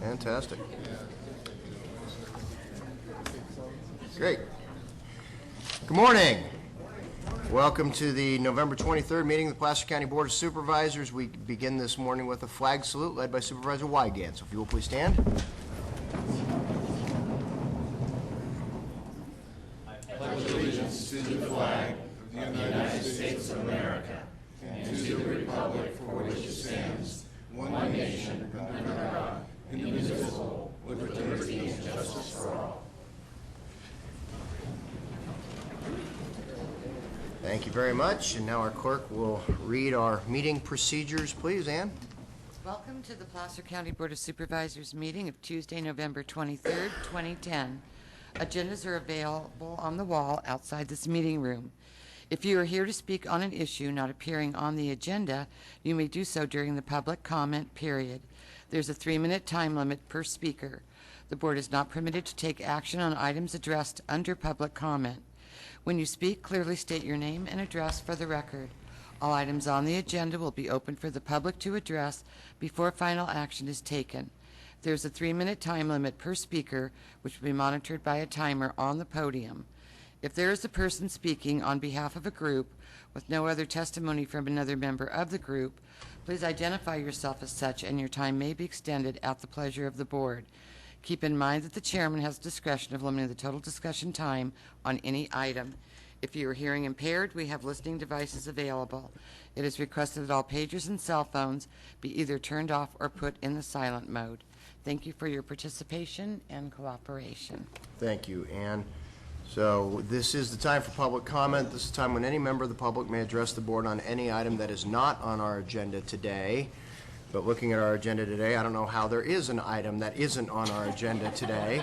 Fantastic. Great. Good morning. Welcome to the November 23rd meeting of the Placer County Board of Supervisors. We begin this morning with a flag salute led by Supervisor Wygant. So if you will please stand. I pledge allegiance to the flag of the United States of America and to the republic for which it stands, one nation, under God, indivisible, with liberty and justice for all. Thank you very much. And now our clerk will read our meeting procedures. Please, Ann. Welcome to the Placer County Board of Supervisors meeting of Tuesday, November 23rd, 2010. Agendas are available on the wall outside this meeting room. If you are here to speak on an issue not appearing on the agenda, you may do so during the public comment period. There's a 3-minute time limit per speaker. The board is not permitted to take action on items addressed under public comment. When you speak, clearly state your name and address for the record. All items on the agenda will be open for the public to address before final action is taken. There's a 3-minute time limit per speaker, which will be monitored by a timer on the podium. If there is a person speaking on behalf of a group with no other testimony from another member of the group, please identify yourself as such, and your time may be extended at the pleasure of the board. Keep in mind that the chairman has discretion of limiting the total discussion time on any item. If you are hearing impaired, we have listening devices available. It is requested that all pagers and cell phones be either turned off or put in the silent mode. Thank you for your participation and cooperation. Thank you, Ann. So this is the time for public comment. This is the time when any member of the public may address the board on any item that is not on our agenda today. But looking at our agenda today, I don't know how there is an item that isn't on our agenda today.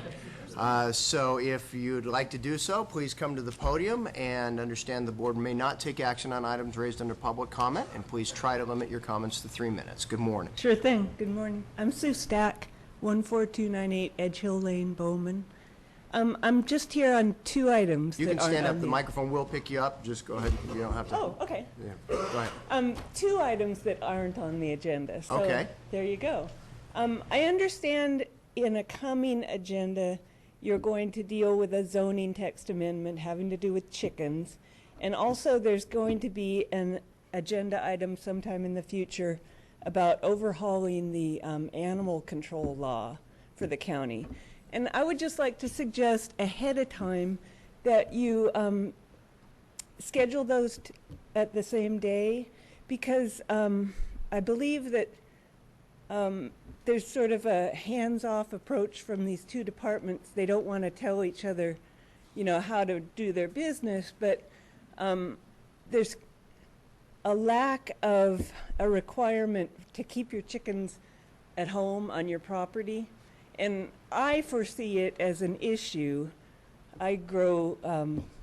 So if you'd like to do so, please come to the podium, and understand the board may not take action on items raised under public comment, and please try to limit your comments to 3 minutes. Good morning. Sure thing. Good morning. I'm Sue Stack, 14298 Edge Hill Lane, Bowman. I'm just here on 2 items. You can stand up. The microphone will pick you up. Just go ahead. You don't have to. Oh, okay. Yeah. Go ahead. 2 items that aren't on the agenda. So okay. There you go. I understand in a coming agenda, you're going to deal with a zoning text amendment having to do with chickens. And also there's going to be an agenda item sometime in the future about overhauling the animal control law for the county. And I would just like to suggest ahead of time that you schedule those at the same day, because I believe that there's sort of a hands-off approach from these 2 departments. They don't want to tell each other, you know, how to do their business, but there's a lack of a requirement to keep your chickens at home on your property. And I foresee it as an issue. I grow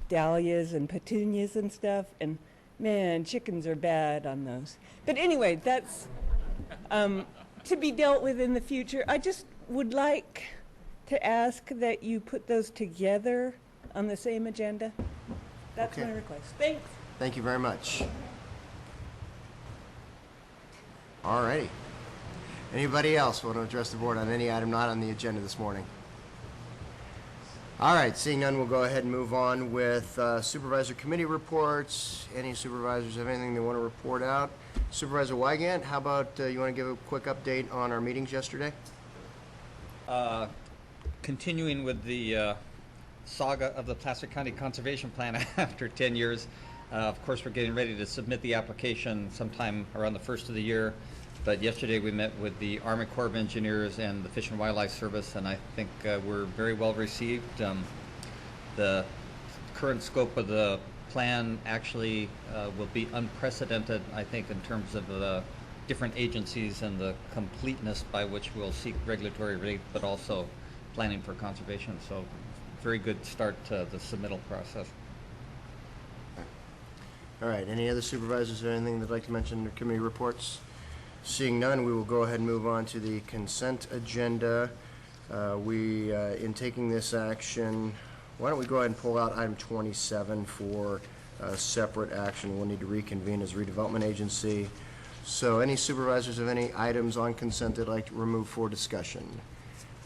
dahlias and petunias and stuff, and man, chickens are bad on those. But anyway, that's to be dealt with in the future. I just would like to ask that you put those together on the same agenda. That's my request. Thanks. Thank you very much. All righty. Anybody else want to address the board on any item not on the agenda this morning? All right, seeing none, we'll go ahead and move on with supervisor committee reports. Any supervisors have anything they want to report out? Supervisor Wygant, how about you want to give a quick update on our meetings yesterday? Continuing with the saga of the Placer County Conservation Plan after 10 years. Of course, we're getting ready to submit the application sometime around the first of the year. But yesterday we met with the Army Corps of Engineers and the Fish and Wildlife Service, and I think we're very well received. The current scope of the plan actually will be unprecedented, I think, in terms of the different agencies and the completeness by which we'll seek regulatory relief, but also planning for conservation. So very good start to the submittal process. All right, any other supervisors or anything they'd like to mention in their committee reports? Seeing none, we will go ahead and move on to the consent agenda. In taking this action, why don't we go ahead and pull out item 27 for separate action. We'll need to reconvene as redevelopment agency. So any supervisors of any items on consent they'd like to remove for discussion?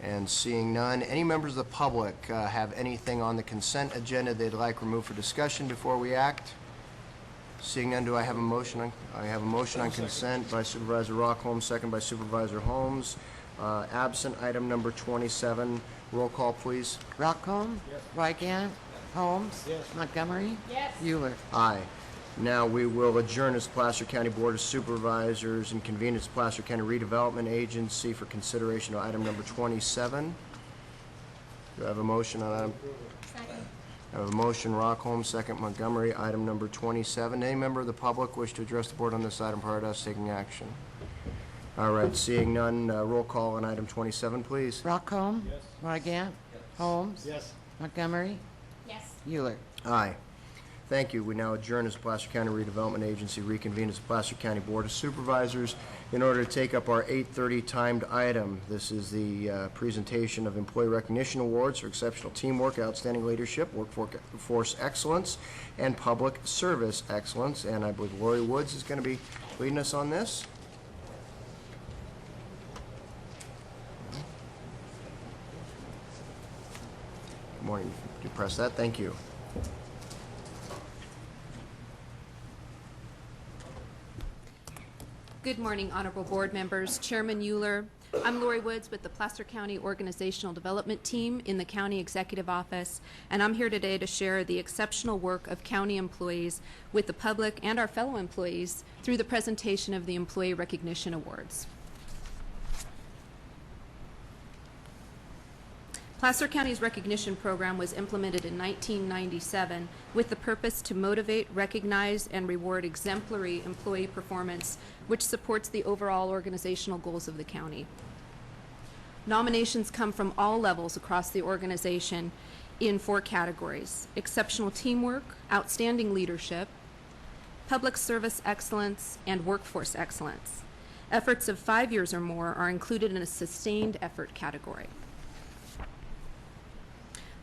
And seeing none, any members of the public have anything on the consent agenda they'd like removed for discussion before we act? Seeing none, do I have a motion on? I have a motion on consent by Supervisor Rockholm, second by Supervisor Holmes. Absent item number 27. Roll call, please. Rockholm? Yes. Wygant? Holmes? Yes. Montgomery? Yes. Euler? Aye. Now we will adjourn as Placer County Board of Supervisors and convene as Placer County Redevelopment Agency for consideration of item number 27. Do I have a motion on item? Second. I have a motion, Rockholm, second Montgomery, item number 27. Any member of the public wish to address the board on this item prior to us taking action? All right, seeing none, roll call on item 27, please. Rockholm? Yes. Wygant? Holmes? Yes. Montgomery? Yes. Euler? Aye. Thank you. We now adjourn as Placer County Redevelopment Agency, reconvene as Placer County Board of Supervisors in order to take up our 8:30 timed item. This is the presentation of Employee Recognition Awards for exceptional teamwork, outstanding leadership, workforce excellence, and public service excellence. And I believe Lori Woods is going to be leading us on this. Good morning. Do you press that? Thank you. Good morning, honorable board members, Chairman Euler. I'm Lori Woods with the Placer County Organizational Development Team in the County Executive Office, and I'm here today to share the exceptional work of county employees with the public and our fellow employees through the presentation of the Employee Recognition Awards. Placer County's recognition program was implemented in 1997 with the purpose to motivate, recognize, and reward exemplary employee performance, which supports the overall organizational goals of the county. Nominations come from all levels across the organization in 4 categories: exceptional teamwork, outstanding leadership, public service excellence, and workforce excellence. Efforts of 5 years or more are included in a sustained effort category.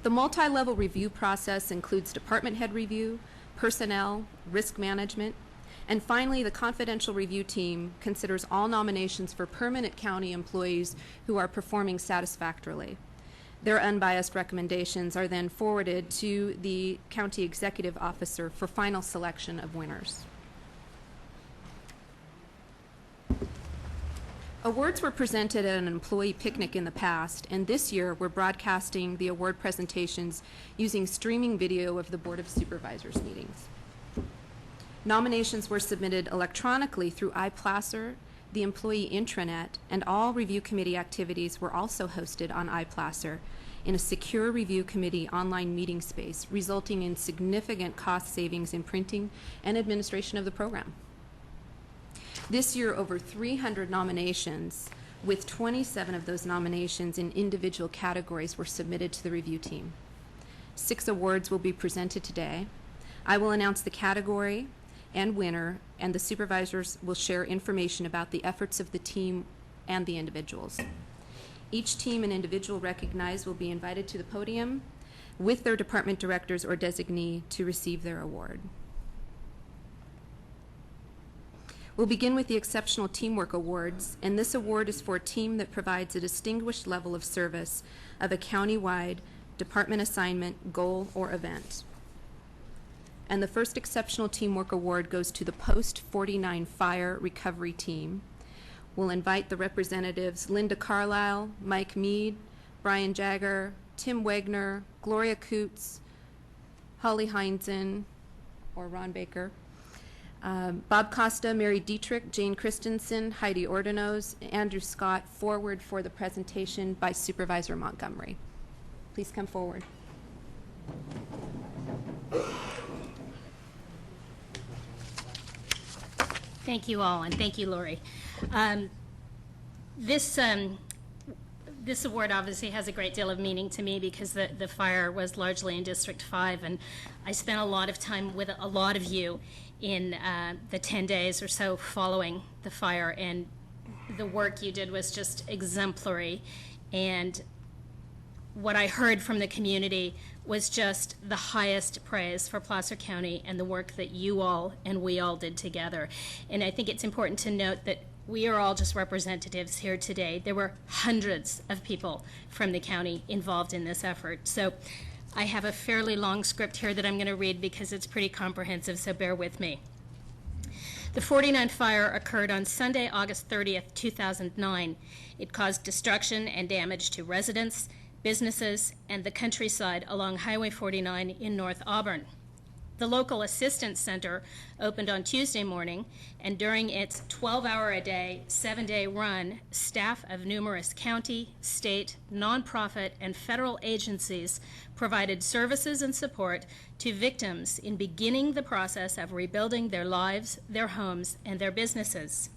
The multi-level review process includes department head review, personnel, risk management, and finally, the confidential review team considers all nominations for permanent county employees who are performing satisfactorily. Their unbiased recommendations are then forwarded to the county executive officer for final selection of winners. Awards were presented at an employee picnic in the past, and this year we're broadcasting the award presentations using streaming video of the Board of Supervisors meetings. Nominations were submitted electronically through iPlacer, the employee intranet, and all review committee activities were also hosted on iPlacer in a secure review committee online meeting space, resulting in significant cost savings in printing and administration of the program. This year, over 300 nominations, with 27 of those nominations in individual categories, were submitted to the review team. 6 awards will be presented today. I will announce the category and winner, and the supervisors will share information about the efforts of the team and the individuals. Each team and individual recognized will be invited to the podium with their department directors or designee to receive their award. We'll begin with the Exceptional Teamwork Awards, and this award is for a team that provides a distinguished level of service of a county-wide department assignment, goal, or event. And the first Exceptional Teamwork Award goes to the Post 49 Fire Recovery Team. We'll invite the representatives Linda Carlisle, Mike Mead, Brian Jagger, Tim Wegner, Gloria Coots, Holly Heinzen, or Ron Baker, Bob Costa, Mary Dietrich, Jane Christensen, Heidi Ordonez, Andrew Scott, forward for the presentation by Supervisor Montgomery. Please come forward. Thank you all, and thank you, Lori. This award obviously has a great deal of meaning to me because the fire was largely in District 5, and I spent a lot of time with a lot of you in the 10 days or so following the fire, and the work you did was just exemplary. And what I heard from the community was just the highest praise for Placer County and the work that you all and we all did together. And I think it's important to note that we are all just representatives here today. There were hundreds of people from the county involved in this effort. So I have a fairly long script here that I'm going to read because it's pretty comprehensive, so bear with me. The 49 fire occurred on Sunday, August 30th, 2009. It caused destruction and damage to residents, businesses, and the countryside along Highway 49 in North Auburn. The local assistance center opened on Tuesday morning, and during its 12-hour-a-day, 7-day run, staff of numerous county, state, nonprofit, and federal agencies provided services and support to victims in beginning the process of rebuilding their lives, their homes, and their businesses.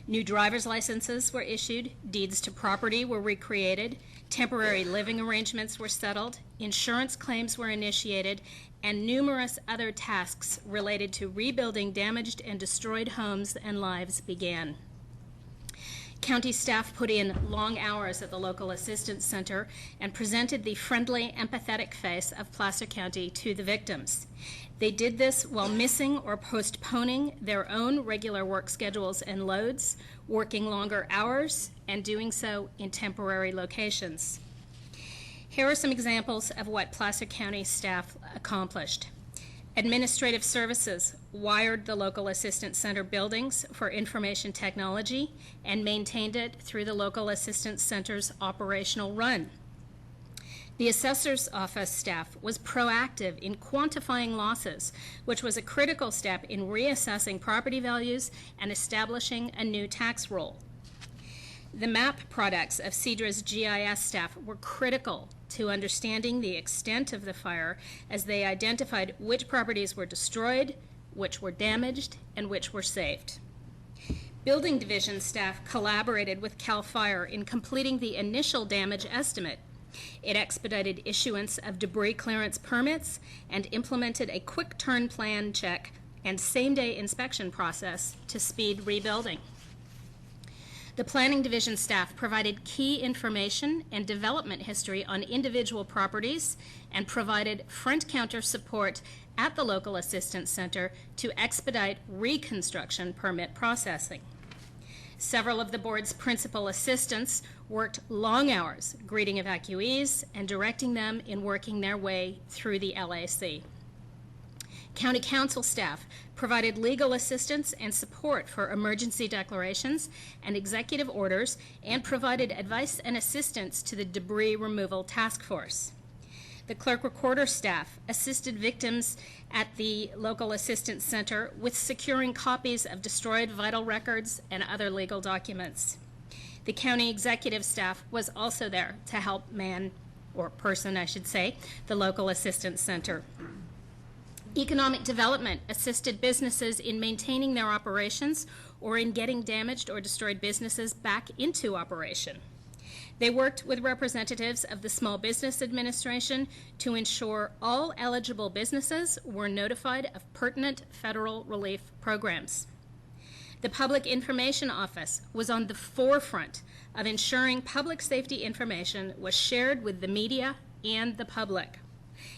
New driver's licenses were issued, deeds to property were recreated, temporary living arrangements were settled, insurance claims were initiated, and numerous other tasks related to rebuilding damaged and destroyed homes and lives began. County staff put in long hours at the local assistance center and presented the friendly, empathetic face of Placer County to the victims. They did this while missing or postponing their own regular work schedules and loads, working longer hours, and doing so in temporary locations. Here are some examples of what Placer County staff accomplished. Administrative services wired the local assistance center buildings for information technology and maintained it through the local assistance center's operational run. The assessor's office staff was proactive in quantifying losses, which was a critical step in reassessing property values and establishing a new tax roll. The map products of CEDRA's GIS staff were critical to understanding the extent of the fire as they identified which properties were destroyed, which were damaged, and which were saved. Building division staff collaborated with CAL FIRE in completing the initial damage estimate. It expedited issuance of debris clearance permits and implemented a quick turn plan check and same-day inspection process to speed rebuilding. The planning division staff provided key information and development history on individual properties and provided front counter support at the local assistance center to expedite reconstruction permit processing. Several of the board's principal assistants worked long hours greeting evacuees and directing them in working their way through the LAC. County council staff provided legal assistance and support for emergency declarations and executive orders and provided advice and assistance to the debris removal task force. The clerk recorder staff assisted victims at the local assistance center with securing copies of destroyed vital records and other legal documents. The county executive staff was also there to help man, or person I should say, the local assistance center. Economic development assisted businesses in maintaining their operations or in getting damaged or destroyed businesses back into operation. They worked with representatives of the Small Business Administration to ensure all eligible businesses were notified of pertinent federal relief programs. The Public Information Office was on the forefront of ensuring public safety information was shared with the media and the public.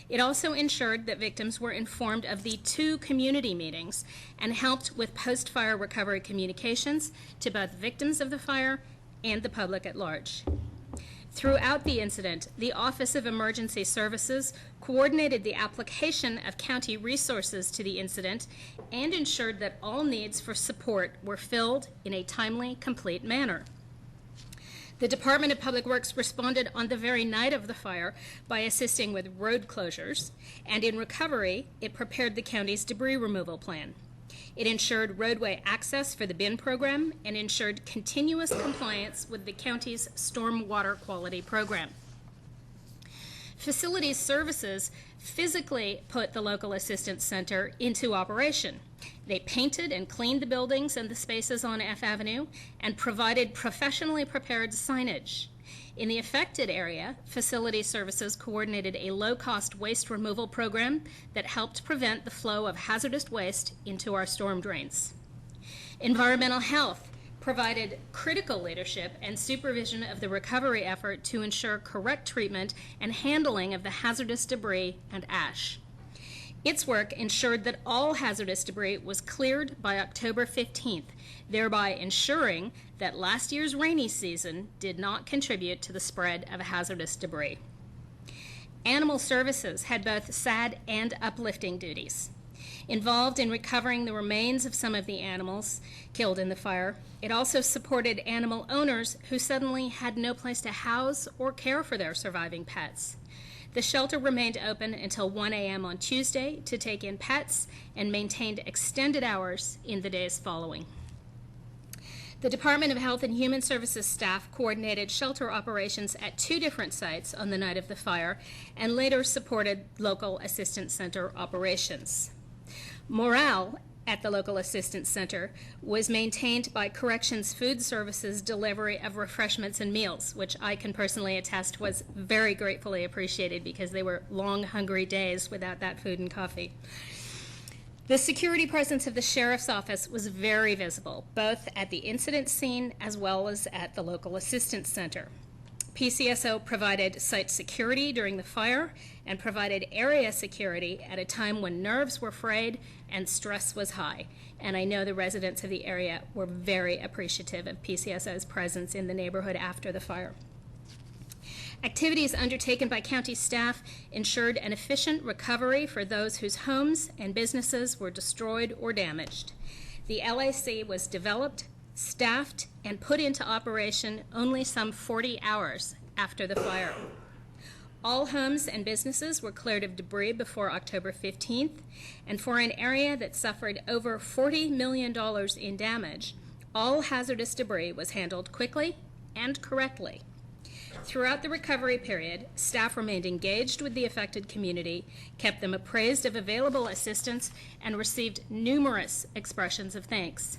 It also ensured that victims were informed of the 2 community meetings and helped with post-fire recovery communications to both victims of the fire and the public at large. Throughout the incident, the Office of Emergency Services coordinated the application of county resources to the incident and ensured that all needs for support were filled in a timely, complete manner. The Department of Public Works responded on the very night of the fire by assisting with road closures, and in recovery, it prepared the county's debris removal plan. It ensured roadway access for the bin program and ensured continuous compliance with the county's stormwater quality program. Facilities Services physically put the local assistance center into operation. They painted and cleaned the buildings and the spaces on F Avenue and provided professionally prepared signage. In the affected area, Facility Services coordinated a low-cost waste removal program that helped prevent the flow of hazardous waste into our storm drains. Environmental Health provided critical leadership and supervision of the recovery effort to ensure correct treatment and handling of the hazardous debris and ash. Its work ensured that all hazardous debris was cleared by October 15th, thereby ensuring that last year's rainy season did not contribute to the spread of hazardous debris. Animal Services had both sad and uplifting duties. Involved in recovering the remains of some of the animals killed in the fire, it also supported animal owners who suddenly had no place to house or care for their surviving pets. The shelter remained open until 1 a.m. on Tuesday to take in pets and maintained extended hours in the days following. The Department of Health and Human Services staff coordinated shelter operations at 2 different sites on the night of the fire and later supported local assistance center operations. Morale at the local assistance center was maintained by Corrections Food Services delivery of refreshments and meals, which I can personally attest was very gratefully appreciated because they were long, hungry days without that food and coffee. The security presence of the sheriff's office was very visible, both at the incident scene as well as at the local assistance center. PCSO provided site security during the fire and provided area security at a time when nerves were frayed and stress was high. And I know the residents of the area were very appreciative of PCSO's presence in the neighborhood after the fire. Activities undertaken by county staff ensured an efficient recovery for those whose homes and businesses were destroyed or damaged. The LAC was developed, staffed, and put into operation only some 40 hours after the fire. All homes and businesses were cleared of debris before October 15th, and for an area that suffered over $40 million in damage, all hazardous debris was handled quickly and correctly. Throughout the recovery period, staff remained engaged with the affected community, kept them appraised of available assistance, and received numerous expressions of thanks.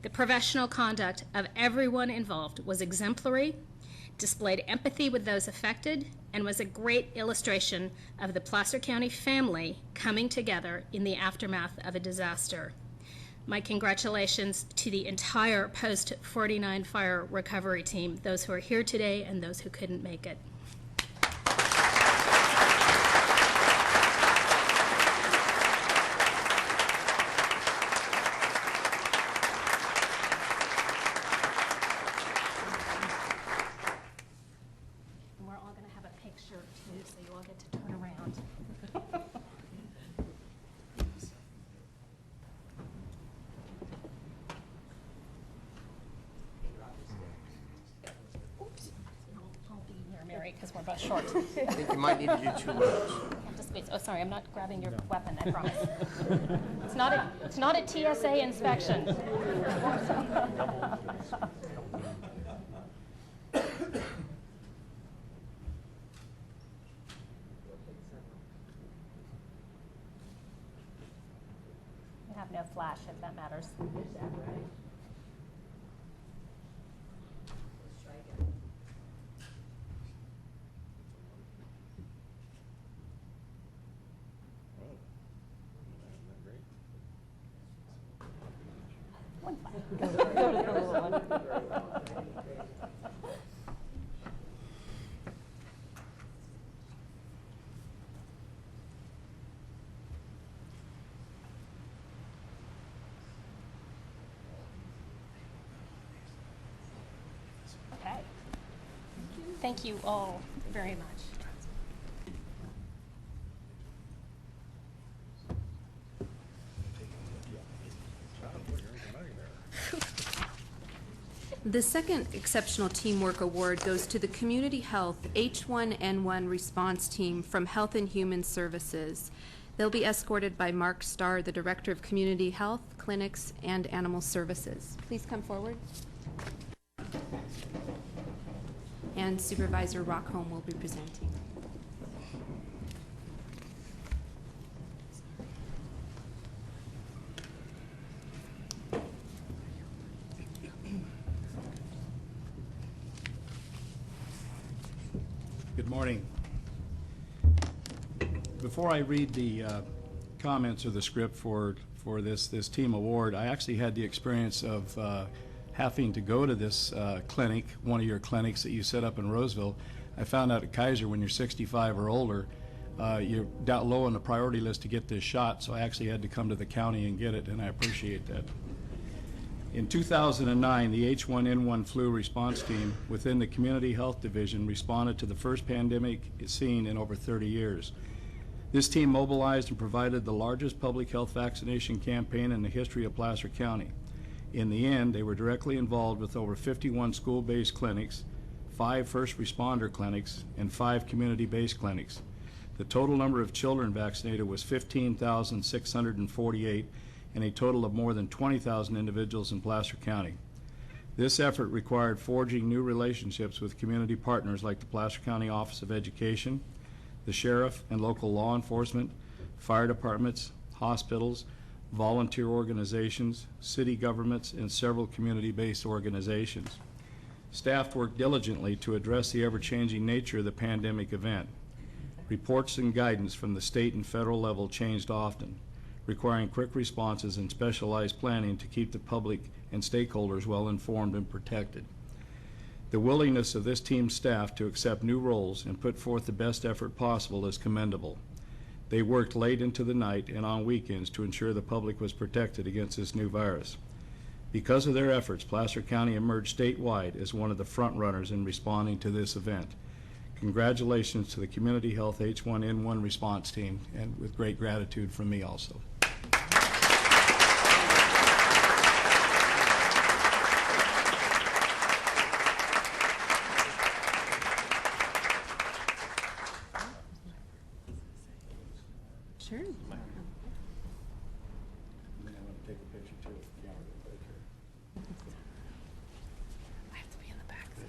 The professional conduct of everyone involved was exemplary, displayed empathy with those affected, and was a great illustration of the Placer County family coming together in the aftermath of a disaster. My congratulations to the entire post-49 fire recovery team, those who are here today and those who couldn't make it. We're all going to have a picture too, so you all get to turn around. I'll be near Mary because we're both short. I think you might need to do 2 rows. Just wait. Oh, sorry, I'm not grabbing your weapon, I promise. It's not a TSA inspection. You have no flash, if that matters. Okay. Thank you all very much. The second Exceptional Teamwork Award goes to the Community Health H1n1 Response Team from Health and Human Services. They'll be escorted by Mark Starr, the Director of Community Health, Clinics, and Animal Services. Please come forward. And Supervisor Rockholm will be presenting. Good morning. Before I read the comments or the script for this team award, I actually had the experience of having to go to this clinic, one of your clinics that you set up in Roseville. I found out at Kaiser when you're 65 or older, you're down low on the priority list to get this shot, so I actually had to come to the county and get it, and I appreciate that. In 2009, the H1n1 Flu Response team within the Community Health Division responded to the first pandemic seen in over 30 years. This team mobilized and provided the largest public health vaccination campaign in the history of Placer County. In the end, they were directly involved with over 51 school-based clinics, 5 first responder clinics, and 5 community-based clinics. The total number of children vaccinated was 15,648, and a total of more than 20,000 individuals in Placer County. This effort required forging new relationships with community partners like the Placer County Office of Education, the sheriff and local law enforcement, fire departments, hospitals, volunteer organizations, city governments, and several community-based organizations. Staff worked diligently to address the ever-changing nature of the pandemic event. Reports and guidance from the state and federal level changed often, requiring quick responses and specialized planning to keep the public and stakeholders well informed and protected. The willingness of this team's staff to accept new roles and put forth the best effort possible is commendable. They worked late into the night and on weekends to ensure the public was protected against this new virus. Because of their efforts, Placer County emerged statewide as one of the front runners in responding to this event. Congratulations to the Community Health H1n1 response team, and with great gratitude from me also. Sure. I have to be in the back. The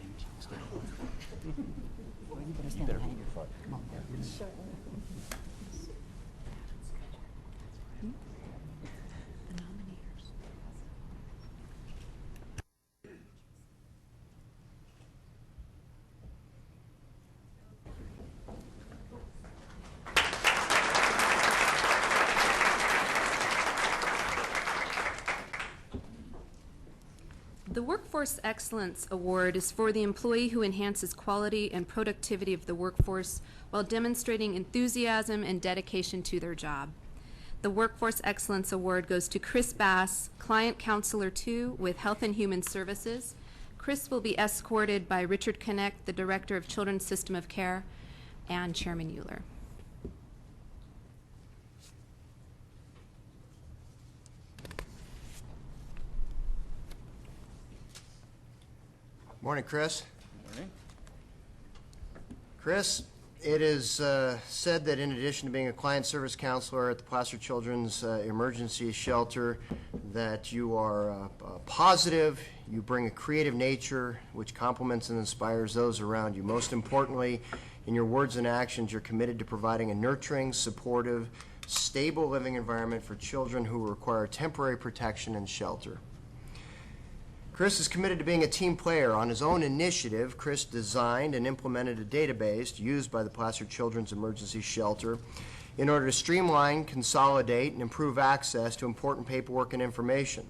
nominees. The Workforce Excellence Award is for the employee who enhances quality and productivity of the workforce while demonstrating enthusiasm and dedication to their job. The Workforce Excellence Award goes to Chris Bass, Client Counselor 2 with Health and Human Services. Chris will be escorted by Richard Connect, the Director of Children's System of Care, and Chairman Euler. Morning, Chris. Morning. Chris, it is said that in addition to being a client service counselor at the Placer Children's Emergency Shelter, that you are positive, you bring a creative nature which complements and inspires those around you. Most importantly, in your words and actions, you're committed to providing a nurturing, supportive, stable living environment for children who require temporary protection and shelter. Chris is committed to being a team player. On his own initiative, Chris designed and implemented a database used by the Placer Children's Emergency Shelter in order to streamline, consolidate, and improve access to important paperwork and information.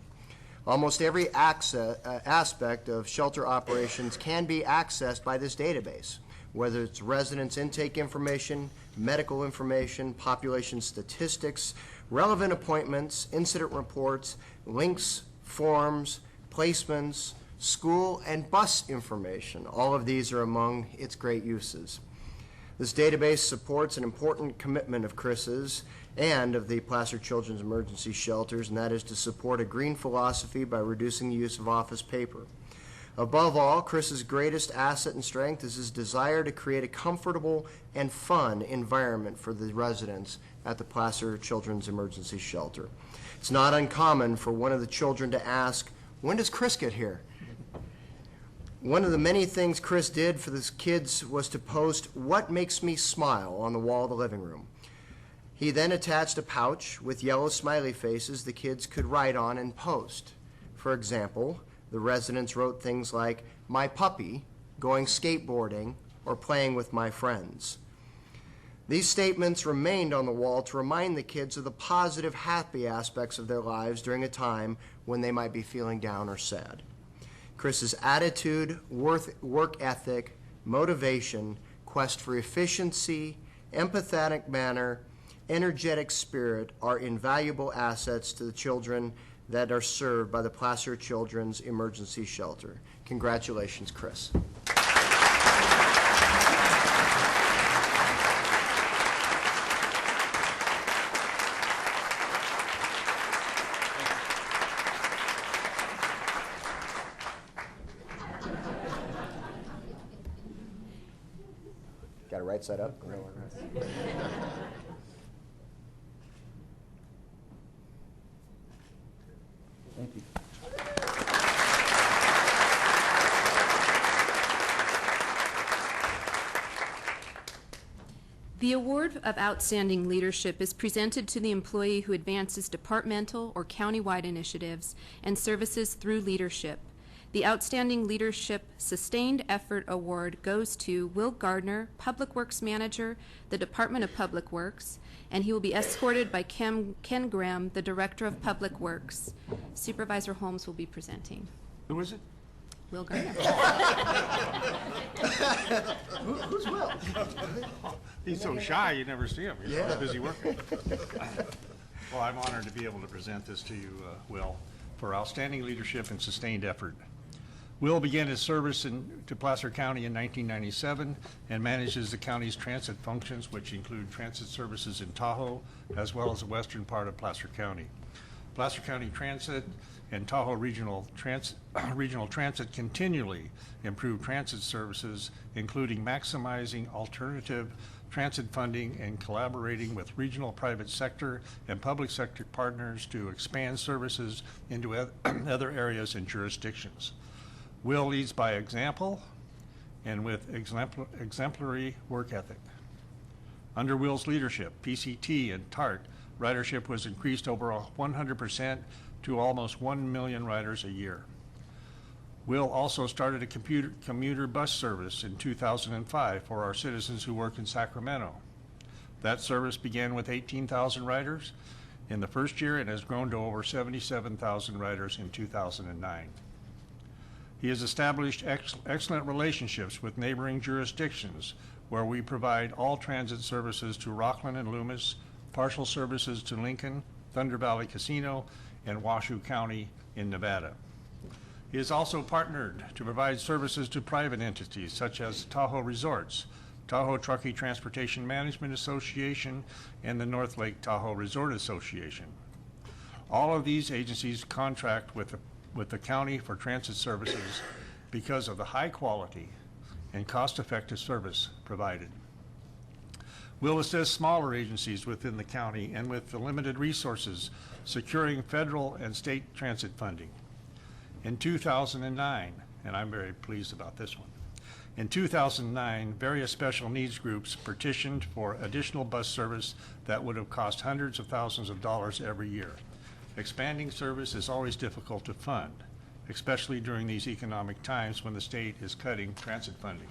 Almost every aspect of shelter operations can be accessed by this database, whether it's residents' intake information, medical information, population statistics, relevant appointments, incident reports, links, forms, placements, school and bus information. All of these are among its great uses. This database supports an important commitment of Chris's and of the Placer Children's Emergency Shelters, and that is to support a green philosophy by reducing the use of office paper. Above all, Chris's greatest asset and strength is his desire to create a comfortable and fun environment for the residents at the Placer Children's Emergency Shelter. It's not uncommon for one of the children to ask, "When does Chris get here?" One of the many things Chris did for the kids was to post "What makes me smile" on the wall of the living room. He then attached a pouch with yellow smiley faces the kids could write on and post. For example, the residents wrote things like, "My puppy," "going skateboarding," or "playing with my friends." These statements remained on the wall to remind the kids of the positive, happy aspects of their lives during a time when they might be feeling down or sad. Chris's attitude, work ethic, motivation, quest for efficiency, empathetic manner, energetic spirit are invaluable assets to the children that are served by the Placer Children's Emergency Shelter. Congratulations, Chris. Got it right side up? Great. Thank you. The award of outstanding leadership is presented to the employee who advances departmental or countywide initiatives and services through leadership. The Outstanding Leadership Sustained Effort Award goes to Will Gardner, Public Works Manager, the Department of Public Works, and he will be escorted by Ken Graham, the Director of Public Works. Supervisor Holmes will be presenting. Who is it? Will Gardner. Who's Will? He's so shy, you never see him. He's Yeah. always busy working. Well, I'm honored to be able to present this to you, Will, for outstanding leadership and sustained effort. Will began his service to Placer County in 1997 and manages the county's transit functions, which include transit services in Tahoe, as well as the western part of Placer County. Placer County Transit and Tahoe Regional Transit continually improve transit services, including maximizing alternative transit funding and collaborating with regional private sector and public sector partners to expand services into other areas and jurisdictions. Will leads by example and with exemplary work ethic. Under Will's leadership, PCT and TART ridership was increased over 100% to almost 1 million riders a year. Will also started a commuter bus service in 2005 for our citizens who work in Sacramento. That service began with 18,000 riders in the first year and has grown to over 77,000 riders in 2009. He has established excellent relationships with neighboring jurisdictions where we provide all transit services to Rockland and Loomis, partial services to Lincoln, Thunder Valley Casino, and Washoe County in Nevada. He has also partnered to provide services to private entities such as Tahoe Resorts, Tahoe Truckee Transportation Management Association, and the North Lake Tahoe Resort Association. All of these agencies contract with the county for transit services because of the high quality and cost-effective service provided. Will assist smaller agencies within the county and with the limited resources securing federal and state transit funding. In 2009, and I'm very pleased about this one, in 2009, various special needs groups petitioned for additional bus service that would have cost hundreds of thousands of dollars every year. Expanding service is always difficult to fund, especially during these economic times when the state is cutting transit funding.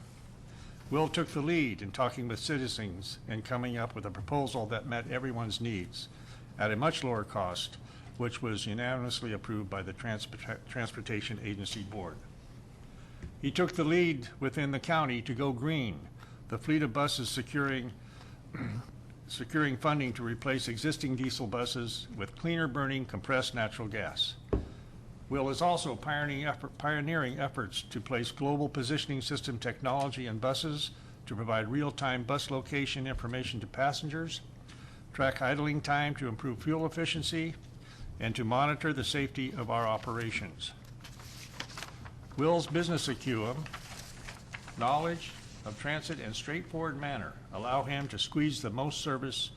Will took the lead in talking with citizens and coming up with a proposal that met everyone's needs at a much lower cost, which was unanimously approved by the Transportation Agency Board. He took the lead within the county to go green, the fleet of buses securing funding to replace existing diesel buses with cleaner burning compressed natural gas. Will is also pioneering efforts to place global positioning system technology in buses to provide real-time bus location information to passengers, track idling time to improve fuel efficiency, and to monitor the safety of our operations. Will's business acumen, knowledge of transit, and straightforward manner allow him to squeeze the most service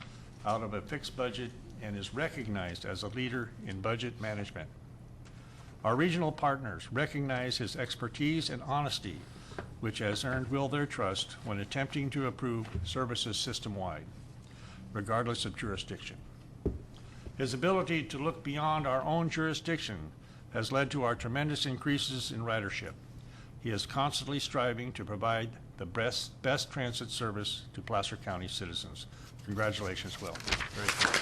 out of a fixed budget and is recognized as a leader in budget management. Our regional partners recognize his expertise and honesty, which has earned Will their trust when attempting to approve services system-wide, regardless of jurisdiction. His ability to look beyond our own jurisdiction has led to our tremendous increases in ridership. He is constantly striving to provide the best transit service to Placer County citizens. Congratulations, Will. Very good.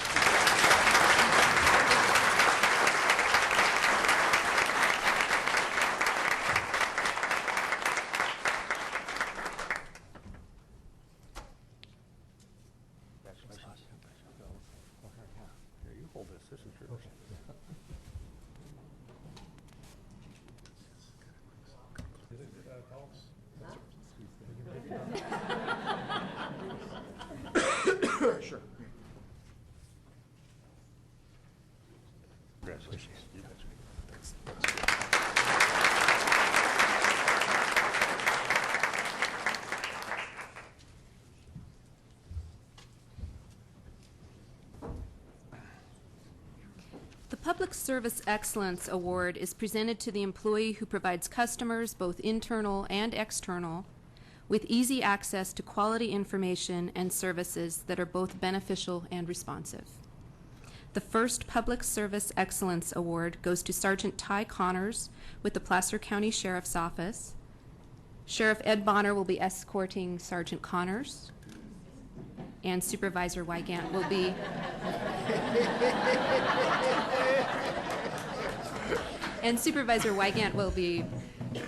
The Public Service Excellence Award is presented to the employee who provides customers, both internal and external, with easy access to quality information and services that are both beneficial and responsive. The first Public Service Excellence Award goes to Sergeant Ty Connors with the Placer County Sheriff's Office. Sheriff Ed Bonner will be escorting Sergeant Connors, and Supervisor Wygant will be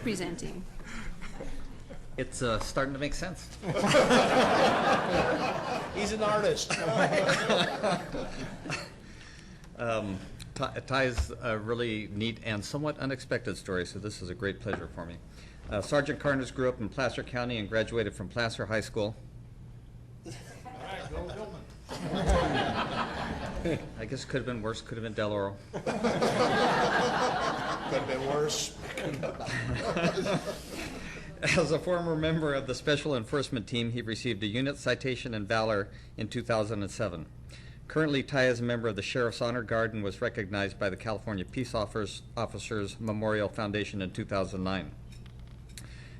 presenting. It's starting to make sense. He's an artist. Ty's a really neat and somewhat unexpected story, so this is a great pleasure for me. Sergeant Connors grew up in Placer County and graduated from Placer High School. I guess could have been worse, could have been Del Oro. Could have been worse. As a former member of the Special Enforcement Team, he received a unit citation in Valor in 2007. Currently, Ty is a member of the Sheriff's Honor Guard and was recognized by the California Peace Officers Memorial Foundation in 2009.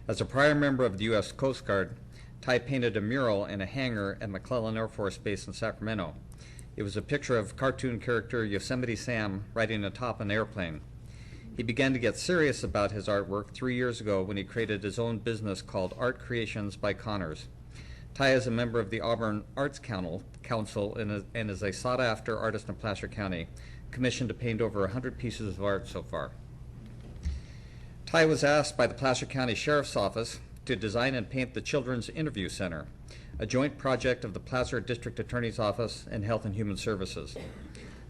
As a prior member of the U.S. Coast Guard, Ty painted a mural in a hangar at McClellan Air Force Base in Sacramento. It was a picture of cartoon character Yosemite Sam riding atop an airplane. He began to get serious about his artwork 3 years ago when he created his own business called Art Creations by Connors. Ty is a member of the Auburn Arts Council and is a sought-after artist in Placer County, commissioned to paint over 100 pieces of art so far. Ty was asked by the Placer County Sheriff's Office to design and paint the Children's Interview Center, a joint project of the Placer District Attorney's Office and Health and Human Services.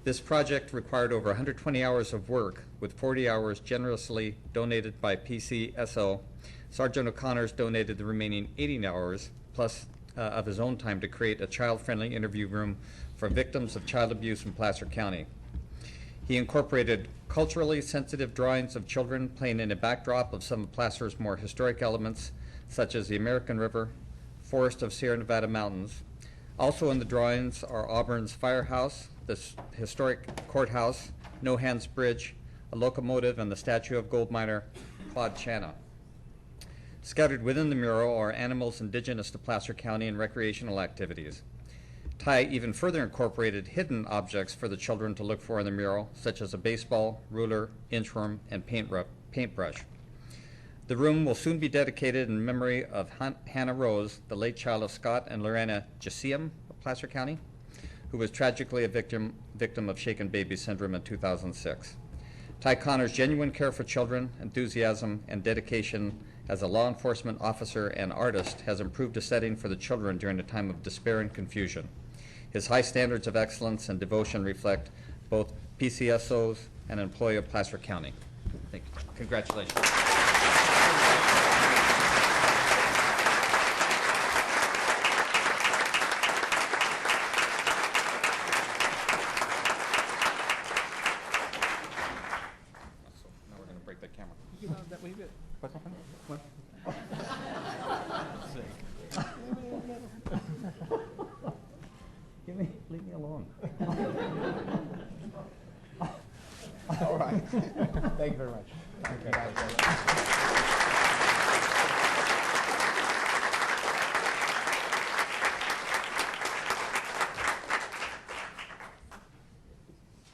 This project required over 120 hours of work, with 40 hours generously donated by PCSO. Sergeant O'Connors donated the remaining 80 hours, plus of his own time, to create a child-friendly interview room for victims of child abuse in Placer County. He incorporated culturally sensitive drawings of children playing in a backdrop of some of Placer's more historic elements, such as the American River, forest of Sierra Nevada mountains. Also in the drawings are Auburn's firehouse, the historic courthouse, No Hands Bridge, a locomotive, and the statue of gold miner Claude Channa. Scattered within the mural are animals indigenous to Placer County and recreational activities. Ty even further incorporated hidden objects for the children to look for in the mural, such as a baseball, ruler, inchworm, and paintbrush. The room will soon be dedicated in memory of Hannah Rose, the late child of Scott and Lorena Jasium of Placer County, who was tragically a victim of shaken baby syndrome in 2006. Ty Connors' genuine care for children, enthusiasm, and dedication as a law enforcement officer and artist has improved a setting for the children during a time of despair and confusion. His high standards of excellence and devotion reflect both PCSOs and an employee of Placer County. Thank you. Congratulations. Leave me alone. All right. Thank you very much.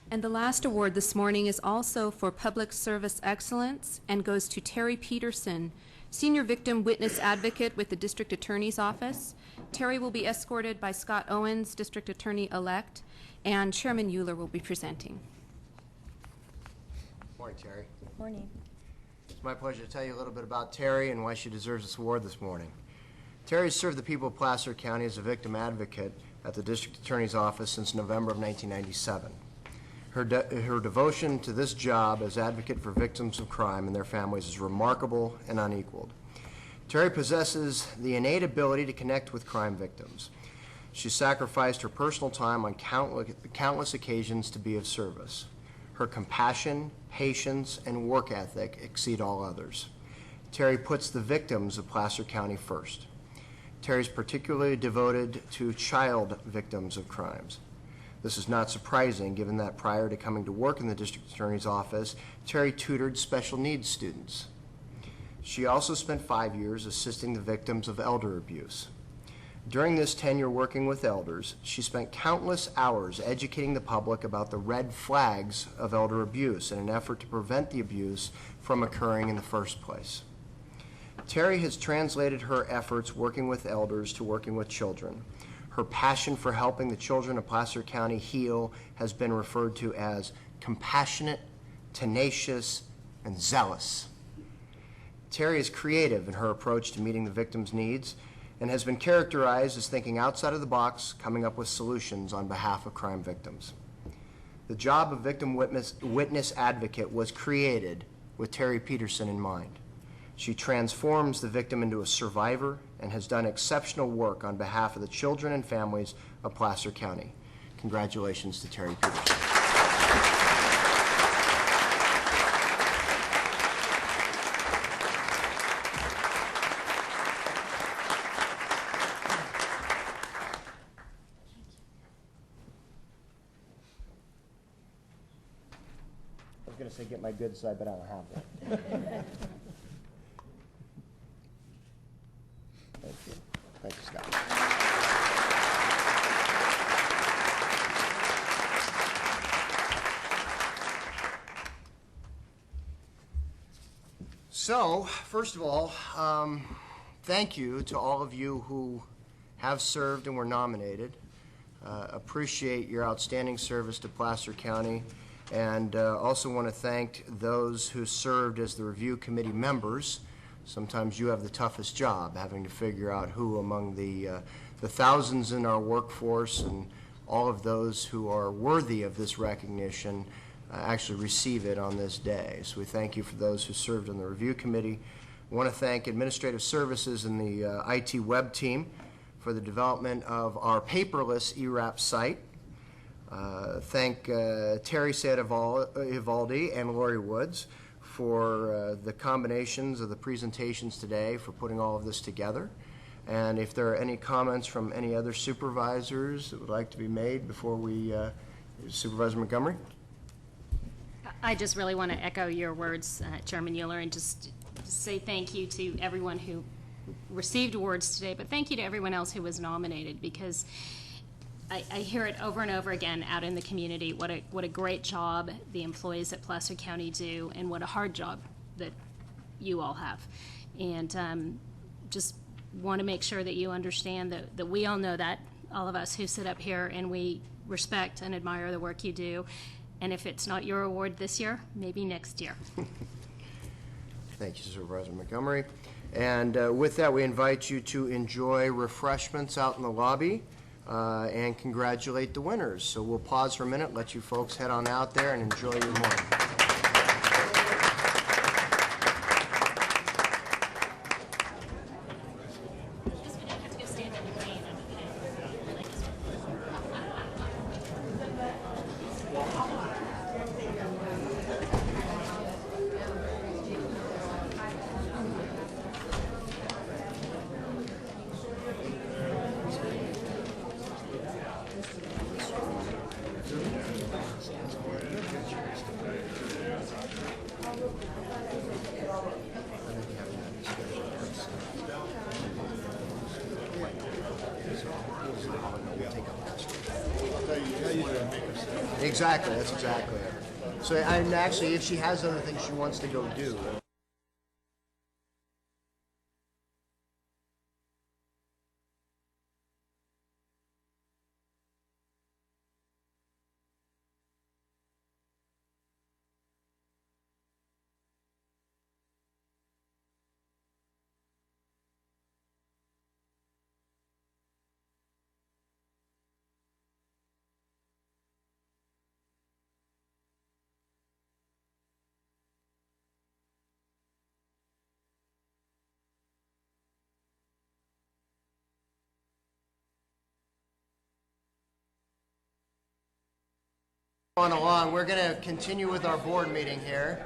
And the last award this morning is also for Public Service Excellence and goes to Terry Peterson, Senior Victim Witness Advocate with the District Attorney's Office. Terry will be escorted by Scott Owens, District Attorney-elect, and Chairman Euler will be presenting. Morning, Terry. Morning. It's my pleasure to tell you a little bit about Terry and why she deserves this award this morning. Terry served the people of Placer County as a victim advocate at the District Attorney's Office since November of 1997. Her devotion to this job as advocate for victims of crime and their families is remarkable and unequaled. Terry possesses the innate ability to connect with crime victims. She sacrificed her personal time on countless occasions to be of service. Her compassion, patience, and work ethic exceed all others. Terry puts the victims of Placer County first. Terry is particularly devoted to child victims of crimes. This is not surprising, given that prior to coming to work in the district attorney's office, Terry tutored special needs students. She also spent 5 years assisting the victims of elder abuse. During this tenure working with elders, she spent countless hours educating the public about the red flags of elder abuse in an effort to prevent the abuse from occurring in the first place. Terry has translated her efforts working with elders to working with children. Her passion for helping the children of Placer County heal has been referred to as compassionate, tenacious, and zealous. Terry is creative in her approach to meeting the victims' needs and has been characterized as thinking outside of the box, coming up with solutions on behalf of crime victims. The job of victim witness advocate was created with Terry Peterson in mind. She transforms the victim into a survivor and has done exceptional work on behalf of the children and families of Placer County. Congratulations to Terry Peterson. I was going to say get my good side, but I don't have that. Thank you. Thank you, Scott. So, first of all, thank you to all of you who have served and were nominated. Appreciate your outstanding service to Placer County, and also want to thank those who served as the review committee members. Sometimes you have the toughest job, having to figure out who among the thousands in our workforce and all of those who are worthy of this recognition actually receive it on this day. So we thank you for those who served on the review committee. I want to thank Administrative Services and the IT web team for the development of our paperless ERAP site. Thank Terry Ivaldi and Lori Woods for the combinations of the presentations today, for putting all of this together. And if there are any comments from any other supervisors that would like to be made before we, Supervisor Montgomery? I just really want to echo your words, Chairman Euler, and just say thank you to everyone who received awards today, but thank you to everyone else who was nominated, because I hear it over and over again out in the community, what a great job the employees at Placer County do, and what a hard job that you all have. And just want to make sure that you understand that we all know that, all of us who sit up here, and we respect and admire the work you do. And if it's not your award this year, maybe next year. Thank you, Supervisor Montgomery. And with that, we invite you to enjoy refreshments out in the lobby and congratulate the winners. So we'll pause for a minute, let you folks head on out there and enjoy your morning. Exactly, that's exactly it. So, and actually, if she has other things she wants to go do, On along, we're going to continue with our board meeting here.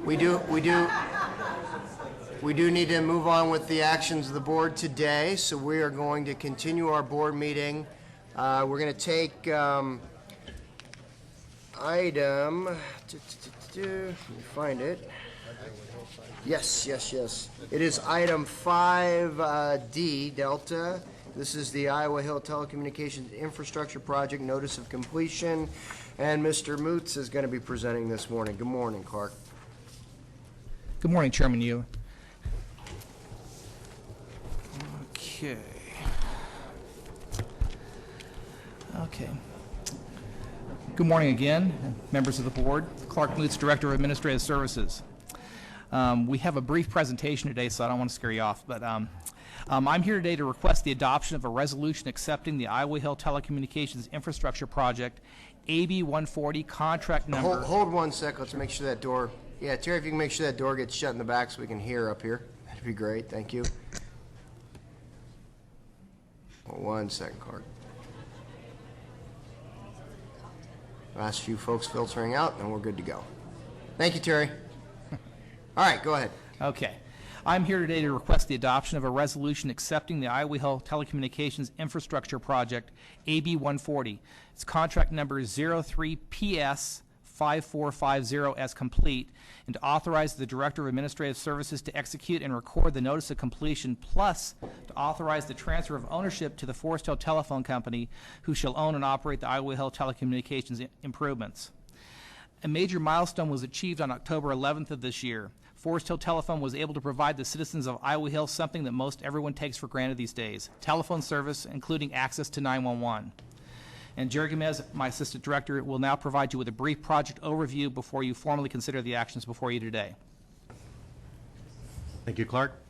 We do need to move on with the actions of the board today, so we are going to continue our board meeting. We're going to take item, let me find it. Yes. It is item 5D, Delta. This is the Iowa Hill Telecommunications Infrastructure Project Notice of Completion, and Mr. Moots is going to be presenting this morning. Good morning, Clark. Good morning, Chairman Yu. Okay. Good morning again, members of the board. Clark Moots, Director of Administrative Services. We have a brief presentation today, so I don't want to scare you off, but I'm here today to request the adoption of a resolution accepting the Iowa Hill Telecommunications Infrastructure Project, AB 140 contract number. Hold 1 sec. Let's make sure that door. Yeah, Terry, if you can make sure that door gets shut in the back so we can hear up here, that'd be great. Thank you. 1 second, Clark. Last few folks filtering out, and we're good to go. Thank you, Terry. All right, go ahead. Okay. I'm here today to request the adoption of a resolution accepting the Iowa Hill Telecommunications Infrastructure Project, AB 140. It's contract number 03PS 5450 as complete, and to authorize the Director of Administrative Services to execute and record the notice of completion, plus to authorize the transfer of ownership to the Forest Hill Telephone Company, who shall own and operate the Iowa Hill Telecommunications improvements. A major milestone was achieved on October 11th of this year. Forest Hill Telephone was able to provide the citizens of Iowa Hill something that most everyone takes for granted these days: telephone service, including access to 911. And Jerry Gomez, my assistant director, will now provide you with a brief project overview before you formally consider the actions before you today. Thank you, Clark.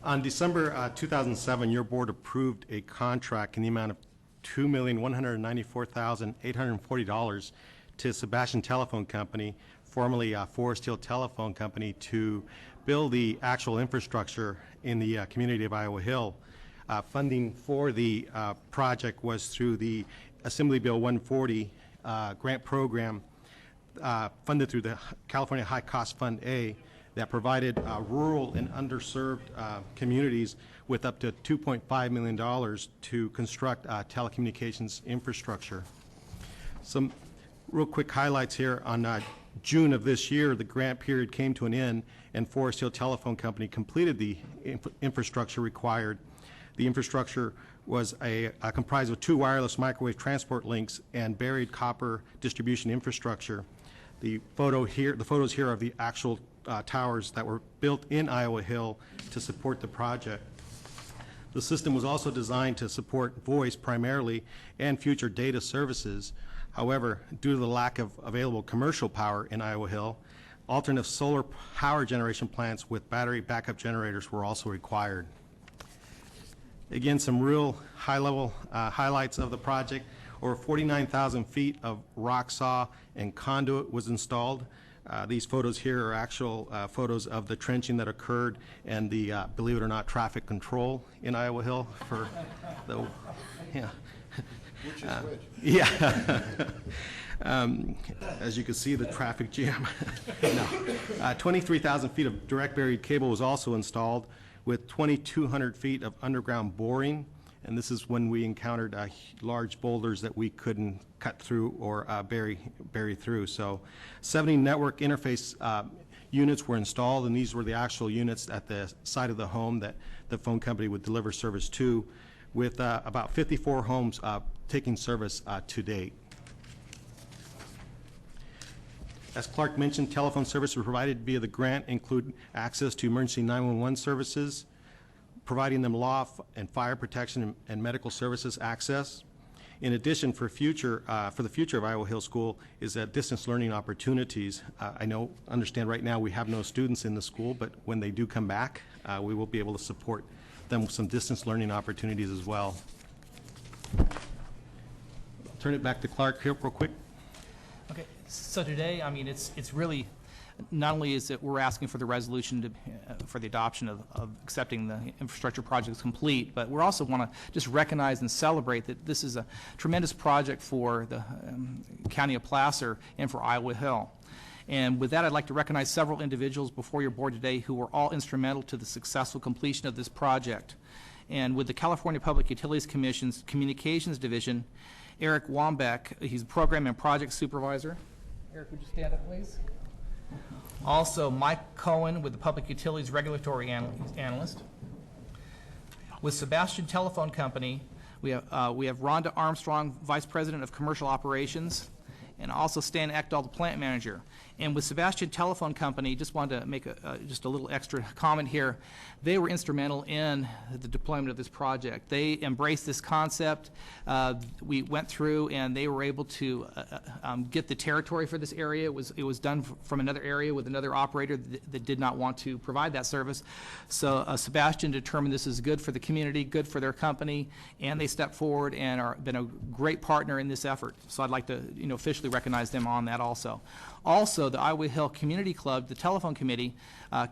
On December 2007, your board approved a contract in the amount of $2,194,840 to Sebastian Telephone Company, formerly Forest Hill Telephone Company, to build the actual infrastructure in the community of Iowa Hill. Funding for the project was through the Assembly Bill 140 grant program funded through the California High Cost Fund A that provided rural and underserved communities with up to $2.5 million to construct telecommunications infrastructure. Some real quick highlights here. On June of this year, the grant period came to an end, and Forest Hill Telephone Company completed the infrastructure required. The infrastructure was comprised of 2 wireless microwave transport links and buried copper distribution infrastructure. The photos here are of the actual towers that were built in Iowa Hill to support the project. The system was also designed to support voice primarily and future data services. However, due to the lack of available commercial power in Iowa Hill, alternate solar power generation plants with battery backup generators were also required. Again, some real high-level highlights of the project. Over 49,000 feet of rock saw and conduit was installed. These photos here are actual photos of the trenching that occurred and the, believe it or not, traffic control in Iowa Hill for the, yeah. Which is which? Yeah. As you can see, the traffic jam. No. 23,000 feet of direct buried cable was also installed, with 2,200 feet of underground boring, and this is when we encountered large boulders that we couldn't cut through or bury through. So 70 network interface units were installed, and these were the actual units at the site of the home that the phone company would deliver service to, with about 54 homes taking service to date. As Clark mentioned, telephone services provided via the grant include access to emergency 911 services, providing them law and fire protection and medical services access. In addition, for the future of Iowa Hill School is distance learning opportunities. Understand right now we have no students in the school, but when they do come back, we will be able to support them with some distance learning opportunities as well. I'll turn it back to Clark here real quick. Okay, so today, I mean, it's really not only is it we're asking for the resolution to, for the adoption of accepting the infrastructure project as complete, but we also want to just recognize and celebrate that this is a tremendous project for the County of Placer and for Iowa Hill. And with that, I'd like to recognize several individuals before your board today who were all instrumental to the successful completion of this project. And with the California Public Utilities Commission's Communications Division, Eric Wambeck, he's a Program and Project Supervisor. Eric, would you stand up, please? Also, Mike Cohen with the Public Utilities Regulatory Analyst. With Sebastian Telephone Company, we have Rhonda Armstrong, Vice President of Commercial Operations, and also Stan Ekdahl, the Plant Manager. And with Sebastian Telephone Company, just wanted to make just a little extra comment here. They were instrumental in the deployment of this project. They embraced this concept. We went through and they were able to get the territory for this area. It was done from another area with another operator that did not want to provide that service. So Sebastian determined this is good for the community, good for their company, and they stepped forward and have been a great partner in this effort. So I'd like to officially recognize them on that also. Also, the Iowa Hill Community Club, the telephone committee,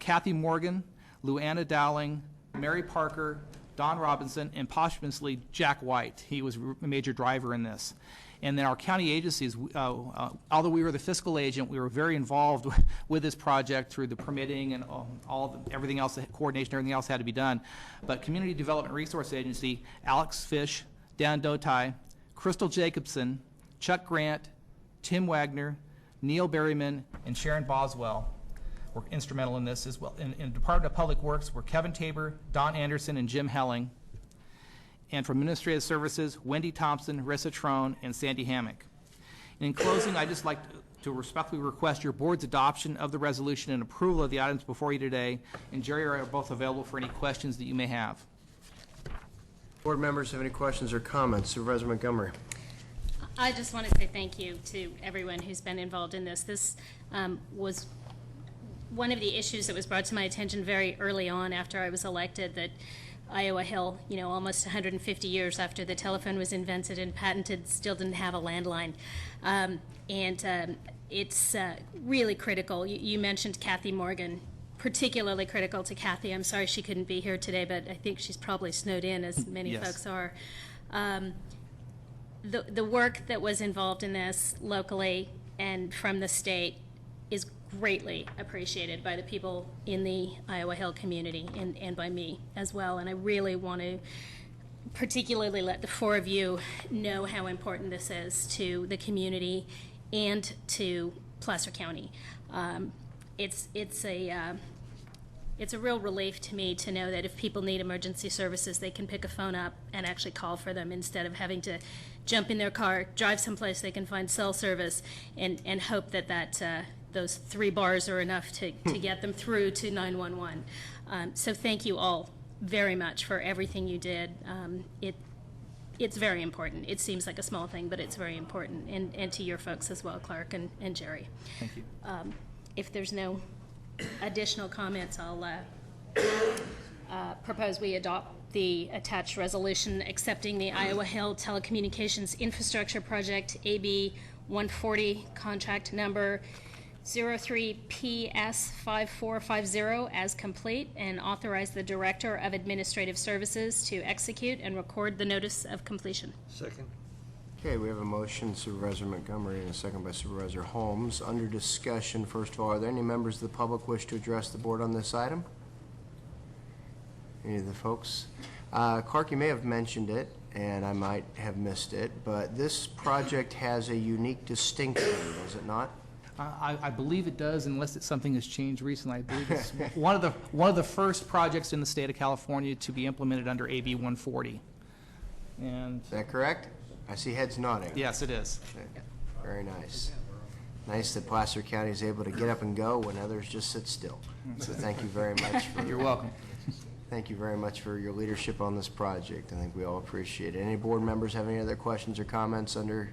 Kathy Morgan, Luanna Dowling, Mary Parker, Don Robinson, and posthumously Jack White. He was a major driver in this. And then our county agencies, although we were the fiscal agent, we were very involved with this project through the permitting and everything else, the coordination, everything else had to be done. But Community Development Resource Agency, Alex Fish, Dan Dotai, Crystal Jacobson, Chuck Grant, Tim Wagner, Neil Berryman, and Sharon Boswell were instrumental in this as well. In the Department of Public Works were Kevin Tabor, Don Anderson, and Jim Helling. And from Administrative Services, Wendy Thompson, Rissa Trone, and Sandy Hammock. And in closing, I'd just like to respectfully request your board's adoption of the resolution and approval of the items before you today. And Jerry and I are both available for any questions that you may have. Board members have any questions or comments? Supervisor Montgomery. I just want to say thank you to everyone who's been involved in this. This was one of the issues that was brought to my attention very early on after I was elected, that Iowa Hill, almost 150 years after the telephone was invented and patented, still didn't have a landline. It's really critical. You mentioned Kathy Morgan, particularly critical to Kathy. I'm sorry she couldn't be here today, but I think she's probably snowed in, as many Yes. folks are. The work that was involved in this locally and from the state is greatly appreciated by the people in the Iowa Hill community and by me as well. And I really want to particularly let the four of you know how important this is to the community and to Placer County. It's a real relief to me to know that if people need emergency services, they can pick a phone up and actually call for them instead of having to jump in their car, drive someplace they can find cell service, and hope that those 3 bars are enough to get them through to 911. So thank you all very much for everything you did. It's very important. It seems like a small thing, but it's very important. And to your folks as well, Clark and Jerry. Thank you. If there's no additional comments, I'll propose we adopt the attached resolution accepting the Iowa Hill Telecommunications Infrastructure Project AB 140 contract number 03PS5450 as complete, and authorize the Director of Administrative Services to execute and record the notice of completion. Second. Okay, we have a motion, Supervisor Montgomery, and a second by Supervisor Holmes. Under discussion, first of all, are there any members of the public wish to address the board on this item? Any of the folks? Clark, you may have mentioned it, and I might have missed it, but this project has a unique distinction, does it not? I believe it does, unless something has changed recently. I believe it's one of the first projects in the state of California to be implemented under AB 140. And Is that correct? I see heads nodding. yes, it is. Okay. Very nice. Nice that Placer County is able to get up and go when others just sit still. So thank you very much. You're welcome. Thank you very much for your leadership on this project. I think we all appreciate it. Any board members have any other questions or comments under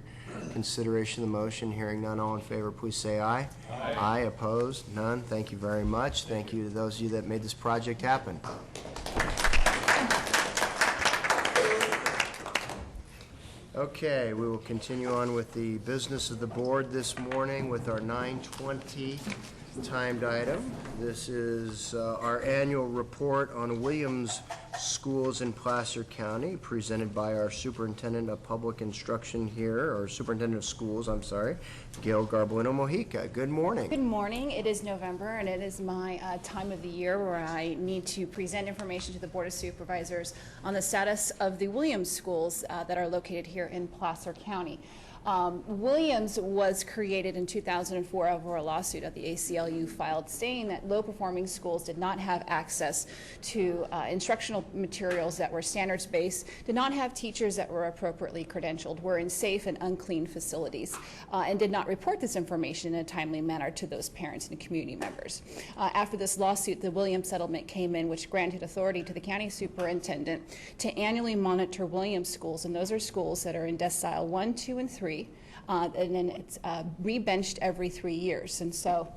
consideration of the motion? Hearing none, all in favor, please say aye. Aye. Aye, opposed? None. Thank you very much. Thank you to those of you that made this project happen. Okay, we will continue on with the business of the board this morning with our 9:20 timed item. This is our annual report on Williams Schools in Placer County, presented by our Superintendent of Public Instruction here, or Superintendent of Schools, I'm sorry, Gail Garbolino Mojica. Good morning. Good morning. It is November, and it is my time of the year where I need to present information to the Board of Supervisors on the status of the Williams schools that are located here in Placer County. Williams was created in 2004 over a lawsuit that the ACLU filed stating that low-performing schools did not have access to instructional materials that were standards-based, did not have teachers that were appropriately credentialed, were in safe and unclean facilities, and did not report this information in a timely manner to those parents and community members. After this lawsuit, the Williams settlement came in, which granted authority to the county superintendent to annually monitor Williams schools, and those are schools that are in decile 1, 2, and 3. And then it's re-benched every 3 years. And so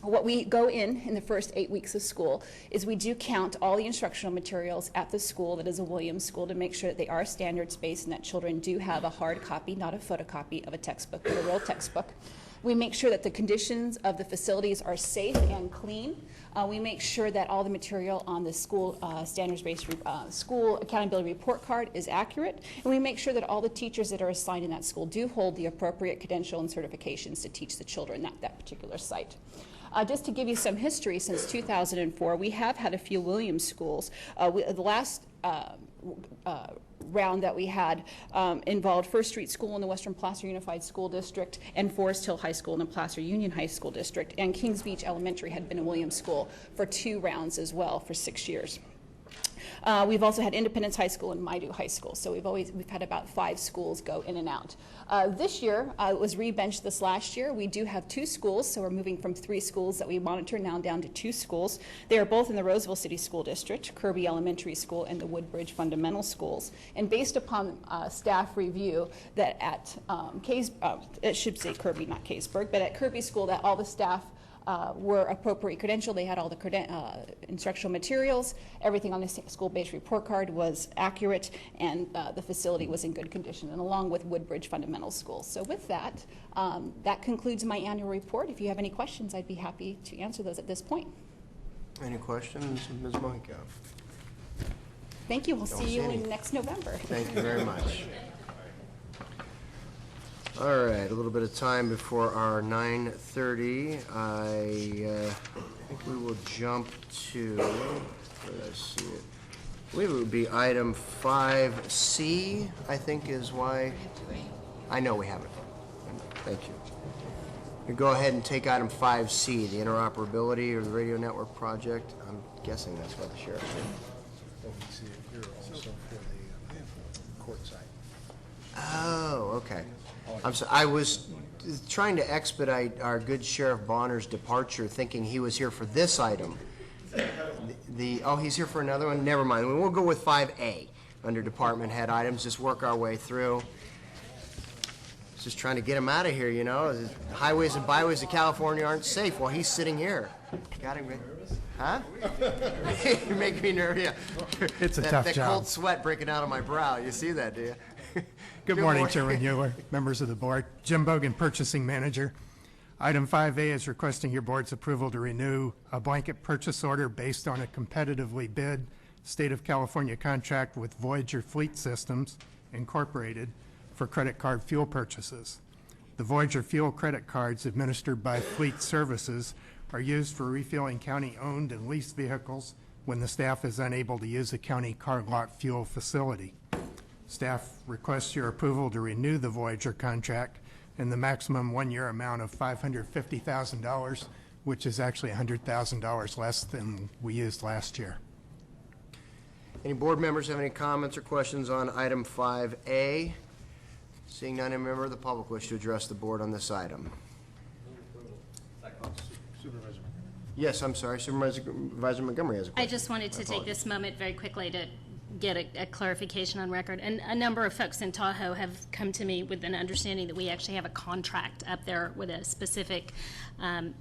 what we go in the first 8 weeks of school is we do count all the instructional materials at the school that is a Williams school to make sure that they are standards-based and that children do have a hard copy, not a photocopy of a textbook, but a real textbook. We make sure that the conditions of the facilities are safe and clean. We make sure that all the material on the school standards-based school accountability report card is accurate, and we make sure that all the teachers that are assigned in that school do hold the appropriate credential and certifications to teach the children at that particular site. Just to give you some history, since 2004, we have had a few Williams schools. The last round that we had involved First Street School in the Western Placer Unified School District and Forest Hill High School in the Placer Union High School District, and Kings Beach Elementary had been a Williams school for 2 rounds as well for 6 years. We've also had Independence High School and Maidu High School, so we've had about 5 schools go in and out. This year, it was re-benched this last year. We do have 2 schools, so we're moving from 3 schools that we monitor now down to 2 schools. They are both in the Roseville City School District, Kirby Elementary School and the Woodbridge Fundamental Schools. And based upon staff review that at it should say Kirby, not Caseburg, but at Kirby School, that all the staff were appropriately credentialed. They had all the instructional materials. Everything on the school-based report card was accurate, and the facility was in good condition, and along with Woodbridge Fundamental School. So with that, that concludes my annual report. If you have any questions, I'd be happy to answer those at this point. Any questions, Ms. Mojica? Thank you. We'll see you next November. Thank you very much. All right, a little bit of time before our 9:30. I think we will jump to, where did I see it? I believe it would be item 5C, I think is why. I know we have it. Thank you. We go ahead and take item 5C, the interoperability or the radio network project. I'm guessing that's what the sheriff did. See it here also for the court site. Oh, okay. I'm sorry, I was trying to expedite our good Sheriff Bonner's departure, thinking he was here for this item. Oh, he's here for another one? Never mind. We'll go with 5A under department head items, just work our way through. Just trying to get him out of here, you know. The highways and byways of California aren't safe while he's sitting here. Got him? Huh? You make me nervous. Yeah. It's a tough that job. cold sweat breaking out on my brow. You see that, do you? Good morning, Chairman Euler, members of the board. Jim Bogan, Purchasing Manager. Item 5A is requesting your board's approval to renew a blanket purchase order based on a competitively bid State of California contract with Voyager Fleet Systems, Incorporated, for credit card fuel purchases. The Voyager fuel credit cards administered by Fleet Services are used for refueling county-owned and leased vehicles when the staff is unable to use a county car lot fuel facility. Staff requests your approval to renew the Voyager contract in the maximum 1-year amount of $550,000, which is actually $100,000 less than we used last year. Any board members have any comments or questions on item 5A? Seeing none, any member of the public wish to address the board on this item? Supervisor. Yes, I'm sorry. Supervisor Montgomery has a question. I just wanted to take this moment very quickly to get a clarification on record. And a number of folks in Tahoe have come to me with an understanding that we actually have a contract up there with a specific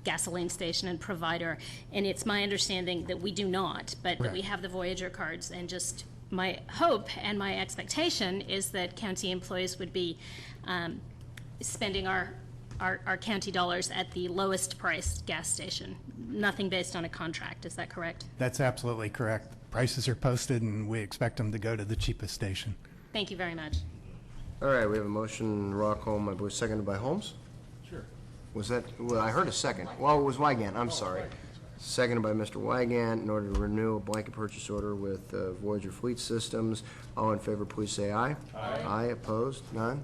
gasoline station and provider. And it's my understanding that we do not, but that we have the Voyager cards. And just my hope and my expectation is that county employees would be spending our our county dollars at the lowest priced gas station, nothing based on a contract. Is that correct? That's absolutely correct. Prices are posted, and we expect them to go to the cheapest station. Thank you very much. All right, we have a motion, Rockholm, I believe seconded by Holmes? Sure. Was that, well, I heard a second. Well, it was Wygant, I'm sorry. Seconded by Mr. Wygant, in order to renew a blanket purchase order with Voyager Fleet Systems. All in favor, please say aye. Aye. Aye, opposed, none?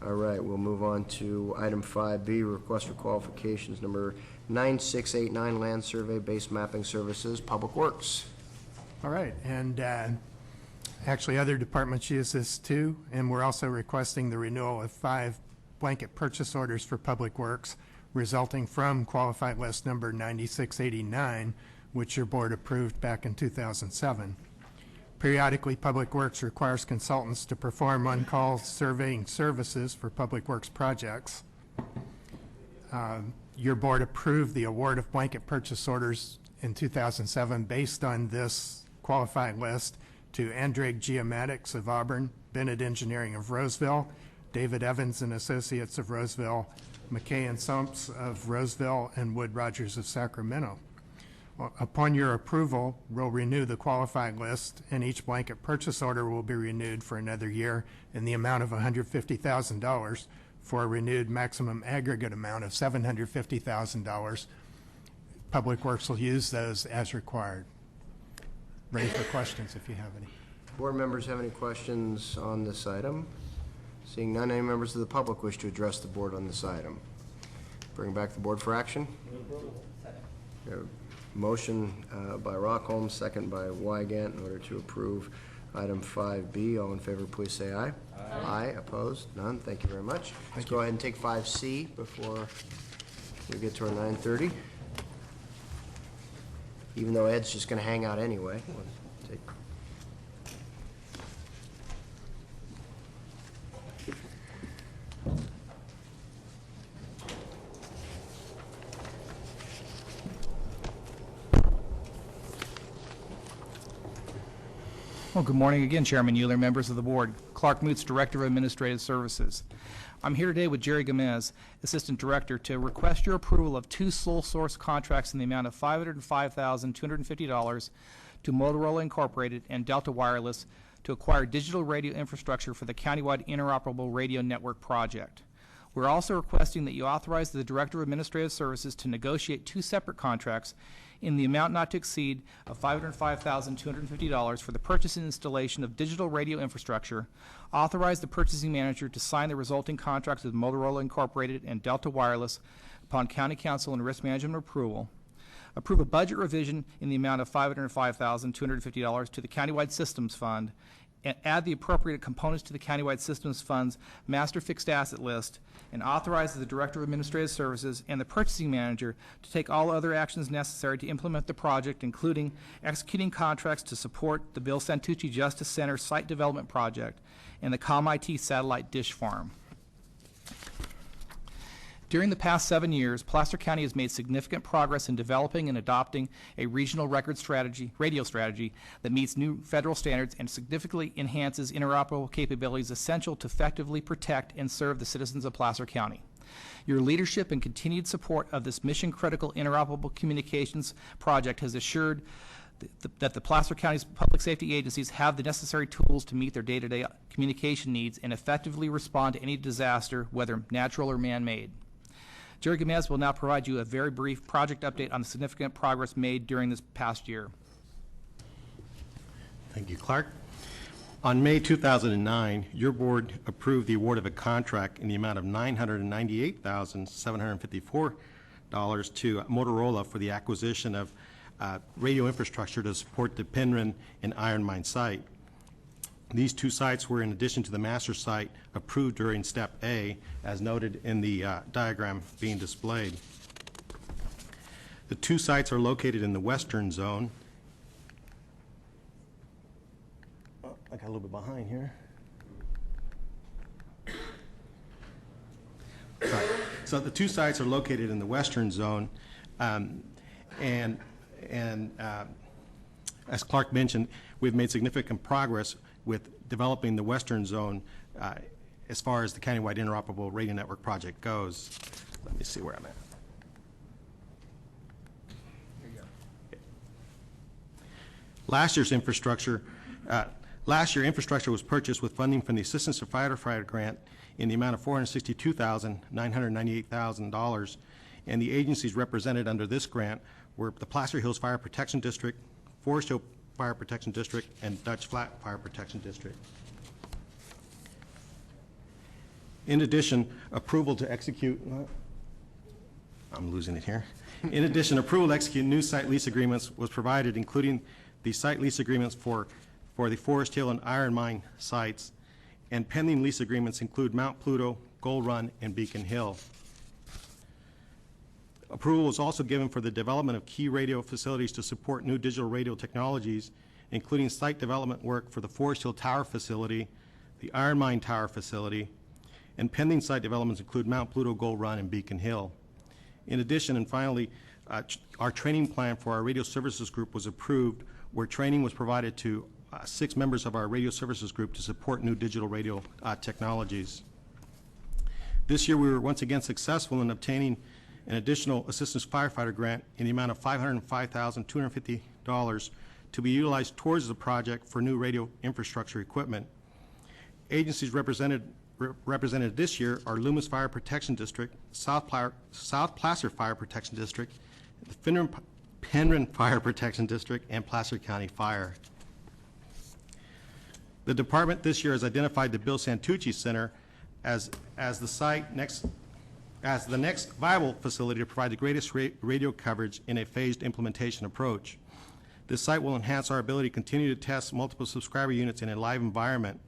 All right, we'll move on to item 5B, request for qualifications number 9689, land survey base mapping services, Public Works. All right, and actually other departments use this too, and we're also requesting the renewal of 5 blanket purchase orders for Public Works resulting from qualified list number 9689, which your board approved back in 2007. Periodically, Public Works requires consultants to perform on-call surveying services for Public Works projects. Your board approved the award of blanket purchase orders in 2007 based on this qualified list to Andrade Geomatics of Auburn, Bennett Engineering of Roseville, David Evans and Associates of Roseville, McKay and Sumps of Roseville, and Wood Rogers of Sacramento. Upon your approval, we'll renew the qualified list, and each blanket purchase order will be renewed for another year in the amount of $150,000 for a renewed maximum aggregate amount of $750,000. Public Works will use those as required. Ready for questions if you have any. Board members have any questions on this item? Seeing none, any members of the public wish to address the board on this item? Bring back the board for action. Motion by Rockholm, second by Wygant, in order to approve item 5B. All in favor, please say aye. Aye. Aye. Opposed? None. Thank you very much. Let's go ahead and take 5C before we get to our 9:30. Even though Ed's just going to hang out anyway. We'll take Well, good morning again, Chairman Euler, members of the board. Clark Moots, Director of Administrative Services. I'm here today with Jerry Gomez, Assistant Director, to request your approval of 2 sole source contracts in the amount of $505,250 to Motorola Incorporated and Delta Wireless to acquire digital radio infrastructure for the countywide interoperable radio network project. We're also requesting that you authorize the Director of Administrative Services to negotiate 2 separate contracts in the amount not to exceed of $505,250 for the purchase and installation of digital radio infrastructure, authorize the purchasing manager to sign the resulting contracts with Motorola Incorporated and Delta Wireless upon County Council and Risk Management approval, approve a budget revision in the amount of $505,250 to the Countywide Systems Fund, and add the appropriate components to the Countywide Systems Fund's master fixed asset list, and authorizes the Director of Administrative Services and the Purchasing Manager to take all other actions necessary to implement the project, including executing contracts to support the Bill Santucci Justice Center Site Development Project and the ComIT Satellite Dish Farm. During the past 7 years, Placer County has made significant progress in developing and adopting a regional record strategy, radio strategy that meets new federal standards and significantly enhances interoperable capabilities essential to effectively protect and serve the citizens of Placer County. Your leadership and continued support of this mission-critical interoperable communications project has assured that the Placer County's public safety agencies have the necessary tools to meet their day-to-day communication needs and effectively respond to any disaster, whether natural or man-made. Jerry Gomez will now provide you a very brief project update on the significant progress made during this past year. Thank you, Clark. On May 2009, your board approved the award of a contract in the amount of $998,754 to Motorola for the acquisition of radio infrastructure to support the Penryn and Iron Mine site. These 2 sites were in addition to the master site approved during Step A, as noted in the diagram being displayed. The 2 sites are located in the western zone. Oh, I got a little bit behind here. Sorry. So the 2 sites are located in the western zone, and as Clark mentioned, we've made significant progress with developing the western zone as far as the countywide interoperable radio network project goes. Let me see where I'm at. Last year, infrastructure was purchased with funding from the Assistance to Firefighter Grant in the amount of $462,998,000, and the agencies represented under this grant were the Placer Hills Fire Protection District, Forest Hill Fire Protection District, and Dutch Flat Fire Protection District. In addition, approval to execute, I'm losing it here. In addition, approval to execute new site lease agreements was provided, including the site lease agreements for the Forest Hill and Iron Mine sites, and pending lease agreements include Mount Pluto, Gold Run, and Beacon Hill. Approval was also given for the development of key radio facilities to support new digital radio technologies, including site development work for the Forest Hill Tower facility, the Iron Mine Tower facility, and pending site developments include Mount Pluto, Gold Run, and Beacon Hill. In addition, and finally, our training plan for our radio services group was approved, where training was provided to 6 members of our radio services group to support new digital radio technologies. This year, we were once again successful in obtaining an additional assistance firefighter grant in the amount of $505,250 to be utilized towards the project for new radio infrastructure equipment. Agencies represented this year are Loomis Fire Protection District, South Placer Fire Protection District, the Penryn Fire Protection District, and Placer County Fire. The department this year has identified the Bill Santucci Center as the next viable facility to provide the greatest radio coverage in a phased implementation approach. This site will enhance our ability to continue to test multiple subscriber units in a live environment,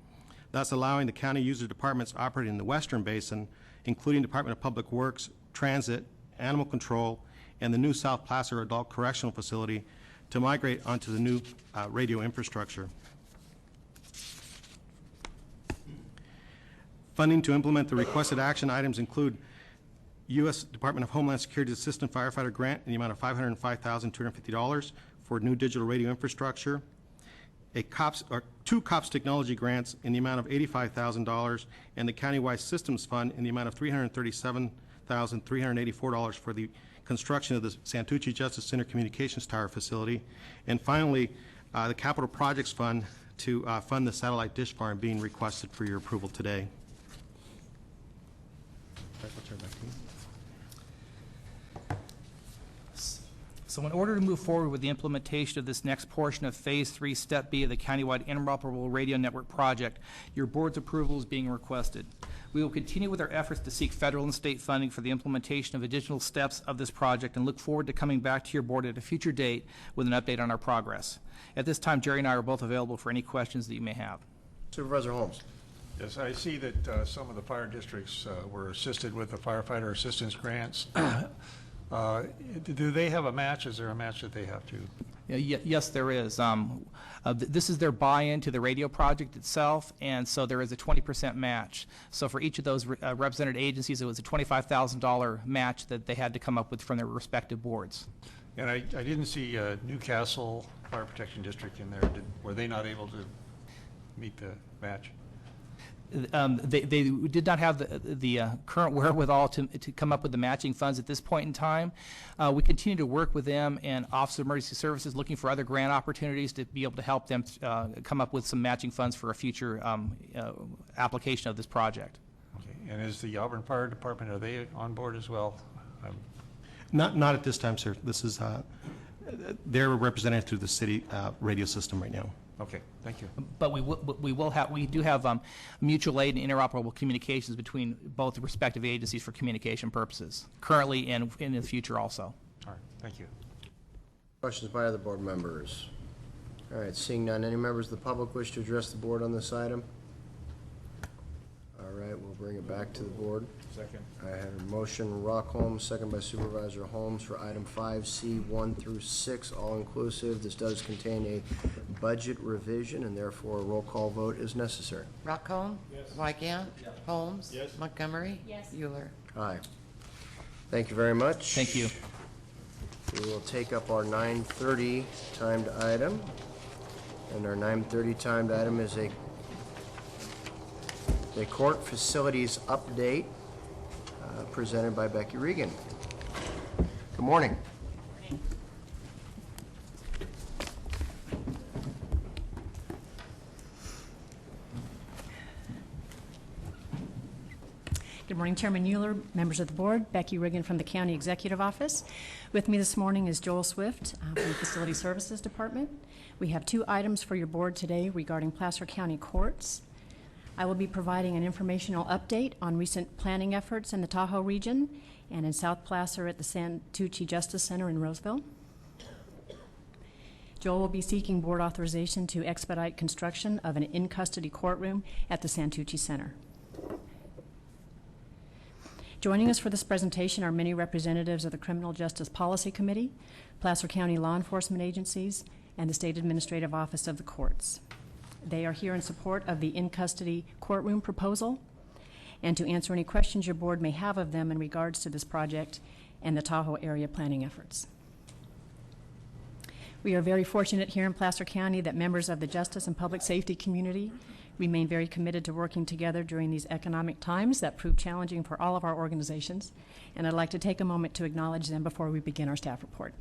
thus allowing the county user departments operating in the Western Basin, including Department of Public Works, Transit, Animal Control, and the new South Placer Adult Correctional Facility, to migrate onto the new radio infrastructure. Funding to implement the requested action items include U.S. Department of Homeland Security Assistant Firefighter Grant in the amount of $505,250 for new digital radio infrastructure, two COPS technology grants in the amount of $85,000, and the Countywide Systems Fund in the amount of $337,384 for the construction of the Santucci Justice Center Communications Tower facility, and finally, the Capital Projects Fund to fund the satellite dish farm being requested for your approval today. So in order to move forward with the implementation of this next portion of Phase 3, Step B of the Countywide Interoperable Radio Network project, your board's approval is being requested. We will continue with our efforts to seek federal and state funding for the implementation of additional steps of this project and look forward to coming back to your board at a future date with an update on our progress. At this time, Jerry and I are both available for any questions that you may have. Supervisor Holmes. Yes, I see that some of the fire districts were assisted with the firefighter assistance grants. Do they have a match? Is there a match that they have to? Yes, there is. This is their buy-in to the radio project itself, and so there is a 20% match. So for each of those represented agencies, it was a $25,000 match that they had to come up with from their respective boards. And I didn't see Newcastle Fire Protection District in there. Were they not able to meet the match? They did not have the current wherewithal to come up with the matching funds at this point in time. We continue to work with them and Office of Emergency Services looking for other grant opportunities to be able to help them come up with some matching funds for a future application of this project. Okay. And is the Auburn Fire Department, are they on board as well? Not at this time, sir. This is they're represented through the city radio system right now. Okay, thank you. But we do have mutual aid and interoperable communications between both the respective agencies for communication purposes, currently and in the future also. All right, thank you. Questions by other board members? All right, seeing none, any members of the public wish to address the board on this item? All right, we'll bring it back to the board. Second. I have a motion, Rock Holmes, second by Supervisor Holmes, for item 5C, 1 through 6, all inclusive. This does contain a budget revision, and therefore a roll call vote is necessary. Rockholm? Yes. Weigand? Yes. Holmes? Yes. Montgomery? Yes. Euler? Aye. Thank you very much. Thank you. We will take up our 9:30 timed item, and our 9:30 timed item is a court facilities update. presented by Becky Regan. Good morning. Good morning, Chairman Euler, members of the board, Becky Regan from the County Executive Office. With me this morning is Joel Swift from the Facility Services Department. We have 2 items for your board today regarding Placer County Courts. I will be providing an informational update on recent planning efforts in the Tahoe region and in South Placer at the Santucci Justice Center in Roseville. Joel will be seeking board authorization to expedite construction of an in-custody courtroom at the Santucci Center. Joining us for this presentation are many representatives of the Criminal Justice Policy Committee, Placer County law enforcement agencies, and the State Administrative Office of the Courts. They are here in support of the in-custody courtroom proposal and to answer any questions your board may have of them in regards to this project and the Tahoe area planning efforts. We are very fortunate here in Placer County that members of the justice and public safety community remain very committed to working together during these economic times that prove challenging for all of our organizations, and I'd like to take a moment to acknowledge them before we begin our staff report.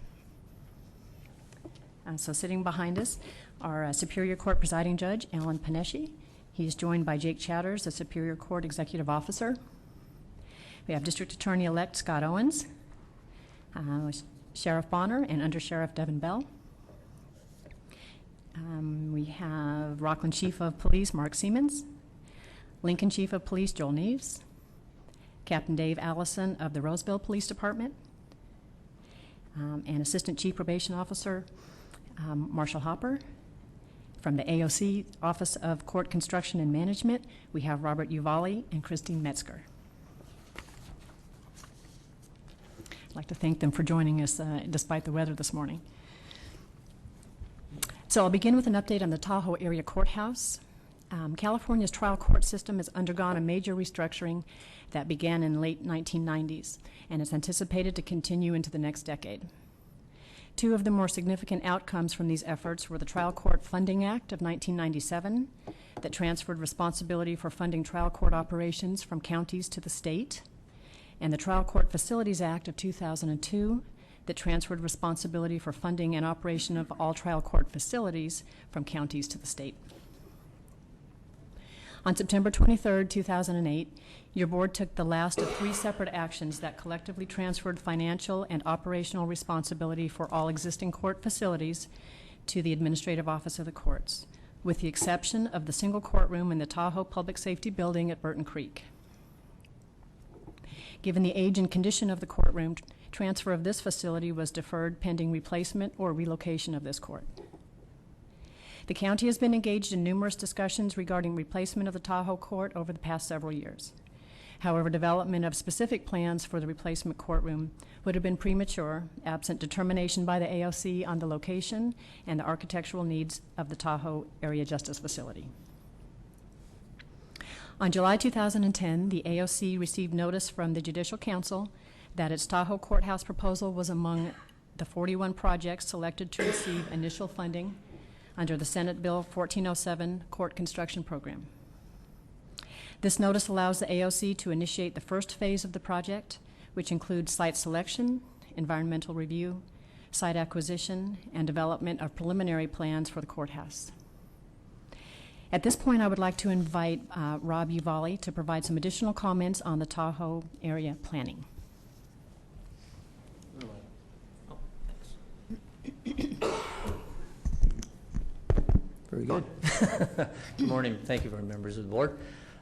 So sitting behind us are Superior Court Presiding Judge Alan Panesci. He is joined by Jake Chatters, the Superior Court Executive Officer. We have District Attorney-elect Scott Owens, Sheriff Bonner, and Under Sheriff Devin Bell. We have Rockland Chief of Police Mark Siemens, Lincoln Chief of Police Joel Neves, Captain Dave Allison of the Roseville Police Department, and Assistant Chief Probation Officer Marshall Hopper. From the AOC Office of Court Construction and Management, we have Robert Uvalli and Christine Metzger. I'd like to thank them for joining us despite the weather this morning. So I'll begin with an update on the Tahoe Area Courthouse. California's trial court system has undergone a major restructuring that began in the late 1990s, and is anticipated to continue into the next decade. 2 of the more significant outcomes from these efforts were the Trial Court Funding Act of 1997 that transferred responsibility for funding trial court operations from counties to the state, and the Trial Court Facilities Act of 2002 that transferred responsibility for funding and operation of all trial court facilities from counties to the state. On September 23, 2008, your board took the last of 3 separate actions that collectively transferred financial and operational responsibility for all existing court facilities to the Administrative Office of the Courts, with the exception of the single courtroom in the Tahoe Public Safety Building at Burton Creek. Given the age and condition of the courtroom, transfer of this facility was deferred pending replacement or relocation of this court. The county has been engaged in numerous discussions regarding replacement of the Tahoe court over the past several years. However, development of specific plans for the replacement courtroom would have been premature, absent determination by the AOC on the location and the architectural needs of the Tahoe Area Justice Facility. On July 2010, the AOC received notice from the Judicial Council that its Tahoe Courthouse proposal was among the 41 projects selected to receive initial funding under the Senate Bill 1407 Court Construction Program. This notice allows the AOC to initiate the first phase of the project, which includes site selection, environmental review, site acquisition, and development of preliminary plans for the courthouse. At this point, I would like to invite Rob Uvalli to provide some additional comments on the Tahoe area planning. Very good. Good morning. Thank you, members of the board.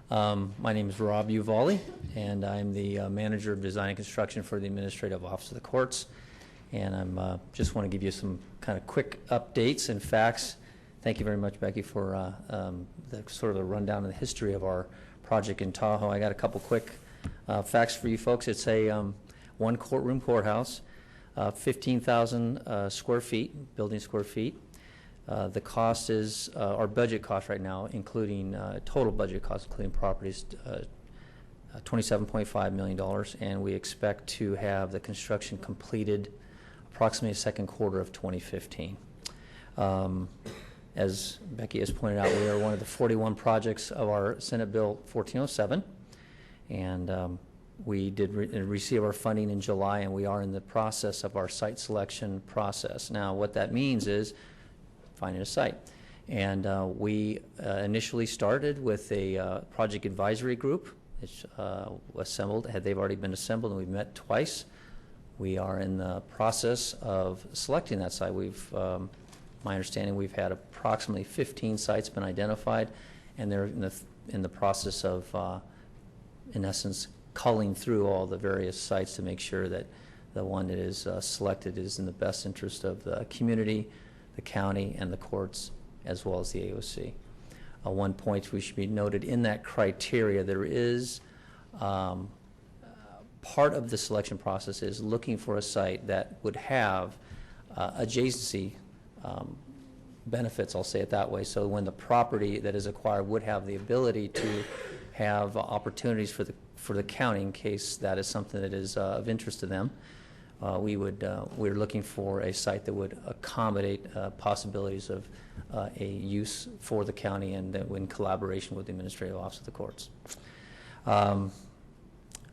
My name is Rob Uvalli, and I'm the Manager of Design and Construction for the Administrative Office of the Courts. And I'm just want to give you some kind of quick updates and facts. Thank you very much, Becky, for the sort of a rundown of the history of our project in Tahoe. I got a couple quick facts for you folks. It's a 1 courtroom courthouse, 15,000 square feet, building square feet. The cost is, our budget cost right now, including total budget cost, including properties, $27.5 million, and we expect to have the construction completed approximately the second quarter of 2015. As Becky has pointed out, we are one of the 41 projects of our Senate Bill 1407, and We did receive our funding in July, and we are in the process of our site selection process. Now, what that means is finding a site. And we initially started with a project advisory group. It's assembled. They've already been assembled, and we've met twice. We are in the process of selecting that site. My understanding, we've had approximately 15 sites been identified, and they're in the process of, in essence, culling through all the various sites to make sure that the one that is selected is in the best interest of the community, the county, and the courts, as well as the AOC. One point we should be noted in that criteria, there is part of the selection process is looking for a site that would have adjacency benefits, I'll say it that way. So when the property that is acquired would have the ability to have opportunities for the county in case that is something that is of interest to them. We're looking for a site that would accommodate possibilities of a use for the county and in collaboration with the Administrative Office of the Courts.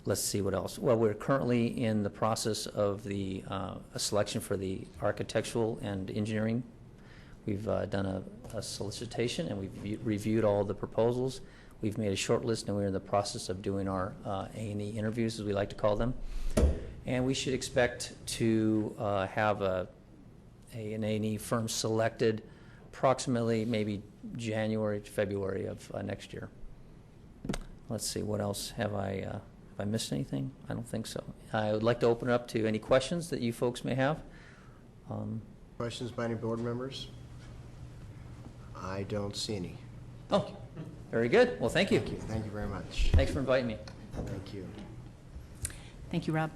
Let's see what else. Well, we're currently in the process of a selection for the architectural and engineering. We've done a solicitation, and we've reviewed all the proposals. We've made a short list, and we're in the process of doing our A&E interviews, as we like to call them. And we should expect to have an A&E firm selected approximately maybe January to February of next year. Let's see, what else have I missed anything? I don't think so. I would like to open it up to any questions that you folks may have. Questions by any board members? I don't see any. Oh, very good. Well, thank you. Thank you. Thank you very much. Thanks for inviting me. Thank you. Thank you, Rob.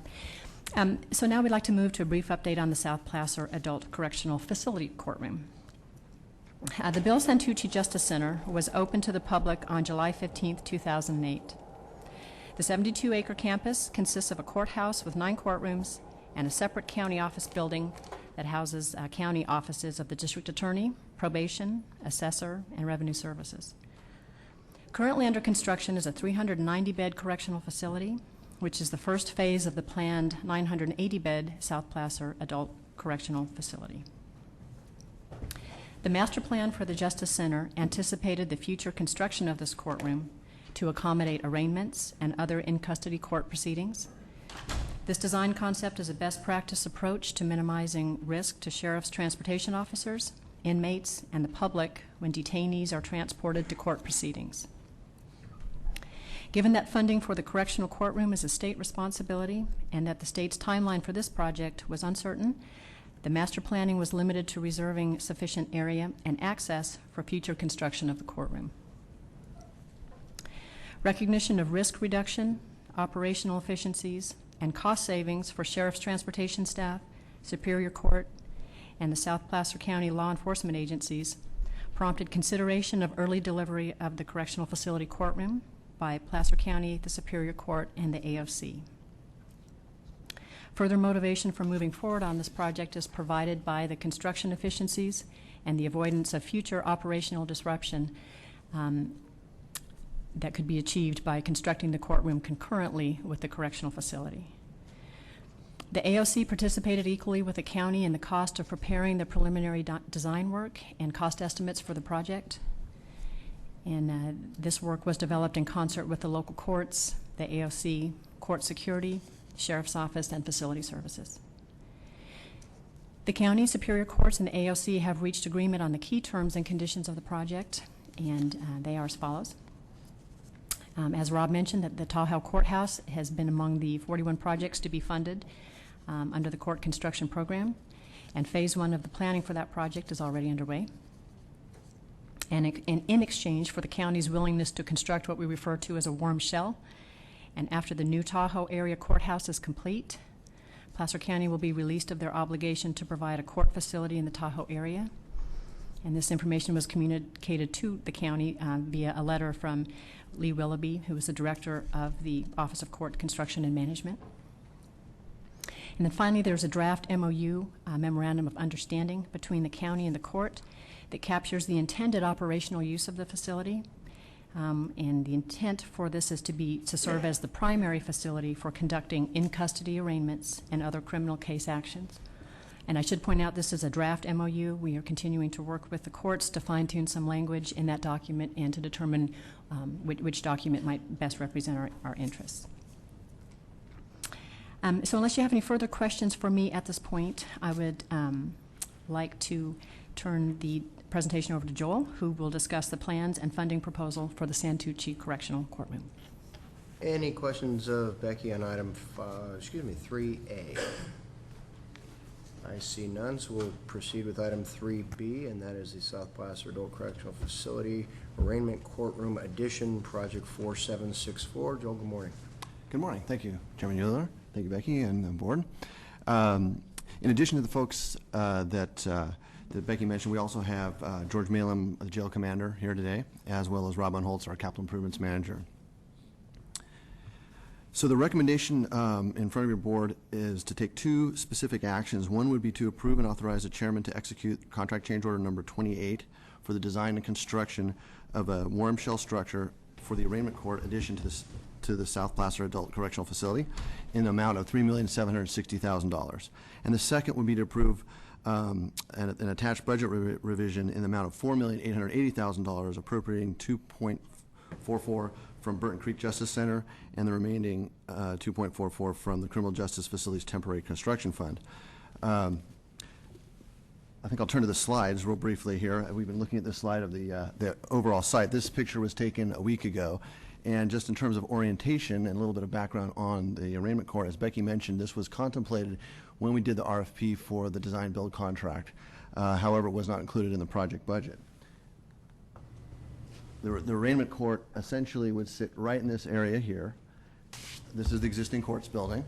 So now we'd like to move to a brief update on the South Placer Adult Correctional Facility Courtroom. The Bill Santucci Justice Center was open to the public on July 15, 2008. The 72-acre campus consists of a courthouse with 9 courtrooms and a separate county office building that houses county offices of the district attorney, probation, assessor, and revenue services. Currently under construction is a 390-bed correctional facility, which is the first phase of the planned 980-bed South Placer Adult Correctional Facility. The master plan for the Justice Center anticipated the future construction of this courtroom to accommodate arraignments and other in-custody court proceedings. This design concept is a best practice approach to minimizing risk to sheriff's transportation officers, inmates, and the public when detainees are transported to court proceedings. Given that funding for the correctional courtroom is a state responsibility and that the state's timeline for this project was uncertain, the master planning was limited to reserving sufficient area and access for future construction of the courtroom. Recognition of risk reduction, operational efficiencies, and cost savings for sheriff's transportation staff, Superior Court, and the South Placer County law enforcement agencies prompted consideration of early delivery of the correctional facility courtroom by Placer County, the Superior Court, and the AOC. Further motivation for moving forward on this project is provided by the construction efficiencies and the avoidance of future operational disruption that could be achieved by constructing the courtroom concurrently with the correctional facility. The AOC participated equally with the county in the cost of preparing the preliminary design work and cost estimates for the project. And this work was developed in concert with the local courts, the AOC, court security, sheriff's office, and facility services. The county, Superior Courts, and the AOC have reached agreement on the key terms and conditions of the project, and they are as follows. As Rob mentioned, that the Tahoe Courthouse has been among the 41 projects to be funded under the court construction program, and phase 1 of the planning for that project is already underway. And in exchange for the county's willingness to construct what we refer to as a warm shell, and after the new Tahoe area courthouse is complete, Placer County will be released of their obligation to provide a court facility in the Tahoe area. And this information was communicated to the county via a letter from Lee Willoughby, who is the director of the Office of Court Construction and Management. And then finally, there's a draft MOU, Memorandum of Understanding, between the county and the court that captures the intended operational use of the facility. And the intent for this is to serve as the primary facility for conducting in-custody arraignments and other criminal case actions. And I should point out, this is a draft MOU. We are continuing to work with the courts to fine-tune some language in that document and to determine which document might best represent our interests. So unless you have any further questions for me at this point, I would like to turn the presentation over to Joel, who will discuss the plans and funding proposal for the Santucci Correctional Courtroom. Any questions of Becky on item 3A? I see none, so we'll proceed with item 3B, and that is the South Placer Adult Correctional Facility Arraignment Courtroom Addition, Project 4764. Joel, good morning. Good morning. Thank you, Chairman Euler. Thank you, Becky, and the board. In addition to the folks that Becky mentioned, we also have George Malem, the jail commander, here today, as well as Rob Unholtz, our capital improvements manager. So the recommendation in front of your board is to take two specific actions. One would be to approve and authorize the chairman to execute contract change order number 28 for the design and construction of a warm shell structure for the arraignment court addition to the South Placer Adult Correctional Facility in the amount of $3,760,000. And the second would be to approve an attached budget revision in the amount of $4,880,000, appropriating $2.44 from Burton Creek Justice Center and the remaining $2.44 from the Criminal Justice Facilities Temporary Construction Fund. I think I'll turn to the slides real briefly here. We've been looking at this slide of the overall site. This picture was taken a week ago. And just in terms of orientation and a little bit of background on the arraignment court, as Becky mentioned, this was contemplated when we did the RFP for the design build contract. However, it was not included in the project budget. The arraignment court essentially would sit right in this area here. This is the existing courts building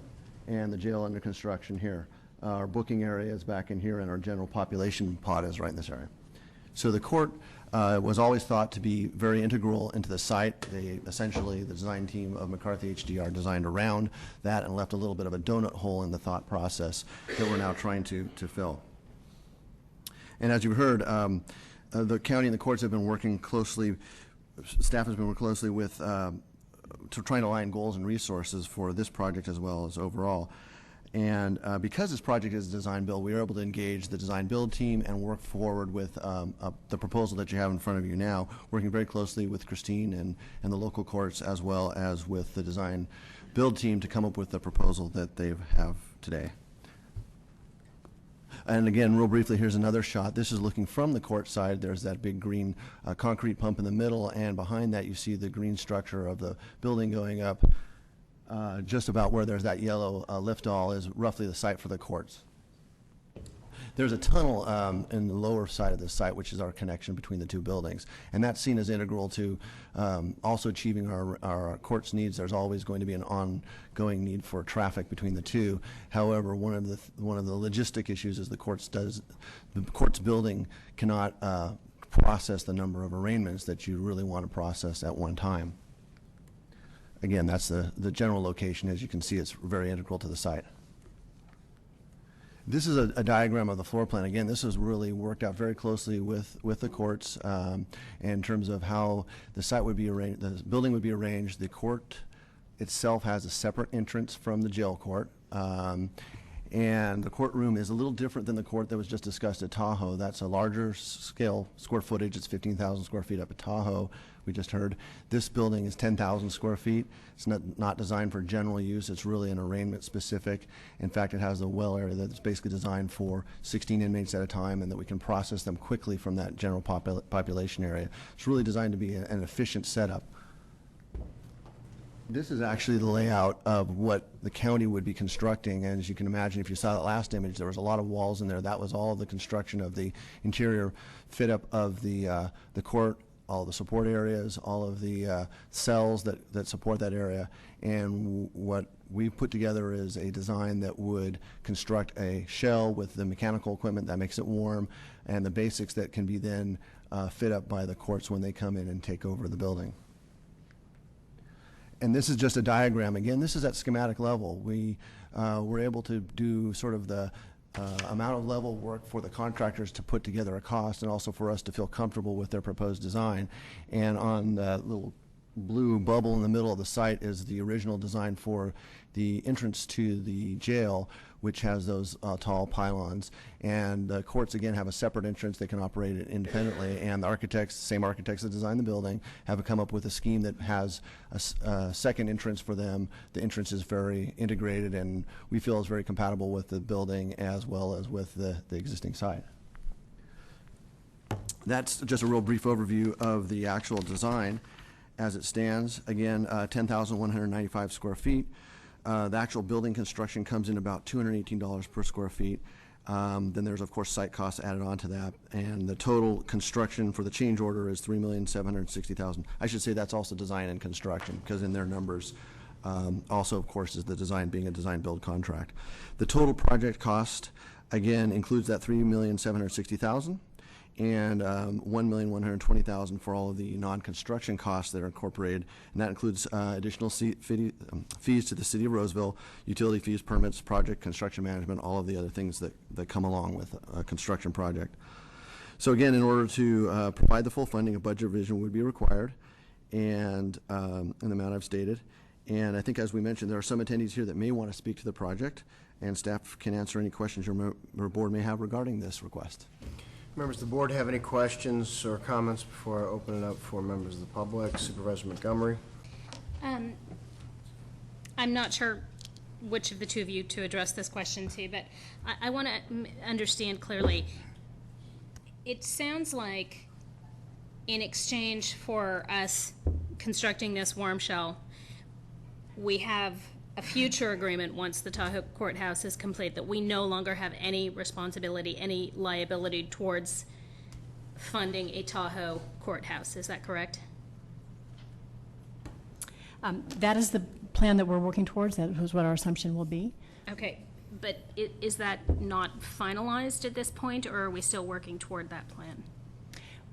and the jail under construction here. Our booking area is back in here, and our general population pod is right in this area. So the court was always thought to be very integral into the site. Essentially, the design team of McCarthy HDR designed around that and left a little bit of a donut hole in the thought process that we're now trying to fill. And as you heard, the county and the courts have been working closely, staff has been working closely with to trying to align goals and resources for this project as well as overall. And because this project is a design build, we were able to engage the design build team and work forward with the proposal that you have in front of you now, working very closely with Christine and the local courts as well as with the design build team to come up with the proposal that they have today. And again, real briefly, here's another shot. This is looking from the court side. There's that big green concrete pump in the middle, and behind that you see the green structure of the building going up. Just about where there's that yellow lift-all is roughly the site for the courts. There's a tunnel in the lower side of the site, which is our connection between the two buildings, and that's seen as integral to also achieving our courts' needs. There's always going to be an ongoing need for traffic between the two. However, one of the logistic issues is the courts building cannot process the number of arraignments that you really want to process at one time. Again, that's the general location. As you can see, it's very integral to the site. This is a diagram of the floor plan. Again, this was really worked out very closely with the courts in terms of how the site would be arranged, the building would be arranged. The court itself has a separate entrance from the jail court. And the courtroom is a little different than the court that was just discussed at Tahoe. That's a larger scale square footage. It's 15,000 square feet up at Tahoe, we just heard. This building is 10,000 square feet. It's not designed for general use. It's really an arraignment specific. In fact, it has a well area that's basically designed for 16 inmates at a time, and that we can process them quickly from that general population area. It's really designed to be an efficient setup. This is actually the layout of what the county would be constructing, and as you can imagine, if you saw that last image, there was a lot of walls in there. That was all of the construction of the interior fit-up of the court, all the support areas, all of the cells that support that area. And what we've put together is a design that would construct a shell with the mechanical equipment that makes it warm, and the basics that can be then fit up by the courts when they come in and take over the building. And this is just a diagram. Again, this is at schematic level. We were able to do sort of the amount of level work for the contractors to put together a cost, and also for us to feel comfortable with their proposed design. And on the little blue bubble in the middle of the site is the original design for the entrance to the jail, which has those tall pylons. And the courts, again, have a separate entrance. They can operate it independently. And the architects, same architects that designed the building, have come up with a scheme that has a second entrance for them. The entrance is very integrated, and we feel is very compatible with the building as well as with the existing site. That's just a real brief overview of the actual design as it stands. Again, 10,195 square feet. The actual building construction comes in about $218 per square feet. Then there's, of course, site costs added on to that. And the total construction for the change order is $3,760,000. I should say that's also design and construction, because in their numbers, also, of course, is the design being a design-build contract. The total project cost, again, includes that $3,760,000. And $1,120,000 for all of the non-construction costs that are incorporated, and that includes additional fees to the City of Roseville, utility fees, permits, project construction management, all of the other things that come along with a construction project. So again, in order to provide the full funding, a budget revision would be required, and in the amount I've stated. And I think, as we mentioned, there are some attendees here that may want to speak to the project, and staff can answer any questions your board may have regarding this request. Members of the board have any questions or comments before I open it up for members of the public? Supervisor Montgomery. I'm not sure which of the two of you to address this question to, but I want to understand clearly. It sounds like in exchange for us constructing this warm shell, we have a future agreement once the Tahoe Courthouse is complete that we no longer have any responsibility, any liability towards funding a Tahoe Courthouse. Is that correct? That is the plan that we're working towards. That is what our assumption will be. Okay, but is that not finalized at this point, or are we still working toward that plan?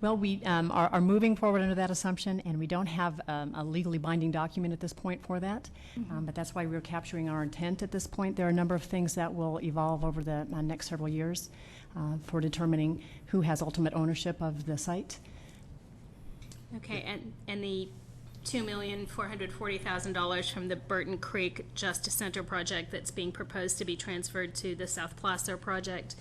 Well, we are moving forward under that assumption, and we don't have a legally binding document at this point for that. But that's why we're capturing our intent at this point. There are a number of things that will evolve over the next several years for determining who has ultimate ownership of the site. Okay, and the $2,440,000 from the Burton Creek Justice Center project that's being proposed to be transferred to the South Placer project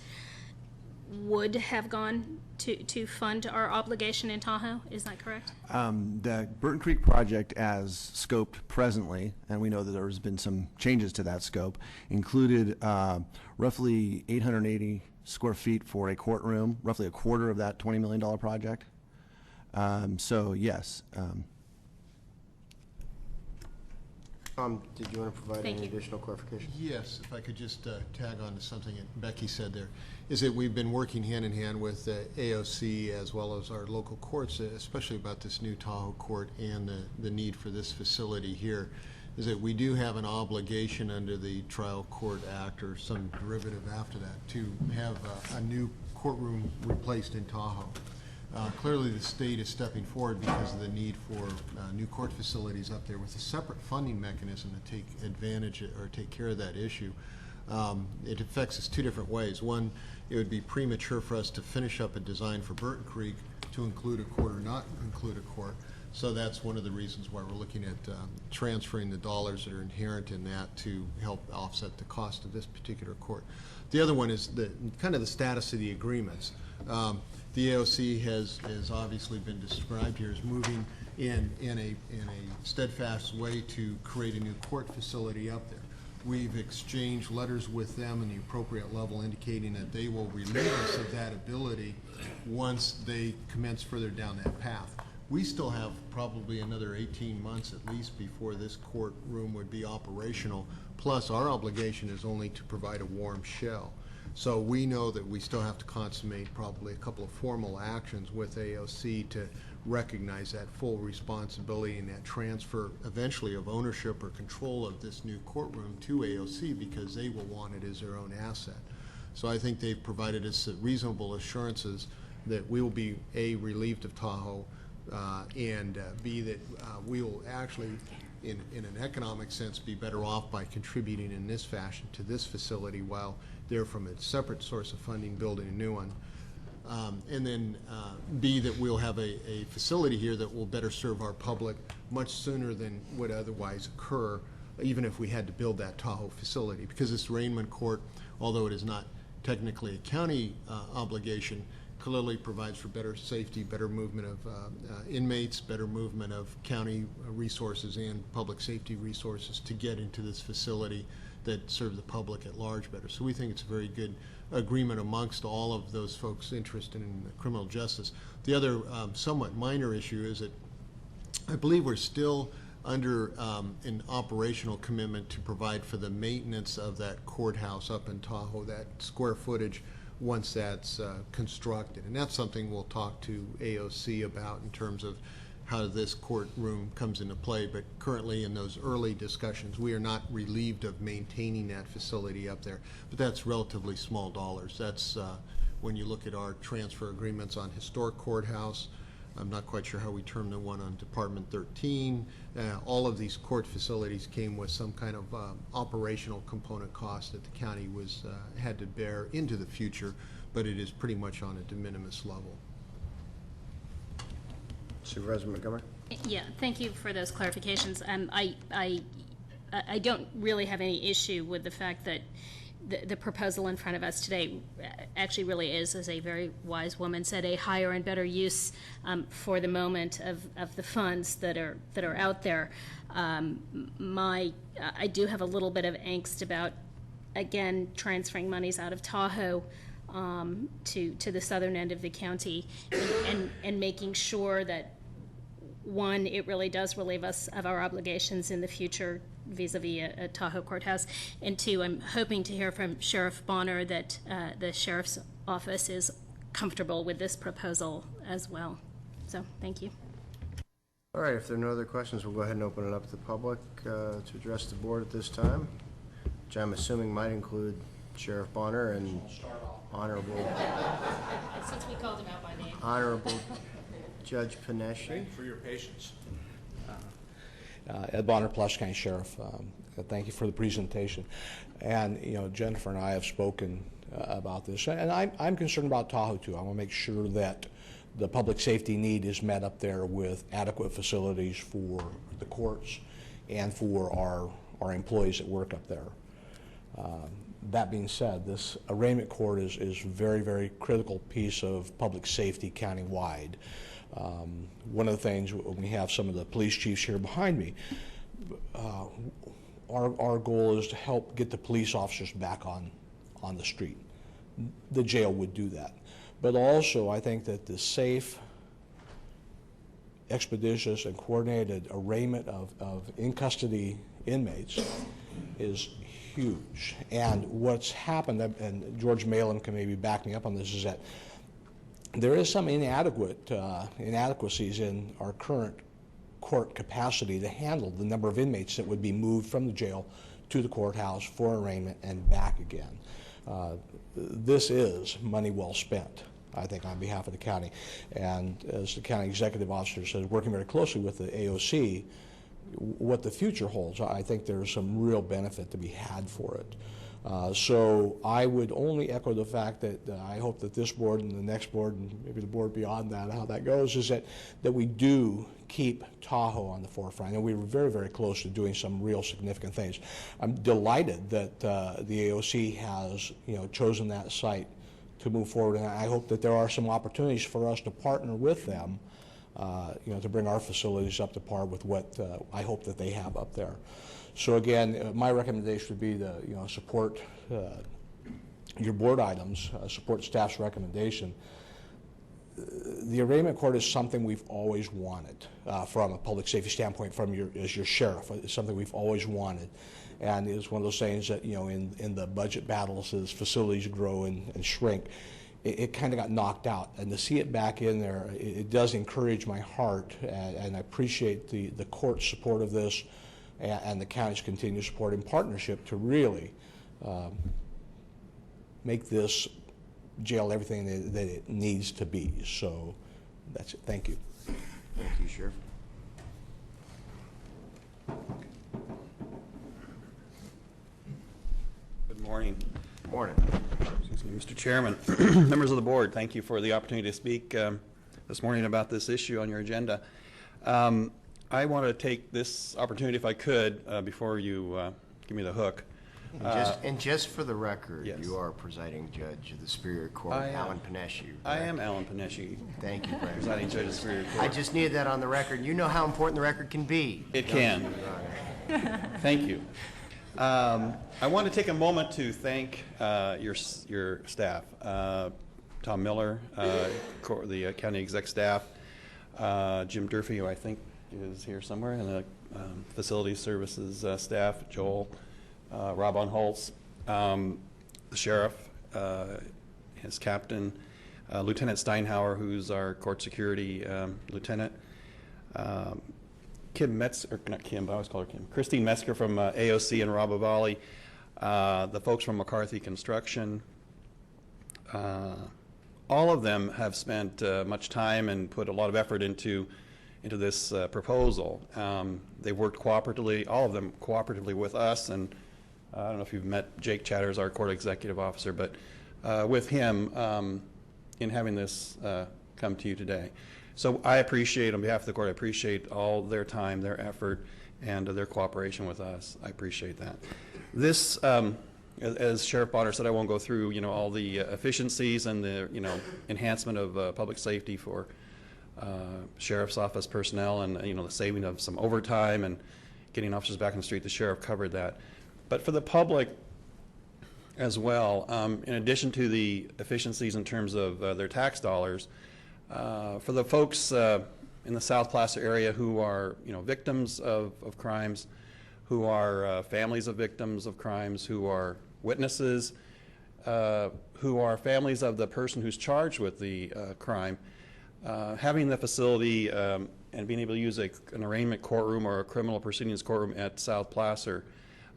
would have gone to fund our obligation in Tahoe, is that correct? The Burton Creek project, as scoped presently, and we know that there's been some changes to that scope, included roughly 880 square feet for a courtroom, roughly a quarter of that $20 million project. So yes. Did you want to provide any additional clarification? Yes, if I could just tag on to something that Becky said there, is that we've been working hand in hand with AOC as well as our local courts, especially about this new Tahoe court and the need for this facility here, is that we do have an obligation under the Trial Court Act or some derivative after that to have a new courtroom replaced in Tahoe. Clearly, the state is stepping forward because of the need for new court facilities up there with a separate funding mechanism to take advantage or take care of that issue. It affects us two different ways. One, it would be premature for us to finish up a design for Burton Creek to include a court or not include a court. So that's one of the reasons why we're looking at transferring the dollars that are inherent in that to help offset the cost of this particular court. The other one is kind of the status of the agreements. The AOC has obviously been described here as moving in a steadfast way to create a new court facility up there. We've exchanged letters with them in the appropriate level indicating that they will relieve us of that ability once they commence further down that path. We still have probably another 18 months at least before this courtroom would be operational, plus our obligation is only to provide a warm shell. So we know that we still have to consummate probably a couple of formal actions with AOC to recognize that full responsibility and that transfer eventually of ownership or control of this new courtroom to AOC because they will want it as their own asset. So I think they've provided us reasonable assurances that we will be A, relieved of Tahoe, and B, that we will actually in an economic sense be better off by contributing in this fashion to this facility while there from a separate source of funding, building a new one. And then B, that we'll have a facility here that will better serve our public much sooner than would otherwise occur, even if we had to build that Tahoe facility. Because this arraignment court, although it is not technically a county obligation, clearly provides for better safety, better movement of inmates, better movement of county resources and public safety resources to get into this facility that serve the public at large better. So we think it's a very good agreement amongst all of those folks interested in criminal justice. The other somewhat minor issue is that I believe we're still under an operational commitment to provide for the maintenance of that courthouse up in Tahoe, that square footage, once that's constructed. And that's something we'll talk to AOC about in terms of how this courtroom comes into play. But currently in those early discussions, we are not relieved of maintaining that facility up there. But that's relatively small dollars. That's when you look at our transfer agreements on historic courthouse. I'm not quite sure how we term the one on Department 13. All of these court facilities came with some kind of operational component cost that the county was had to bear into the future, but it is pretty much on a de minimis level. Supervisor Montgomery? Yeah, thank you for those clarifications. I don't really have any issue with the fact that the proposal in front of us today actually really is, as a very wise woman said, a higher and better use for the moment of the funds that are out there. I do have a little bit of angst about, again, transferring monies out of Tahoe to the southern end of the county and making sure that, one, it really does relieve us of our obligations in the future vis-a-vis a Tahoe courthouse, and two, I'm hoping to hear from Sheriff Bonner that the Sheriff's Office is comfortable with this proposal as well. So, thank you. All right, if there are no other questions, we'll go ahead and open it up to the public to address the board at this time, which I'm assuming might include Sheriff Bonner and Honorable. Since we called him out by name. Honorable Judge Panesci. Thank you for your patience. Ed Bonner, Placer County Sheriff. Thank you for the presentation. And, you know, Jennifer and I have spoken about this. And I'm concerned about Tahoe, too. I want to make sure that the public safety need is met up there with adequate facilities for the courts and for our employees that work up there. That being said, this arraignment court is a very, very critical piece of public safety countywide. One of the things, we have some of the police chiefs here behind me, our goal is to help get the police officers back on the street. The jail would do that. But also, I think that the safe, expeditious, and coordinated arraignment of in-custody inmates is huge. And what's happened, and George Malin can maybe back me up on this, is that there is some inadequacies in our current court capacity to handle the number of inmates that would be moved from the jail to the courthouse for arraignment and back again. This is money well spent, I think, on behalf of the county. And as the county executive officer says, working very closely with the AOC, what the future holds, I think there's some real benefit to be had for it. So I would only echo the fact that I hope that this board and the next board and maybe the board beyond that, how that goes, is that we do keep Tahoe on the forefront. And we were very, very close to doing some real significant things. I'm delighted that the AOC has, you know, chosen that site to move forward, and I hope that there are some opportunities for us to partner with them, you know, to bring our facilities up to par with what I hope that they have up there. So again, my recommendation would be to, you know, support your board items, support staff's recommendation. The arraignment court is something we've always wanted from a public safety standpoint, as your sheriff. It's something we've always wanted. And it's one of those things that, you know, in the budget battles as facilities grow and shrink, it kind of got knocked out. And to see it back in there, it does encourage my heart, and I appreciate the court's support of this and the county's continued support in partnership to really make this jail everything that it needs to be. So that's it. Thank you. Thank you, Sheriff. Good morning. Morning. Excuse me, Mr. Chairman, members of the board, thank you for the opportunity to speak this morning about this issue on your agenda. I want to take this opportunity, if I could, before you give me the hook. And just for the record, yes. you are presiding judge of the Superior Court, Alan Panesci. I am Alan Panesci. Thank you, Brad. Presiding judge of the Superior Court. I just needed that on the record. You know how important the record can be. It can. Thank you. I want to take a moment to thank your staff, Tom Miller, the county exec staff, Jim Durfee, who I think is here somewhere, and the facility services staff, Joel, Rob on Holtz, the sheriff, his captain, Lieutenant Steinhauer, who's our court security lieutenant, Kim Metzger, not Kim, but I always call her Kim, Christine Metzger from AOC and Rob Avali, the folks from McCarthy Construction. All of them have spent much time and put a lot of effort into this proposal. They've worked cooperatively, all of them cooperatively with us, and I don't know if you've met Jake Chatters, our court executive officer, but with him in having this come to you today. So I appreciate, on behalf of the court, I appreciate all their time, their effort, and their cooperation with us. I appreciate that. This, as Sheriff Bonner said, I won't go through, all the efficiencies and the, enhancement of public safety for sheriff's office personnel and, the saving of some overtime and getting officers back on the street. The sheriff covered that. But for the public as well, in addition to the efficiencies in terms of their tax dollars, for the folks in the South Placer area who are, victims of crimes, who are families of victims of crimes, who are witnesses, who are families of the person who's charged with the crime, having the facility and being able to use an arraignment courtroom or a criminal proceedings courtroom at South Placer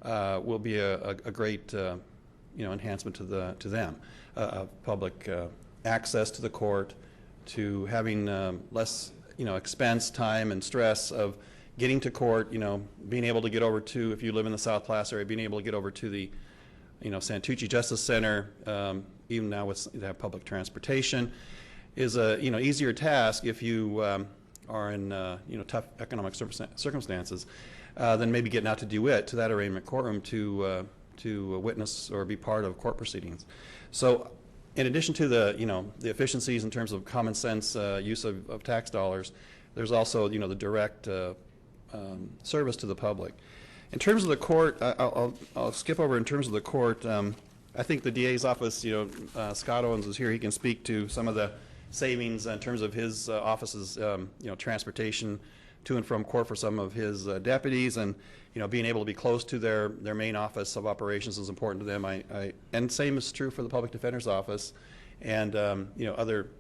will be a great, enhancement to them. Public access to the court, to having less, expense, time, and stress of getting to court, being able to get over to, if you live in the South Placer area, being able to get over to the, Santucci Justice Center, even now with public transportation, is a, easier task if you are in, tough economic circumstances than maybe getting out to DeWitt, to that arraignment courtroom to witness or be part of court proceedings. So in addition to the, the efficiencies in terms of common sense use of tax dollars, there's also, the direct service to the public. In terms of the court, I'll skip over in terms of the court. I think the DA's office, Scott Owens is here. He can speak to some of the savings in terms of his office's, transportation to and from court for some of his deputies, and being able to be close to their main office of operations is important to them. And same is true for the public defender's office, and other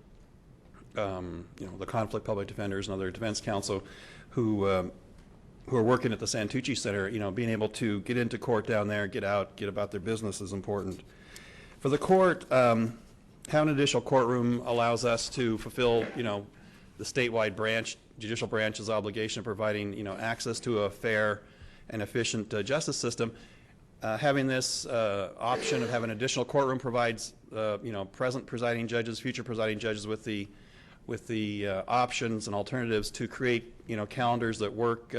the conflict public defenders and other defense counsel who are working at the Santucci Center. Being able to get into court down there, get out, get about their business is important. For the court, having an additional courtroom allows us to fulfill the statewide judicial branch's obligation of providing access to a fair and efficient justice system. Having this option of having an additional courtroom provides present presiding judges, future presiding judges with the options and alternatives to create calendars that work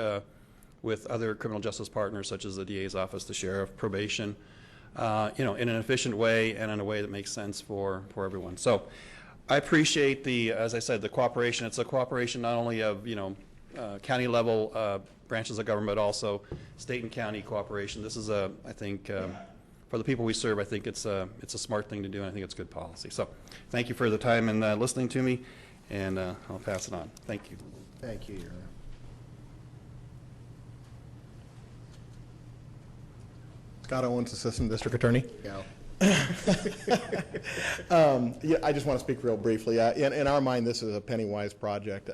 with other criminal justice partners such as the DA's office, the sheriff, probation, in an efficient way and in a way that makes sense for everyone. So I appreciate as I said, the cooperation. It's a cooperation not only of county level branches of government, but also state and county cooperation. This is I think for the people we serve, I think it's a smart thing to do, and I think it's good policy. So thank you for the time and listening to me, and I'll pass it on. Thank you. Thank you, Your Honor. Scott Owens, Assistant District Attorney. Go. Yeah, I just want to speak real briefly. In our mind, this is a penny-wise project.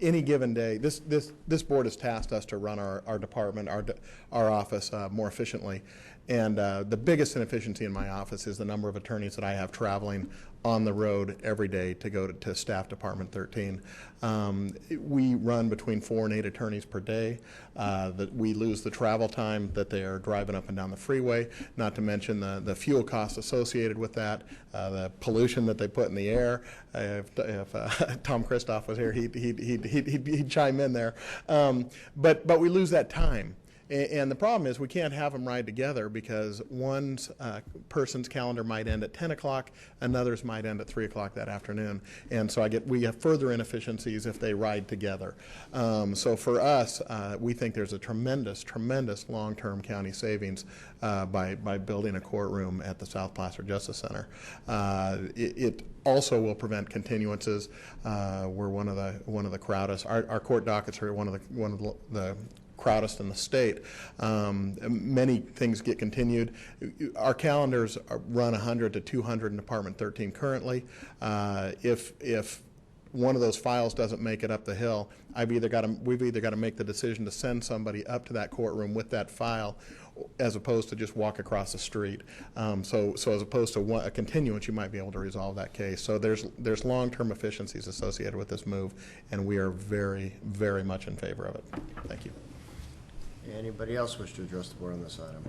Any given day, this board has tasked us to run our department, our office more efficiently. And the biggest inefficiency in my office is the number of attorneys that I have traveling on the road every day to go to Staff Department 13. We run between 4 and 8 attorneys per day. That we lose the travel time that they are driving up and down the freeway, not to mention the fuel costs associated with that, the pollution that they put in the air. If Tom Christoff was here, he'd chime in there. But we lose that time. And the problem is we can't have them ride together because one person's calendar might end at 10 o'clock, another's might end at 3 o'clock that afternoon. And so we have further inefficiencies if they ride together. So for us, we think there's a tremendous long-term county savings by building a courtroom at the South Placer Justice Center. It also will prevent continuances. We're one of the crowdest. Our court dockets are one of the crowdest in the state. Many things get continued. Our calendars run 100 to 200 in Department 13 currently. If one of those files doesn't make it up the hill, we've either got to make the decision to send somebody up to that courtroom with that file, as opposed to just walk across the street. So as opposed to a continuance, you might be able to resolve that case. So there's long-term efficiencies associated with this move, and we are very, very much in favor of it. Thank you. Anybody else wish to address the board on this item?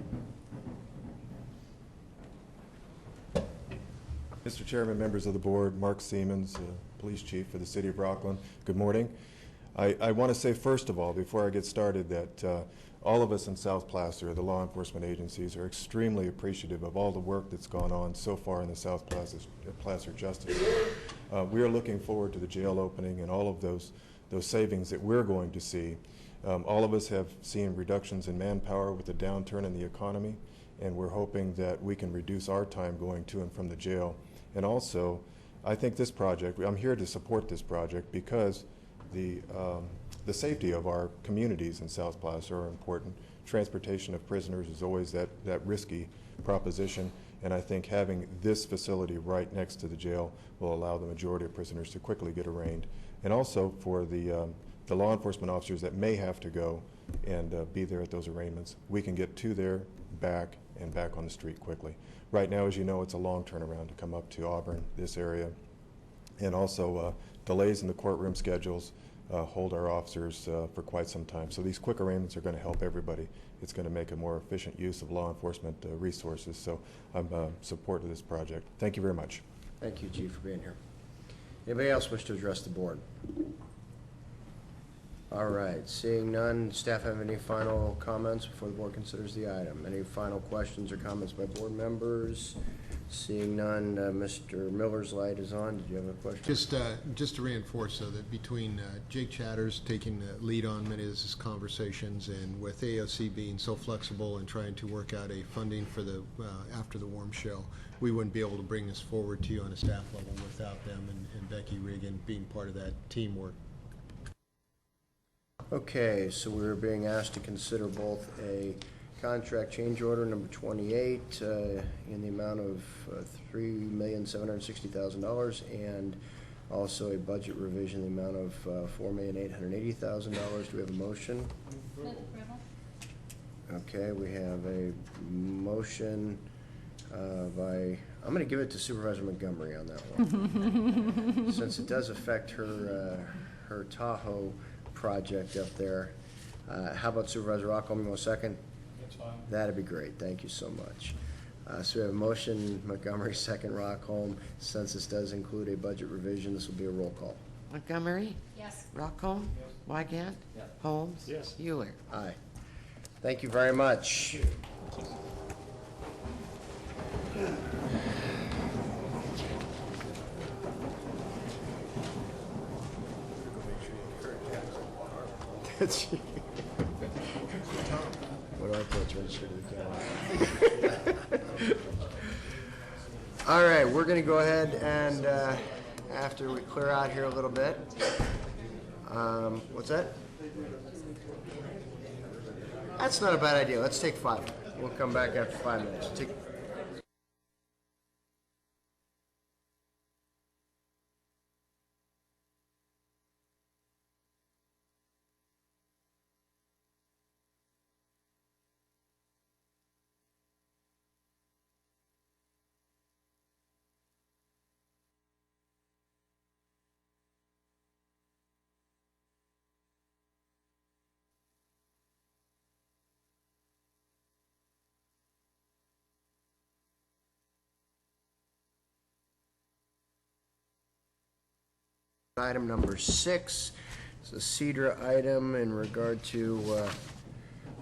Mr. Chairman, members of the board, Mark Siemens, Police Chief for the City of Rockland. Good morning. I want to say, first of all, before I get started, that all of us in South Placer, the law enforcement agencies, are extremely appreciative of all the work that's gone on so far in the South Placer Justice. We are looking forward to the jail opening and all of those savings that we're going to see. All of us have seen reductions in manpower with the downturn in the economy, and we're hoping that we can reduce our time going to and from the jail. And also, I think this project, I'm here to support this project because the safety of our communities in South Placer are important. Transportation of prisoners is always that risky proposition, and I think having this facility right next to the jail will allow the majority of prisoners to quickly get arraigned. And also for the law enforcement officers that may have to go and be there at those arraignments, we can get to there, back, and back on the street quickly. Right now, as you know, it's a long turnaround to come up to Auburn, this area. And also delays in the courtroom schedules hold our officers for quite some time. So these quick arraignments are going to help everybody. It's going to make a more efficient use of law enforcement resources. So I'm supportive of this project. Thank you very much. Thank you, Chief, for being here. Anybody else wish to address the board? All right, seeing none, staff have any final comments before the board considers the item? Any final questions or comments by board members? Seeing none, Mr. Miller's light is on. Did you have a question? Just to reinforce, so that between Jake Chatters taking the lead on many of these conversations, and with AOC being so flexible and trying to work out a funding for the after the warm show, we wouldn't be able to bring this forward to you on a staff level without them and Becky Regan being part of that teamwork. Okay, so we're being asked to consider both a contract change order number 28 in the amount of $3,760,000 and also a budget revision in the amount of $4,880,000. Do we have a motion? Okay, we have a motion by, I'm going to give it to Supervisor Montgomery on that one. Since it does affect her Tahoe project up there. How about Supervisor Rockholm? You want a second? That's fine. That'd be great. Thank you so much. So we have a motion, Montgomery, second, Rockholm. Since this does include a budget revision, this will be a roll call. Montgomery? Yes. Rockholm? Yes. Wygant? Yes. Holmes? Yes. Euler? Aye. Thank you very much. What do I put? Register to the camera. All right, we're going to go ahead and after we clear out here a little bit. What's that? That's not a bad idea. Let's take 5. We'll come back after 5 minutes. Item number 6 is a CEDRA item in regard to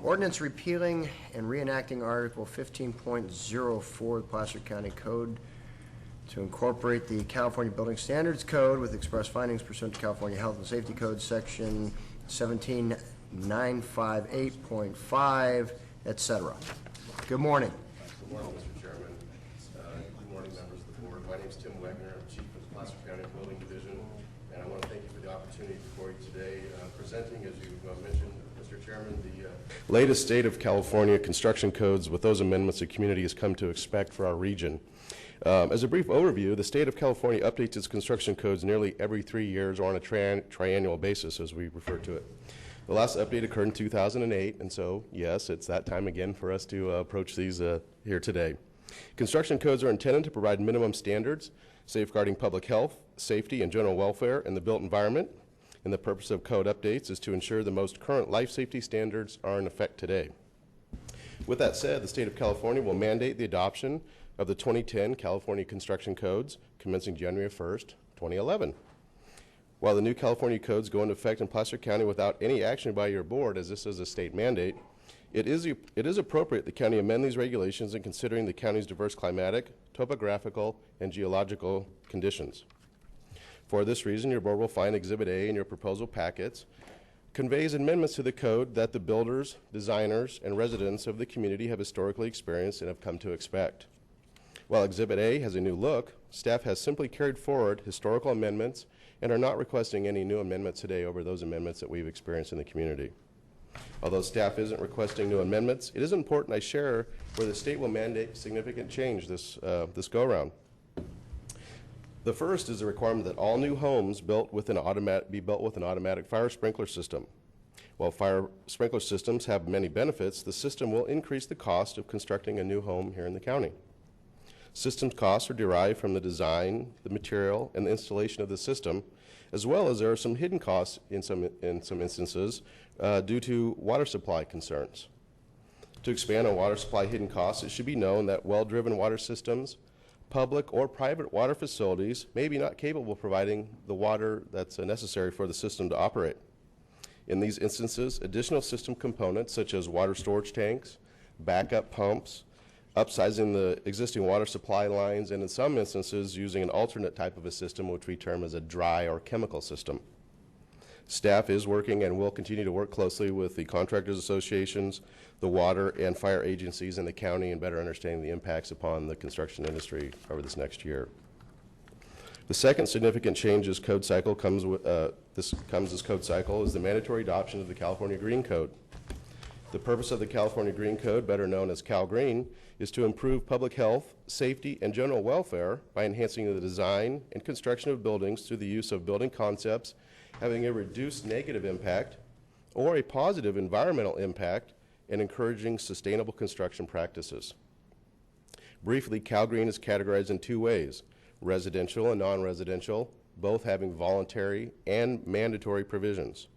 ordinance repealing and reenacting Article 15.04 of the Placer County Code to incorporate the California Building Standards Code with express findings pursuant to California Health and Safety Code, Section 17958.5, etc. Good morning. Good morning, Mr. Chairman. Good morning, members of the board. My name is Tim Wagner. I'm Chief of the Placer County Building Division, and I want to thank you for the opportunity before you today presenting, as you mentioned, Mr. Chairman, the latest state of California construction codes with those amendments the community has come to expect for our region. As a brief overview, the state of California updates its construction codes nearly every 3 years or on a triennial basis, as we refer to it. The last update occurred in 2008, and so, yes, it's that time again for us to approach these here today. Construction codes are intended to provide minimum standards, safeguarding public health, safety, and general welfare in the built environment. And the purpose of code updates is to ensure the most current life safety standards are in effect today. With that said, the state of California will mandate the adoption of the 2010 California Construction Codes commencing January 1st, 2011. While the new California codes go into effect in Placer County without any action by your board, as this is a state mandate, it is appropriate the county amend these regulations in considering the county's diverse climatic, topographical, and geological conditions. For this reason, your board will find Exhibit A in your proposal packets conveys amendments to the code that the builders, designers, and residents of the community have historically experienced and have come to expect. While Exhibit A has a new look, staff has simply carried forward historical amendments and are not requesting any new amendments today over those amendments that we've experienced in the community. Although staff isn't requesting new amendments, it is important I share where the state will mandate significant change this go-around. The first is the requirement that all new homes be built with an automatic fire sprinkler system. While fire sprinkler systems have many benefits, the system will increase the cost of constructing a new home here in the county. System costs are derived from the design, the material, and the installation of the system, as well as there are some hidden costs in some instances due to water supply concerns. To expand on water supply hidden costs, it should be known that well-driven water systems, public or private water facilities may be not capable of providing the water that's necessary for the system to operate. In these instances, additional system components such as water storage tanks, backup pumps, upsizing the existing water supply lines, and in some instances using an alternate type of a system which we term as a dry or chemical system. Staff is working and will continue to work closely with the contractors associations, the water and fire agencies in the county in better understanding the impacts upon the construction industry over this next year. The second significant change this code cycle is the mandatory adoption of the California Green Code. The purpose of the California Green Code, better known as Cal Green, is to improve public health, safety, and general welfare by enhancing the design and construction of buildings through the use of building concepts having a reduced negative impact or a positive environmental impact and encouraging sustainable construction practices. Briefly, Cal Green is categorized in two ways, residential and non-residential, both having voluntary and mandatory provisions.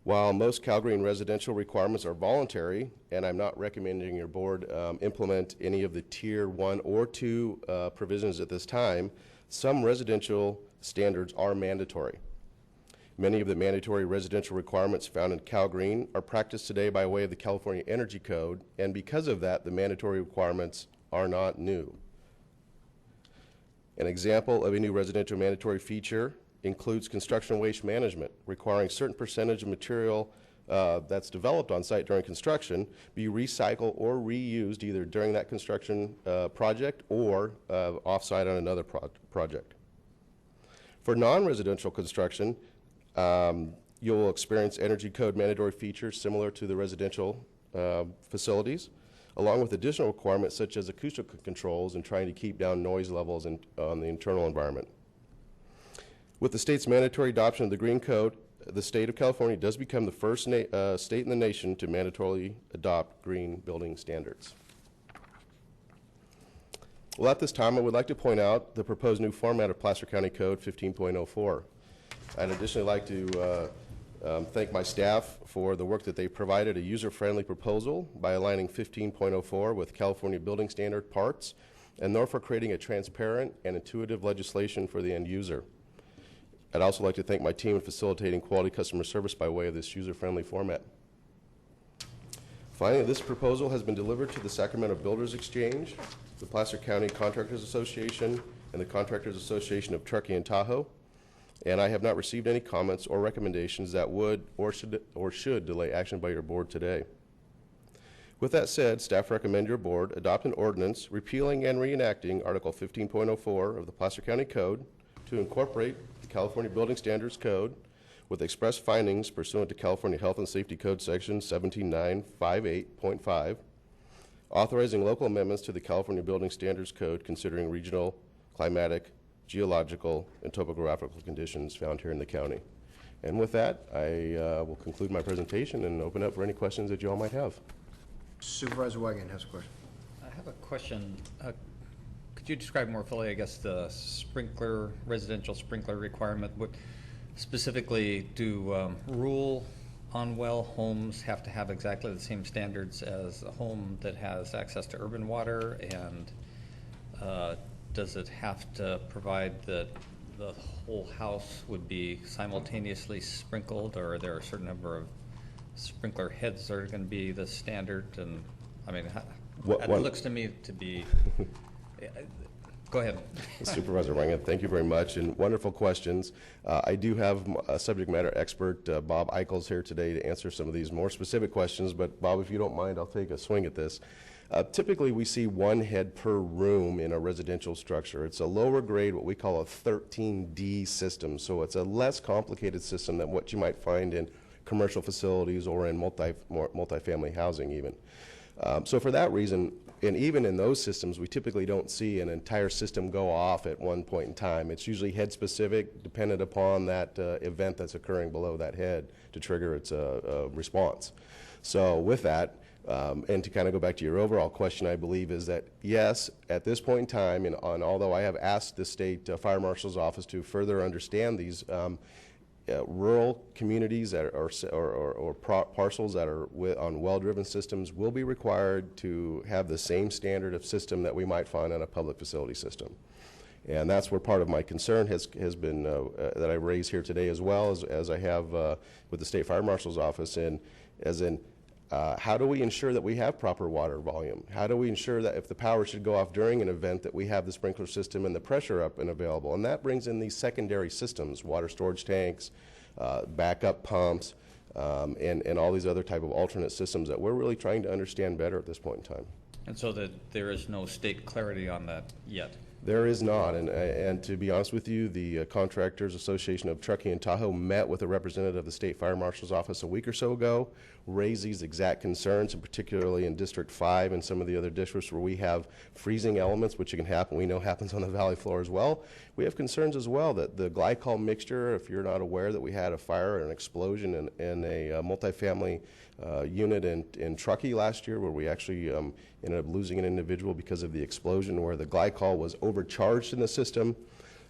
While most Cal Green residential requirements are voluntary, and I'm not recommending your board implement any of the Tier 1 or 2 provisions at this time, some residential standards are mandatory. Many of the mandatory residential requirements found in Cal Green are practiced today by way of the California Energy Code, and because of that, the mandatory requirements are not new. An example of a new residential mandatory feature includes construction waste management, requiring a certain percentage of material that's developed on site during construction be recycled or reused either during that construction project or off-site on another project. For non-residential construction, you'll experience Energy Code mandatory features similar to the residential facilities, along with additional requirements such as acoustical controls and trying to keep down noise levels on the internal environment. With the state's mandatory adoption of the Green Code, the state of California does become the first state in the nation to mandatorily adopt green building standards. Well, at this time, I would like to point out the proposed new format of Placer County Code 15.04. I'd additionally like to thank my staff for the work that they provided a user-friendly proposal by aligning 15.04 with California Building Standard parts and therefore creating a transparent and intuitive legislation for the end user. I'd also like to thank my team in facilitating quality customer service by way of this user-friendly format. Finally, this proposal has been delivered to the Sacramento Builders Exchange, the Placer County Contractors Association, and the Contractors Association of Truckee and Tahoe, and I have not received any comments or recommendations that would or should delay action by your board today. With that said, staff recommend your board adopt an ordinance repealing and reenacting Article 15.04 of the Placer County Code to incorporate the California Building Standards Code with express findings pursuant to California Health and Safety Code Section 17958.5, authorizing local amendments to the California Building Standards Code considering regional, climatic, geological, and topographical conditions found here in the county. And with that, I will conclude my presentation and open up for any questions that you all might have. Supervisor Weigand has a question. I have a question. Could you describe more fully, I guess, the sprinkler, residential sprinkler requirement? What specifically do rural on-well homes have to have exactly the same standards as a home that has access to urban water? And does it have to provide that the whole house would be simultaneously sprinkled, or are there a certain number of sprinkler heads that are going to be the standard? And I mean, it looks to me to be. Go ahead. Supervisor Weigand, thank you very much, and wonderful questions. I do have a subject matter expert, Bob Eichels, here today to answer some of these more specific questions, but Bob, if you don't mind, I'll take a swing at this. Typically, we see one head per room in a residential structure. It's a lower grade, what we call a 13D system, so it's a less complicated system than what you might find in commercial facilities or in multifamily housing even. So for that reason, and even in those systems, we typically don't see an entire system go off at one point in time. It's usually head specific, dependent upon that event that's occurring below that head to trigger its response. So with that, and to kind of go back to your overall question, I believe is that yes, at this point in time, and although I have asked the state fire marshal's office to further understand these, rural communities that or parcels that are on well-driven systems will be required to have the same standard of system that we might find on a public facility system. And that's where part of my concern has been that I raise here today, as well as I have with the State Fire Marshal's office, how do we ensure that we have proper water volume? How do we ensure that if the power should go off during an event that we have the sprinkler system and the pressure up and available? And that brings in these secondary systems, water storage tanks, backup pumps, and all these other type of alternate systems that we're really trying to understand better at this point in time. And so that there is no state clarity on that yet? There is not, and to be honest with you, the Contractors Association of Truckee and Tahoe met with a representative of the State Fire Marshal's office a week or so ago, raised these exact concerns, and particularly in District 5 and some of the other districts where we have freezing elements, which can happen, we know happens on the valley floor as well. We have concerns as well that the glycol mixture, if you're not aware that we had a fire or an explosion in a multifamily unit in Truckee last year, where we actually ended up losing an individual because of the explosion, where the glycol was overcharged in the system,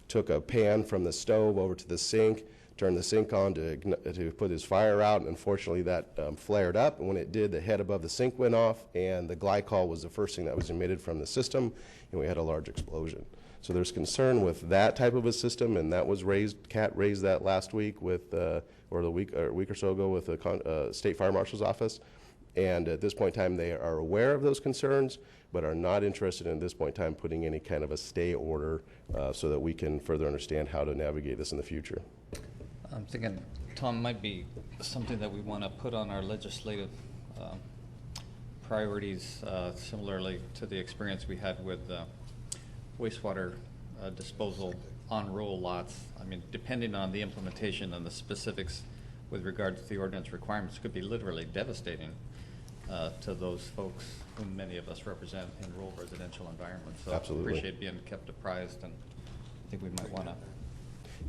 took a pan from the stove over to the sink, turned the sink on to put his fire out, and unfortunately that flared up, and when it did, the head above the sink went off, and the glycol was the first thing that was emitted from the system, and we had a large explosion. So there's concern with that type of a system, and that was raised, Cat raised that last week with, or a week or so ago with the State Fire Marshal's office. And at this point in time, they are aware of those concerns, but are not interested in this point in time putting any kind of a stay order so that we can further understand how to navigate this in the future. I'm thinking, Tom, might be something that we want to put on our legislative priorities, similarly to the experience we had with wastewater disposal on rural lots. I mean, depending on the implementation and the specifics with regard to the ordinance requirements, could be literally devastating to those folks whom many of us represent in rural residential environments. So Absolutely. I appreciate being kept apprised, and I think we might want to.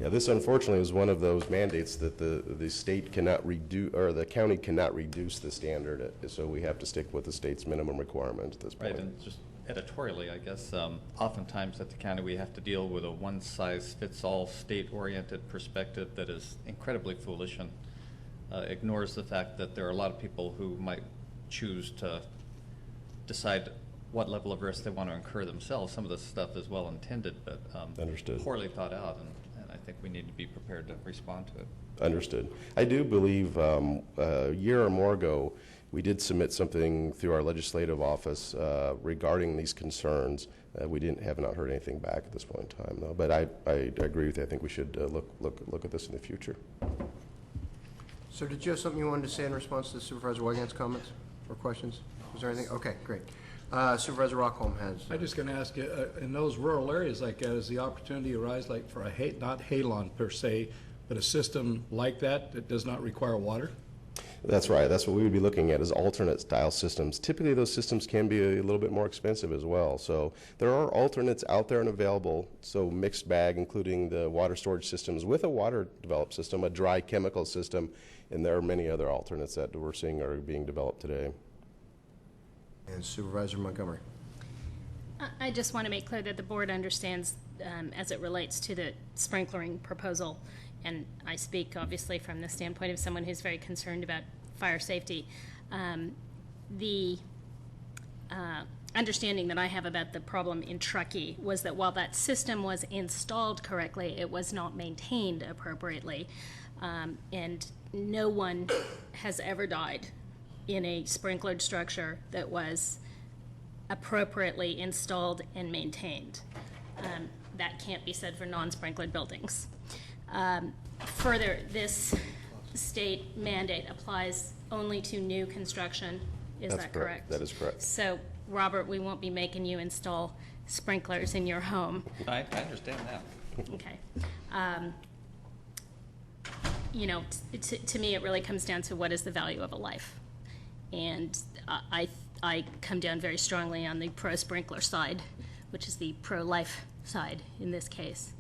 Yeah, this unfortunately is one of those mandates that the state cannot reduce, or the county cannot reduce the standard, so we have to stick with the state's minimum requirement at this point. Right, and just editorially, I guess, oftentimes at the county we have to deal with a one-size-fits-all state-oriented perspective that is incredibly foolish and ignores the fact that there are a lot of people who might choose to decide what level of risk they want to incur themselves. Some of this stuff is well intended, but Understood. poorly thought out, and I think we need to be prepared to respond to it. Understood. I do believe a year or more ago, we did submit something through our legislative office regarding these concerns. We have not heard anything back at this point in time, though. But I agree with you. I think we should look at this in the future. So did you have something you wanted to say in response to Supervisor Wygant's comments or questions? Was there anything? Okay, great. Supervisor Rockholm has. I'm just going to ask you, in those rural areas like that, is the opportunity arise like for not halon per se, but a system like that does not require water? That's right. That's what we would be looking at, is alternate style systems. Typically, those systems can be a little bit more expensive as well. So there are alternates out there and available. So mixed bag, including the water storage systems with a water developed system, a dry chemical system, and there are many other alternates that we're seeing are being developed today. And Supervisor Montgomery. I just want to make clear that the board understands as it relates to the sprinklering proposal, and I speak obviously from the standpoint of someone who's very concerned about fire safety. The understanding that I have about the problem in Truckee was that while that system was installed correctly, it was not maintained appropriately, and no one has ever died in a sprinklered structure that was appropriately installed and maintained. That can't be said for non-sprinklered buildings. Further, this state mandate applies only to new construction. Is that correct? That is correct. So, Robert, we won't be making you install sprinklers in your home. I understand that. Okay. You know, to me, it really comes down to what is the value of a life. And I come down very strongly on the pro-sprinkler side, which is the pro-life side in this case.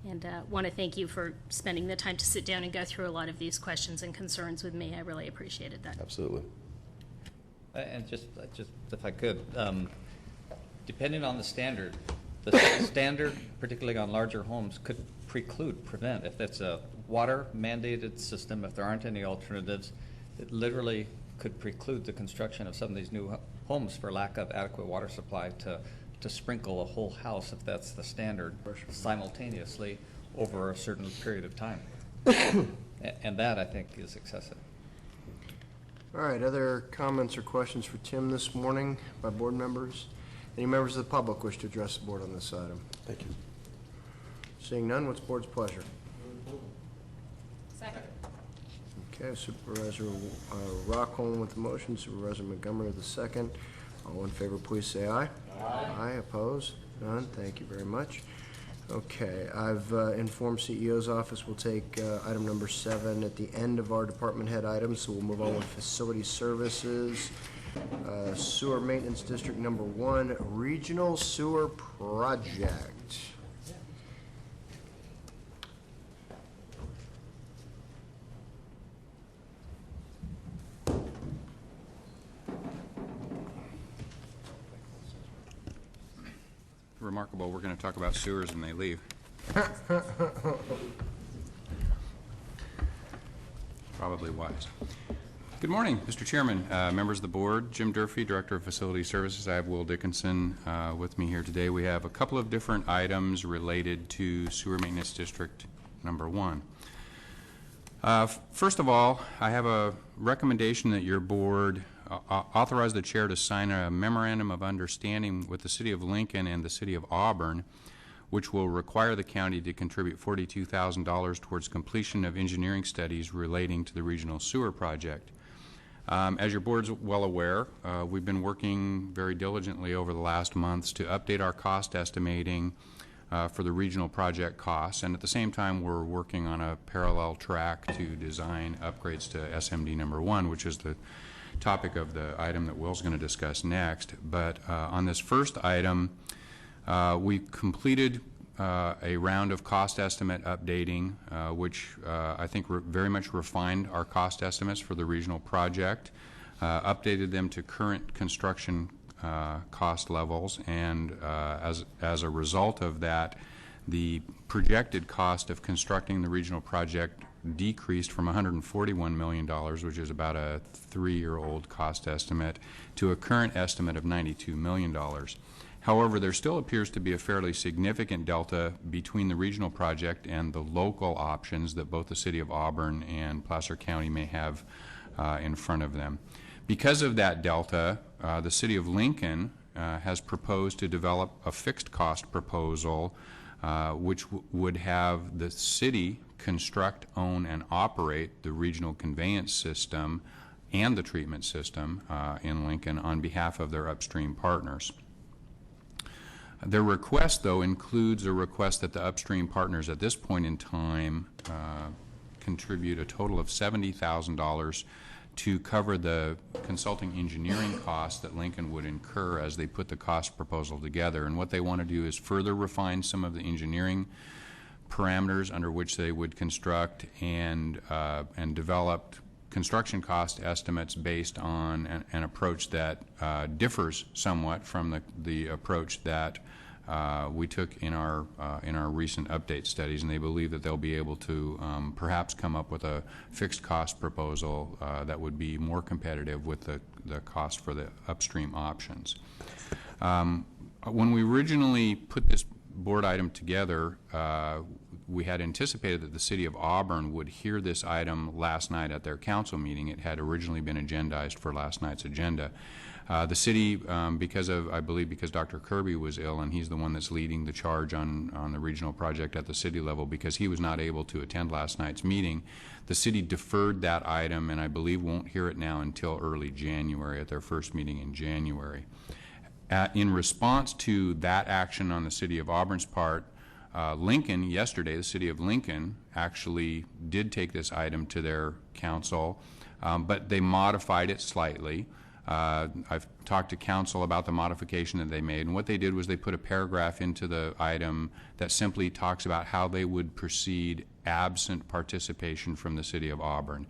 And want to thank you for spending the time to sit down and go through a lot of these questions and concerns with me. I really appreciated that. Absolutely. And just if I could, depending on the standard, particularly on larger homes, could prevent. If it's a water mandated system, if there aren't any alternatives, it literally could preclude the construction of some of these new homes for lack of adequate water supply to sprinkle a whole house, if that's the standard, simultaneously over a certain period of time. And that, I think, is excessive. All right, other comments or questions for Tim this morning by board members? Any members of the public wish to address the board on this item? Thank you. Seeing none, what's the board's pleasure? Second. Okay, Supervisor Rockholm with the motion, Supervisor Montgomery with the second. All in favor, please say aye. Aye. Opposed? None. Thank you very much. Okay, I've informed CEO's office we'll take item number 7 at the end of our department head items, so we'll move on with facility services. Sewer Maintenance District number 1, Regional Sewer Project. Remarkable, we're going to talk about sewers and they leave. Probably wise. Good morning, Mr. Chairman, members of the board. Jim Durfee, Director of Facility Services. I have Will Dickinson with me here today. We have a couple of different items related to Sewer Maintenance District number 1. First of all, I have a recommendation that your board authorize the chair to sign a memorandum of understanding with the City of Lincoln and the City of Auburn, which will require the county to contribute $42,000 towards completion of engineering studies relating to the regional sewer project. As your board's well aware, we've been working very diligently over the last months to update our cost estimating for the regional project costs, and at the same time we're working on a parallel track to design upgrades to SMD number 1, which is the topic of the item that Will's going to discuss next. But on this first item, we completed a round of cost estimate updating, which I think very much refined our cost estimates for the regional project, updated them to current construction cost levels, and as a result of that, the projected cost of constructing the regional project decreased from $141 million, which is about a 3-year-old cost estimate, to a current estimate of $92 million. However, there still appears to be a fairly significant delta between the regional project and the local options that both the City of Auburn and Placer County may have in front of them. Because of that delta, the City of Lincoln has proposed to develop a fixed cost proposal which would have the city construct, own, and operate the regional conveyance system and the treatment system in Lincoln on behalf of their upstream partners. Their request, though, includes a request that the upstream partners at this point in time contribute a total of $70,000 to cover the consulting engineering costs that Lincoln would incur as they put the cost proposal together. And what they want to do is further refine some of the engineering parameters under which they would construct and develop construction cost estimates based on an approach that differs somewhat from the approach that we took in our recent update studies, and they believe that they'll be able to perhaps come up with a fixed cost proposal that would be more competitive with the cost for the upstream options. When we originally put this board item together, we had anticipated that the City of Auburn would hear this item last night at their council meeting. It had originally been agendized for last night's agenda. The city, I believe because Dr. Kirby was ill, and he's the one that's leading the charge on the regional project at the city level, because he was not able to attend last night's meeting, the city deferred that item, and I believe won't hear it now until early January at their first meeting in January. In response to that action on the City of Auburn's part, Lincoln, yesterday, the City of Lincoln actually did take this item to their council, but they modified it slightly. I've talked to council about the modification that they made, and what they did was they put a paragraph into the item that simply talks about how they would proceed absent participation from the City of Auburn.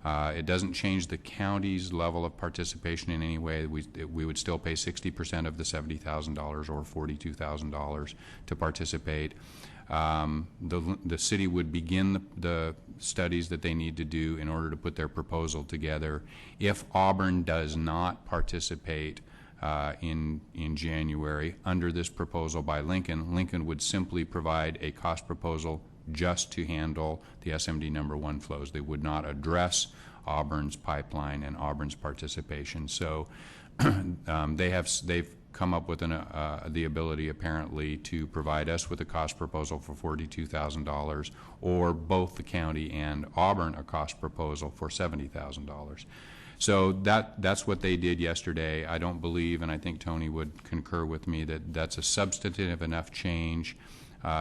It doesn't change the county's level of participation in any way. We would still pay 60% of the $70,000 or $42,000 to participate. The city would begin the studies that they need to do in order to put their proposal together. If Auburn does not participate in January under this proposal by Lincoln, Lincoln would simply provide a cost proposal just to handle the SMD #1 flows. They would not address Auburn's pipeline and Auburn's participation. So they've come up with the ability apparently to provide us with a cost proposal for $42,000, or both the county and Auburn a cost proposal for $70,000. So that's what they did yesterday. I don't believe, and I think Tony would concur with me, that that's a substantive enough change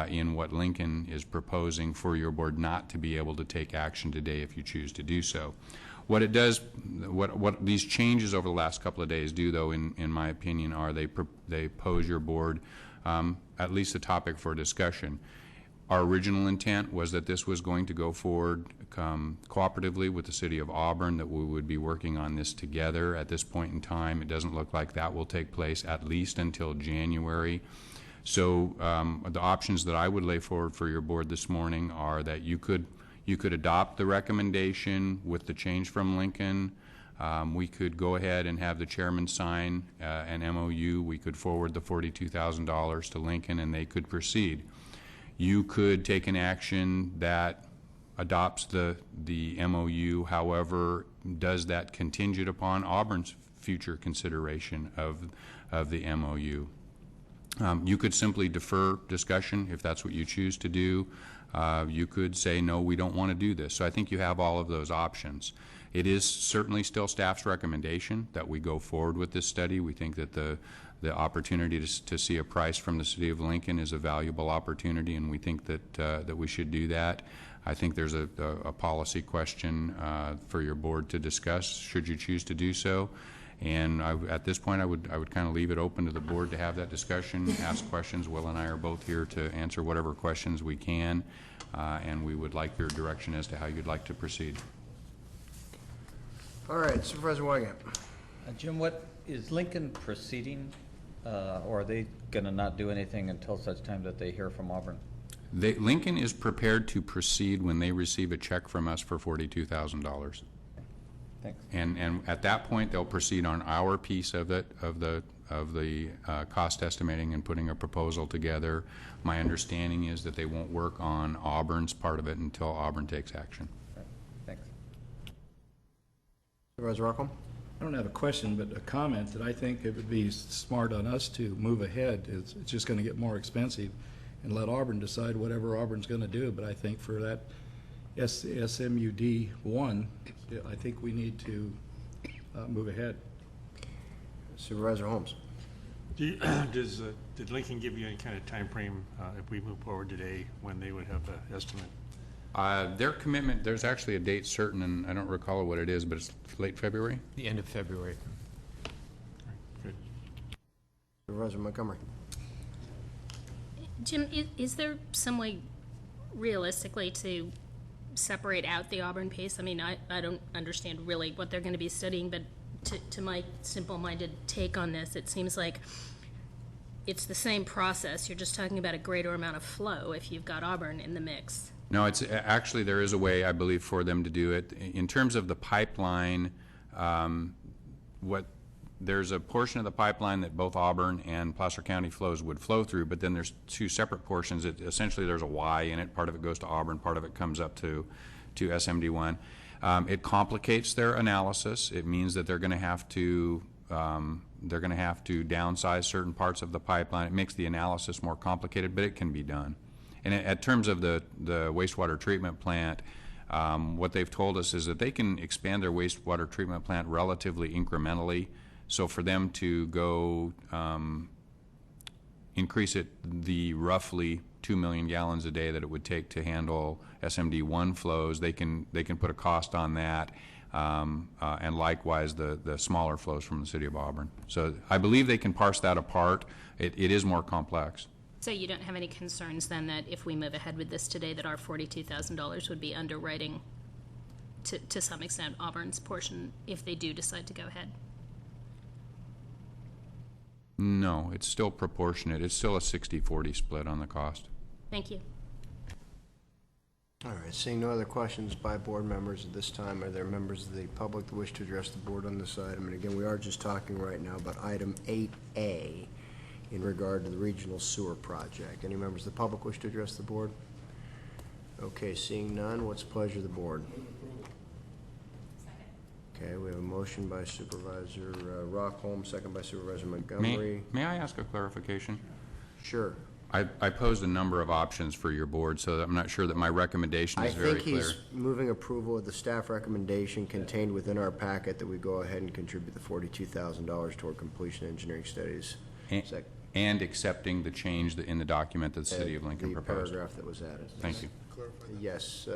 in what Lincoln is proposing for your board not to be able to take action today if you choose to do so. What it does, what these changes over the last couple of days do, though, in my opinion, are they pose your board at least a topic for discussion. Our original intent was that this was going to go forward cooperatively with the City of Auburn, that we would be working on this together. At this point in time, it doesn't look like that will take place at least until January. So the options that I would lay forward for your board this morning are that you could adopt the recommendation with the change from Lincoln. We could go ahead and have the chairman sign an MOU. We could forward the $42,000 to Lincoln, and they could proceed. You could take an action that adopts the MOU, however, does that contingent upon Auburn's future consideration of the MOU. You could simply defer discussion if that's what you choose to do. You could say, no, we don't want to do this. So I think you have all of those options. It is certainly still staff's recommendation that we go forward with this study. We think that the opportunity to see a price from the City of Lincoln is a valuable opportunity, and we think that we should do that. I think there's a policy question for your board to discuss should you choose to do so. And at this point, I would kind of leave it open to the board to have that discussion, ask questions. Will and I are both here to answer whatever questions we can, and we would like your direction as to how you'd like to proceed. All right, Supervisor Wygant. Jim, what is Lincoln proceeding, or are they going to not do anything until such time that they hear from Auburn? Lincoln is prepared to proceed when they receive a check from us for $42,000. Thanks. And at that point, they'll proceed on our piece of it, of the the cost estimating and putting a proposal together. My understanding is that they won't work on Auburn's part of it until Auburn takes action. Thanks. Supervisor Rockwell? I don't have a question, but a comment that I think it would be smart on us to move ahead. It's just going to get more expensive, and let Auburn decide whatever Auburn's going to do. But I think for that SMUD 1, I think we need to move ahead. Supervisor Holmes? Did Lincoln give you any kind of time frame if we move forward today when they would have the estimate? Their commitment, there's actually a date certain, and I don't recall what it is, but it's late February? The end of February. Good. Supervisor Montgomery? Jim, is there some way realistically to separate out the Auburn piece? I mean, I don't understand really what they're going to be studying, but to my simple-minded take on this, it seems like it's the same process. You're just talking about a greater amount of flow if you've got Auburn in the mix. No, it's actually, there is a way, I believe, for them to do it. In terms of the pipeline, there's a portion of the pipeline that both Auburn and Placer County flows would flow through, but then there's two separate portions. Essentially, there's a Y in it. Part of it goes to Auburn, part of it comes up to SMD1. It complicates their analysis. It means that they're going to have to downsize certain parts of the pipeline. It makes the analysis more complicated, but it can be done. And in terms of the wastewater treatment plant, what they've told us is that they can expand their wastewater treatment plant relatively incrementally. So for them to go increase it the roughly 2 million gallons a day that it would take to handle SMD1 flows, they can put a cost on that, and likewise the smaller flows from the city of Auburn. So I believe they can parse that apart. It is more complex. So you don't have any concerns then that if we move ahead with this today that our $42,000 would be underwriting to some extent Auburn's portion if they do decide to go ahead? No, it's still proportionate. It's still a 60-40 split on the cost. Thank you. All right, seeing no other questions by board members at this time, are there members of the public that wish to address the board on this item? And again, we are just talking right now about item 8A in regard to the regional sewer project. Any members of the public wish to address the board? Okay, seeing none, what's the pleasure of the board? Okay, we have a motion by Supervisor Rockholm, second by Supervisor Montgomery. May I ask a clarification? Sure. I posed a number of options for your board, so I'm not sure that my recommendation is very clear. I think he's moving approval of the staff recommendation contained within our packet that we go ahead and contribute the $42,000 toward completion engineering studies. And accepting the change in the document that the City of Lincoln proposed. The paragraph that was added. Thank you. Yes,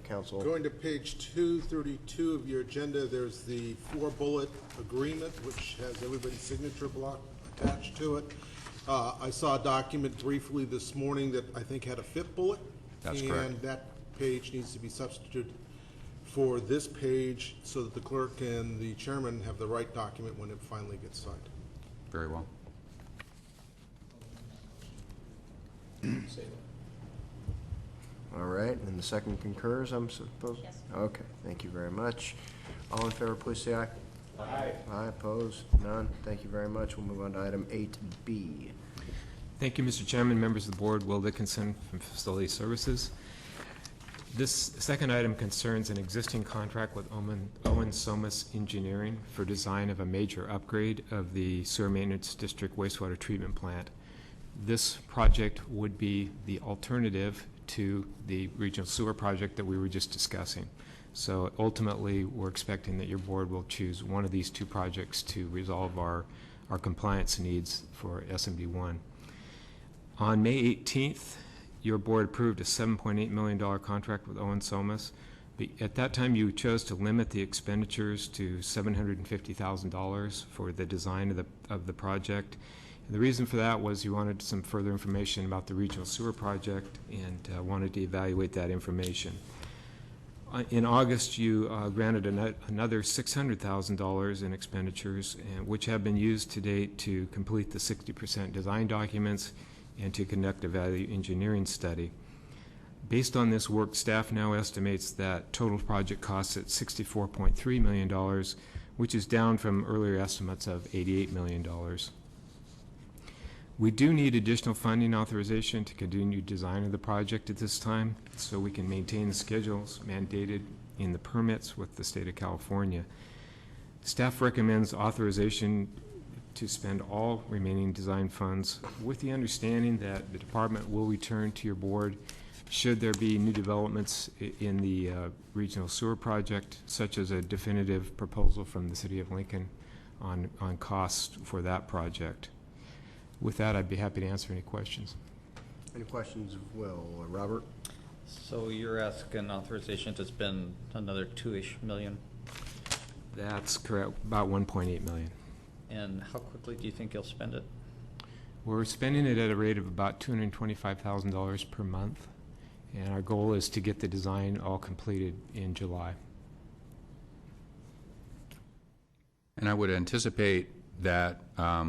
Council. Going to page 232 of your agenda, there's the 4-bullet agreement, which has everybody's signature block attached to it. I saw a document briefly this morning that I think had a 5th bullet. That's correct. And that page needs to be substituted for this page so that the clerk and the chairman have the right document when it finally gets signed. Very well. All right, and the second concurs, I'm supposed? Yes. Okay, thank you very much. All in favor, please say aye. Aye. Aye, opposed? None. Thank you very much. We'll move on to item 8B. Thank you, Mr. Chairman, members of the board. Will Dickinson from Facility Services. This second item concerns an existing contract with H1n1 Somas Engineering for design of a major upgrade of the Sewer Maintenance District wastewater treatment plant. This project would be the alternative to the regional sewer project that we were just discussing. So ultimately, we're expecting that your board will choose one of these two projects to resolve our compliance needs for SMD1. On May 18th, your board approved a $7.8 million contract with H1n Somas. But at that time, you chose to limit the expenditures to $750,000 for the design of the project. And the reason for that was you wanted some further information about the regional sewer project and wanted to evaluate that information. In August, you granted another $600,000 in expenditures, which have been used to date to complete the 60% design documents and to conduct a value engineering study. Based on this work, staff now estimates that total project costs at $64.3 million, which is down from earlier estimates of $88 million. We do need additional funding authorization to continue design of the project at this time, so we can maintain the schedules mandated in the permits with the state of California. Staff recommends authorization to spend all remaining design funds with the understanding that the department will return to your board should there be new developments in the regional sewer project, such as a definitive proposal from the City of Lincoln on costs for that project. With that, I'd be happy to answer any questions. Any questions of Will or Robert? So you're asking authorization to spend another 2-ish million? That's correct, about 1.8 million. And how quickly do you think you'll spend it? We're spending it at a rate of about $225,000 per month, and our goal is to get the design all completed in July. And I would anticipate that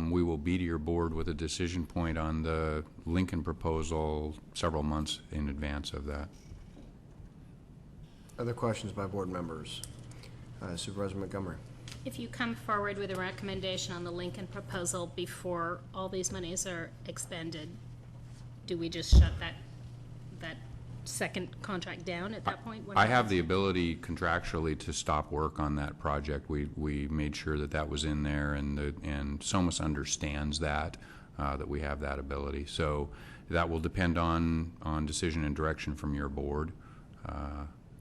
we will be to your board with a decision point on the Lincoln proposal several months in advance of that. Other questions by board members? Supervisor Montgomery. If you come forward with a recommendation on the Lincoln proposal before all these monies are expended, do we just shut that second contract down at that point? I have the ability contractually to stop work on that project. We made sure that that was in there, and SOMAS understands that we have that ability. So that will depend on decision and direction from your board.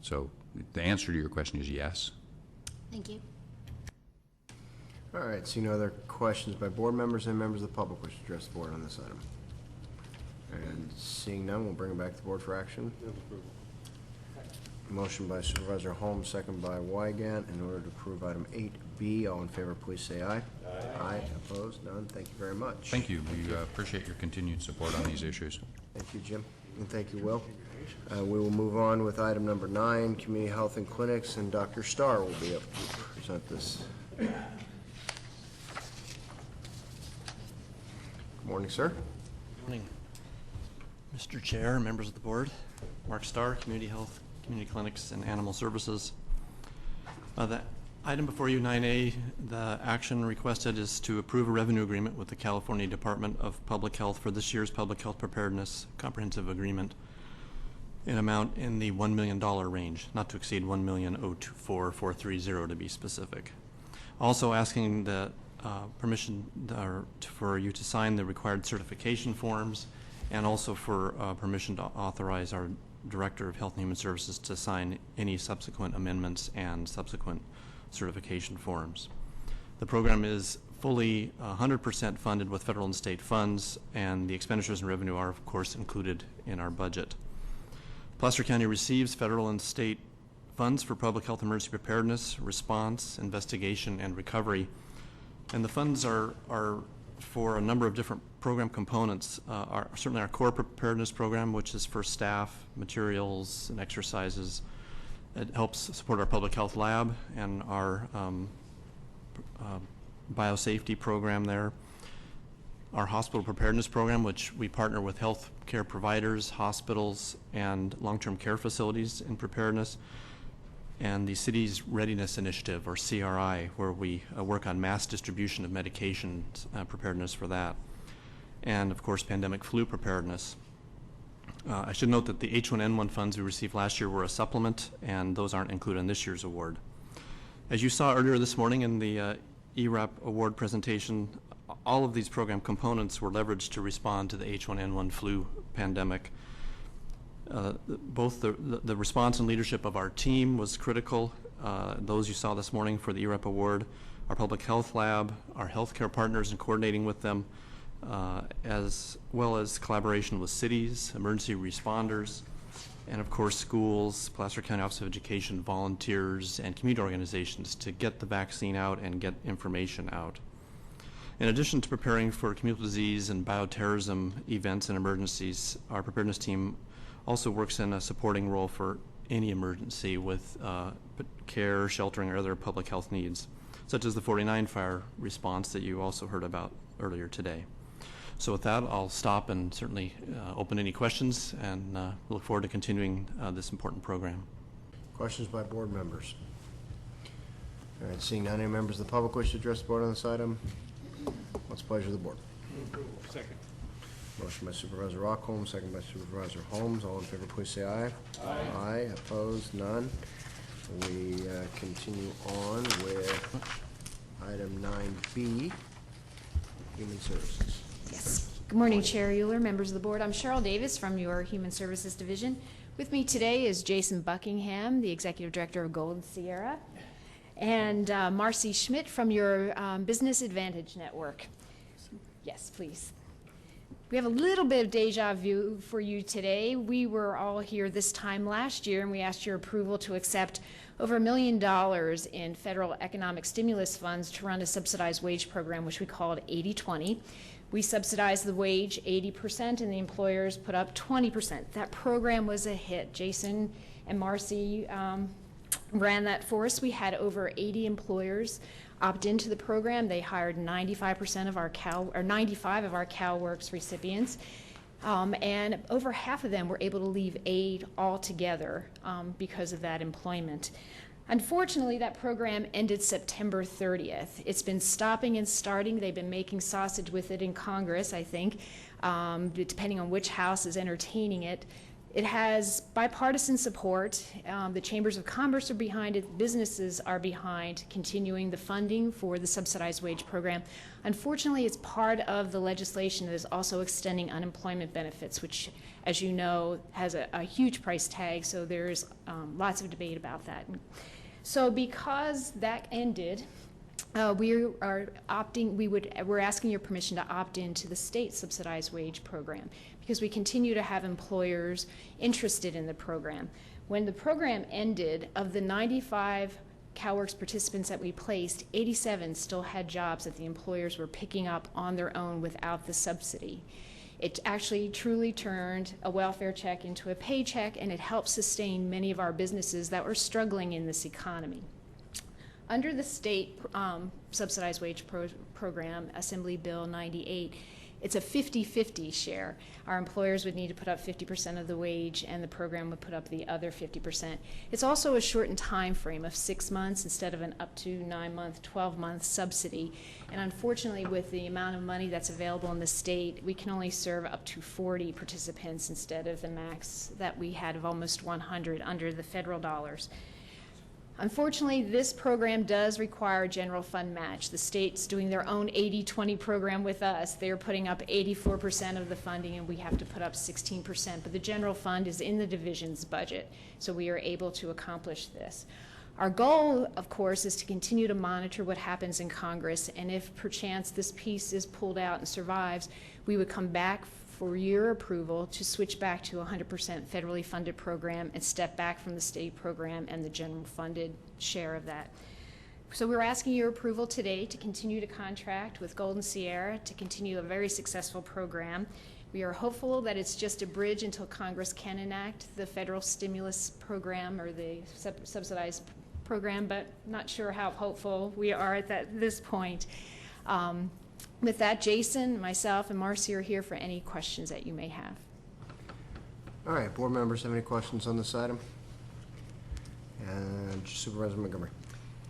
So the answer to your question is yes. Thank you. All right, seeing no other questions by board members and members of the public wish to address the board on this item. And seeing none, we'll bring it back to the board for action. Motion by Supervisor Holmes, second by Wygant, in order to approve item 8B. All in favor, please say aye. Aye. Opposed? None. Thank you very much. Thank you. We appreciate your continued support on these issues. Thank you, Jim. And thank you, Will. We will move on with item number 9, Community Health and Clinics, and Dr. Starr will be up to present this. Good morning, sir. Good morning. Mr. Chair, members of the board, Mark Starr, Community Health, Community Clinics, and Animal Services. The item before you, 9A, the action requested is to approve a revenue agreement with the California Department of Public Health for this year's Public Health Preparedness Comprehensive Agreement in amount in the $1 million range, not to exceed $1,024,430 to be specific. Also asking the permission for you to sign the required certification forms, and also for permission to authorize our Director of Health and Human Services to sign any subsequent amendments and subsequent certification forms. The program is fully 100% funded with federal and state funds, and the expenditures and revenue are, of course, included in our budget. Placer County receives federal and state funds for public health emergency preparedness, response, investigation, and recovery. And the funds are for a number of different program components. Certainly our core preparedness program, which is for staff, materials, and exercises. It helps support our public health lab and our biosafety program there. Our hospital preparedness program, which we partner with health care providers, hospitals, and long-term care facilities in preparedness. And the city's readiness initiative, or CRI, where we work on mass distribution of medications, preparedness for that. And of course, pandemic flu preparedness. I should note that the H1n1 funds we received last year were a supplement, and those aren't included in this year's award. As you saw earlier this morning in the ERAP award presentation, all of these program components were leveraged to respond to the H1n1 flu pandemic. Both the response and leadership of our team was critical. Those you saw this morning for the ERAP award, our public health lab, our healthcare partners and coordinating with them, as well as collaboration with cities, emergency responders, and of course schools, Placer County Office of Education, volunteers, and community organizations to get the vaccine out and get information out. In addition to preparing for communicable disease and bioterrorism events and emergencies, our preparedness team also works in a supporting role for any emergency with care, sheltering, or other public health needs, such as the 49 fire response that you also heard about earlier today. So with that, I'll stop and certainly open any questions, and look forward to continuing this important program. Questions by board members? All right, seeing none, any members of the public wish to address the board on this item? What's the pleasure of the board? Second. Motion by Supervisor Rockholm, second by Supervisor Holmes. All in favor, please say aye. Aye. Aye. Opposed? None. We continue on with item 9B, Human Services. Yes. Good morning, Chair Euler, members of the board. I'm Cheryl Davis from your Human Services Division. With me today is Jason Buckingham, the Executive Director of Golden Sierra, and Marcy Schmidt from your Business Advantage Network. Yes, please. We have a little bit of deja vu for you today. We were all here this time last year, and we asked your approval to accept over $1 million in federal economic stimulus funds to run a subsidized wage program, which we called 80-20. We subsidized the wage 80%, and the employers put up 20%. That program was a hit. Jason and Marcy ran that for us. We had over 80 employers opt into the program. They hired 95% of our 95 of our CalWorks recipients, and over half of them were able to leave aid altogether because of that employment. Unfortunately, that program ended September 30th. It's been stopping and starting. They've been making sausage with it in Congress, I think, depending on which house is entertaining it. It has bipartisan support. The chambers of commerce are behind it. Businesses are behind continuing the funding for the subsidized wage program. Unfortunately, it's part of the legislation that is also extending unemployment benefits, which, as you know, has a huge price tag, so there's lots of debate about that. So because that ended, we're asking your permission to opt into the state subsidized wage program, because we continue to have employers interested in the program. When the program ended, of the 95 CalWorks participants that we placed, 87 still had jobs that the employers were picking up on their own without the subsidy. It actually truly turned a welfare check into a paycheck, and it helped sustain many of our businesses that were struggling in this economy. Under the state subsidized wage program, Assembly Bill 98, it's a 50-50 share. Our employers would need to put up 50% of the wage, and the program would put up the other 50%. It's also a shortened time frame of 6 months instead of an up to 9-month, 12-month subsidy. And unfortunately, with the amount of money that's available in the state, we can only serve up to 40 participants instead of the max that we had of almost 100 under the federal dollars. Unfortunately, this program does require a general fund match. The state's doing their own 80-20 program with us. They're putting up 84% of the funding, and we have to put up 16%. But the general fund is in the division's budget, so we are able to accomplish this. Our goal, of course, is to continue to monitor what happens in Congress, and if perchance this piece is pulled out and survives, we would come back for your approval to switch back to a 100% federally funded program and step back from the state program and the general funded share of that. So we're asking your approval today to continue to contract with Golden Sierra to continue a very successful program. We are hopeful that it's just a bridge until Congress can enact the federal stimulus program or the subsidized program, but not sure how hopeful we are at this point. With that, Jason, myself, and Marcy are here for any questions that you may have. All right, board members have any questions on this item? And Supervisor Montgomery.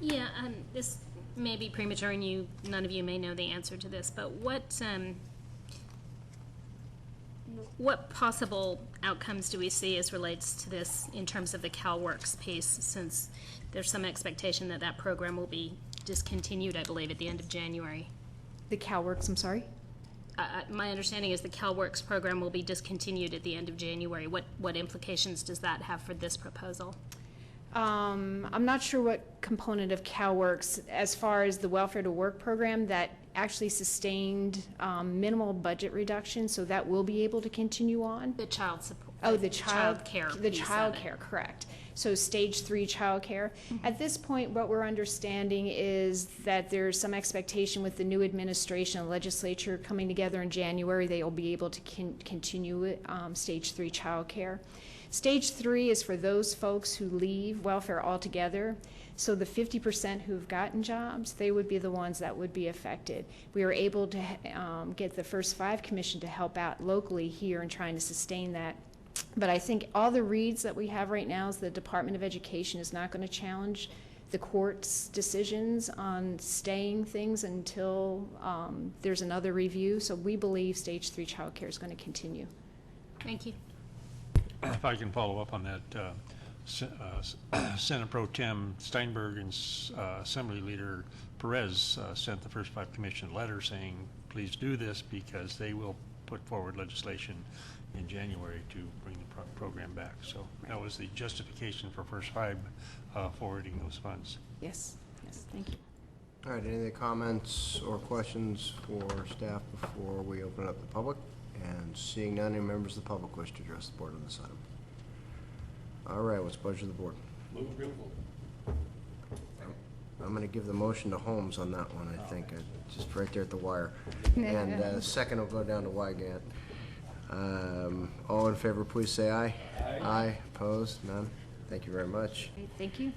Yeah, this may be premature, and none of you may know the answer to this, but what possible outcomes do we see as relates to this in terms of the CalWorks piece, since there's some expectation that that program will be discontinued, I believe, at the end of January? The CalWorks, I'm sorry? My understanding is the CalWorks program will be discontinued at the end of January. What implications does that have for this proposal? I'm not sure what component of CalWorks, as far as the Welfare to Work program, that actually sustained minimal budget reduction, so that will be able to continue on. The child support. Oh, the child care. The child care, correct. So stage 3 child care. Mm-hmm. At this point, what we're understanding is that there's some expectation with the new administration and legislature coming together in January, they will be able to continue stage 3 child care. Stage 3 is for those folks who leave welfare altogether. So the 50% who've gotten jobs, they would be the ones that would be affected. We were able to get the First 5 Commission to help out locally here in trying to sustain that. But I think all the reads that we have right now is the Department of Education is not going to challenge the court's decisions on staying things until there's another review. So we believe stage 3 childcare is going to continue. Thank you. If I can follow up on that, Senate Pro Tem Steinberg and Assembly Leader Perez sent the first 5 commission letter saying, please do this because they will put forward legislation in January to bring the program back. So that was the justification for first 5 forwarding those funds. Yes, yes, thank you. All right, any other comments or questions for staff before we open it up to the public? And seeing none, any members of the public wish to address the board on this item? All right, what's the pleasure of the board? Move approval. I'm going to give the motion to Holmes on that one, I think, just right there at the wire. And second will go down to Wygant. All in favor, please say aye. Aye. Opposed? None? Thank you very much. Okay, thank you.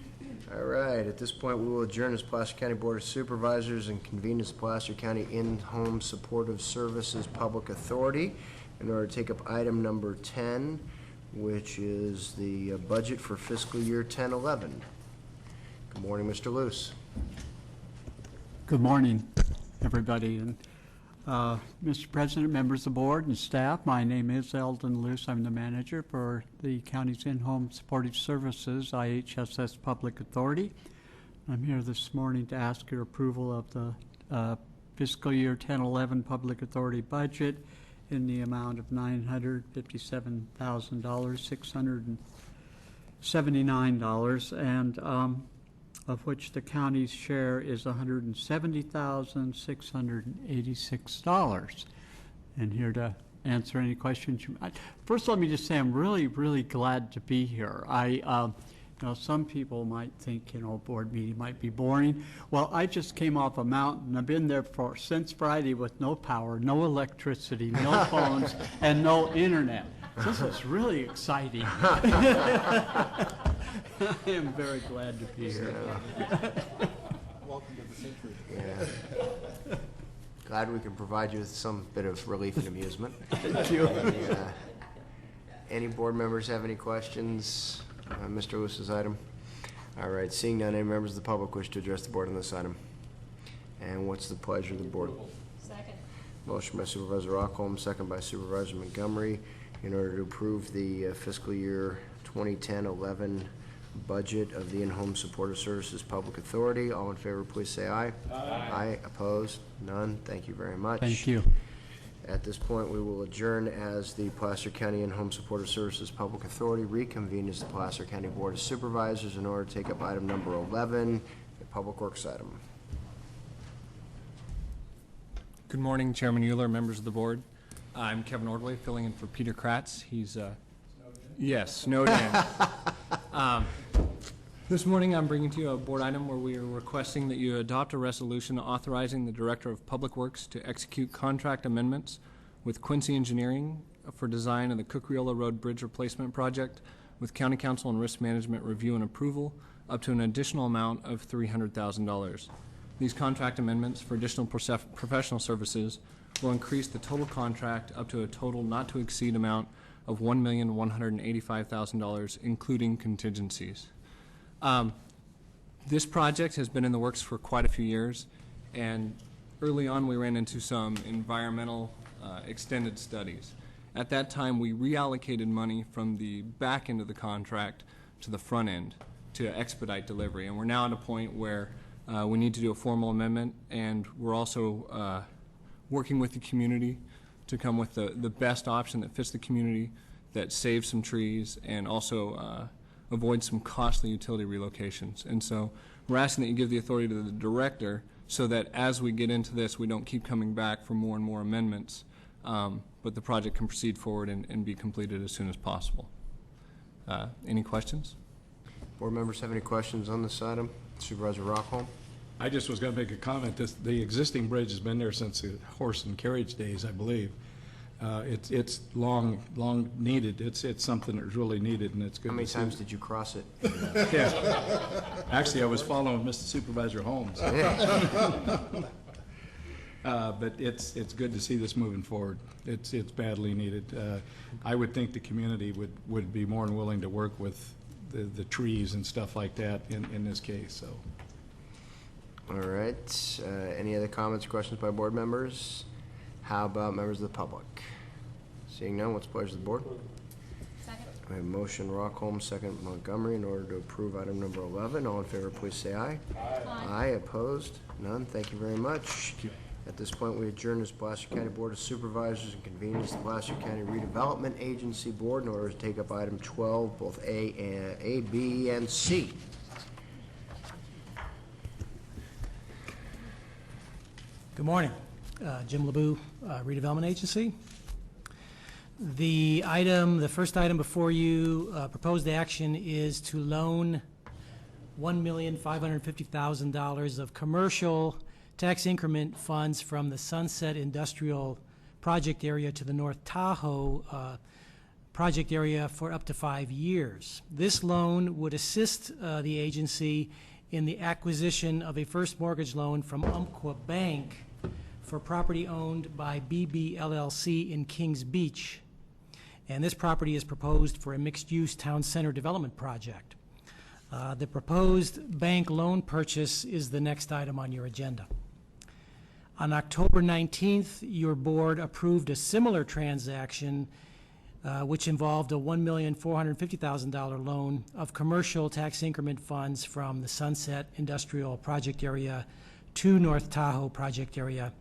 All right, at this point, we will adjourn as Placer County Board of Supervisors and convene as Placer County In-Home Supportive Services Public Authority in order to take up item number 10, which is the budget for fiscal year 10-11. Good morning, Mr. Luce. Good morning, everybody. And Mr. President, members of the board and staff, my name is Eldon Luce. I'm the manager for the county's In-Home Supportive Services, IHSS Public Authority. I'm here this morning to ask your approval of the fiscal year 10-11 Public Authority budget in the amount of $957,679, and of which the county's share is $170,686. And here to answer any questions you might. First, let me just say I'm really, really glad to be here. You know, some people might think, you know, a board meeting might be boring. Well, I just came off a mountain. I've been there since Friday with no power, no electricity, no phones, and no internet. This is really exciting. I am very glad to be here. Welcome to the century. Yeah. Glad we can provide you with some bit of relief and amusement. Thank you. Any board members have any questions on Mr. Lewis's item? All right, seeing none, any members of the public wish to address the board on this item? And what's the pleasure of the board? Second. Motion by Supervisor Rockholm, second by Supervisor Montgomery, in order to approve the fiscal year 2010-11 budget of the In-Home Supportive Services Public Authority. All in favor, please say aye. Aye. Aye. Opposed? None. Thank you very much. Thank you. At this point, we will adjourn as the Placer County In-Home Supportive Services Public Authority, reconvene as the Placer County Board of Supervisors in order to take up item number 11, the Public Works item. Good morning, Chairman Euler, members of the board. I'm Kevin Ordway, filling in for Peter Kratz. He's, yes, snowed in. This morning, I'm bringing to you a board item where we are requesting that you adopt a resolution authorizing the Director of Public Works to execute contract amendments with Quincy Engineering for design of the Cucuriola Road Bridge Replacement Project with County Council and Risk Management review and approval up to an additional amount of $300,000. These contract amendments for additional professional services will increase the total contract up to a total not to exceed amount of $1,185,000, including contingencies. This project has been in the works for quite a few years, and early on we ran into some environmental extended studies. At that time, we reallocated money from the back end of the contract to the front end to expedite delivery, and we're now at a point where we need to do a formal amendment, and we're also working with the community to come with the best option that fits the community, that saves some trees, and also avoid some costly utility relocations. And so we're asking that you give the authority to the director so that as we get into this, we don't keep coming back for more and more amendments, but the project can proceed forward and be completed as soon as possible. Any questions? Board members have any questions on this item? Supervisor Rockholm? I just was going to make a comment. The existing bridge has been there since the horse and carriage days, I believe. It's long needed. It's something that's really needed, and it's good. How many times did you cross it? Yeah. Actually, I was following Mr. Supervisor Holmes. But it's good to see this moving forward. It's badly needed. I would think the community would be more than willing to work with the trees and stuff like that in this case, so. All right. Any other comments or questions by board members? How about members of the public? Seeing none, what's the pleasure of the board? Second. We have motion Rockholm, second Montgomery, in order to approve item number 11. All in favor, please say aye. Aye. Aye. Opposed? None. Thank you very much. At this point, we adjourn this Placer County Board of Supervisors and convene as the Placer County Redevelopment Agency Board in order to take up item 12, both A, B, and C. Good morning. Jim LeBou, Redevelopment Agency. The first item before you, proposed action is to loan $1,550,000 of commercial tax increment funds from the Sunset Industrial Project Area to the North Tahoe project area for up to 5 years. This loan would assist the agency in the acquisition of a first mortgage loan from Umpqua Bank for property owned by BB LLC in Kings Beach. And this property is proposed for a mixed-use town center development project. The proposed bank loan purchase is the next item on your agenda. On October 19th, your board approved a similar transaction which involved a $1,450,000 loan of commercial tax increment funds from the Sunset Industrial Project Area to North Tahoe Project Area.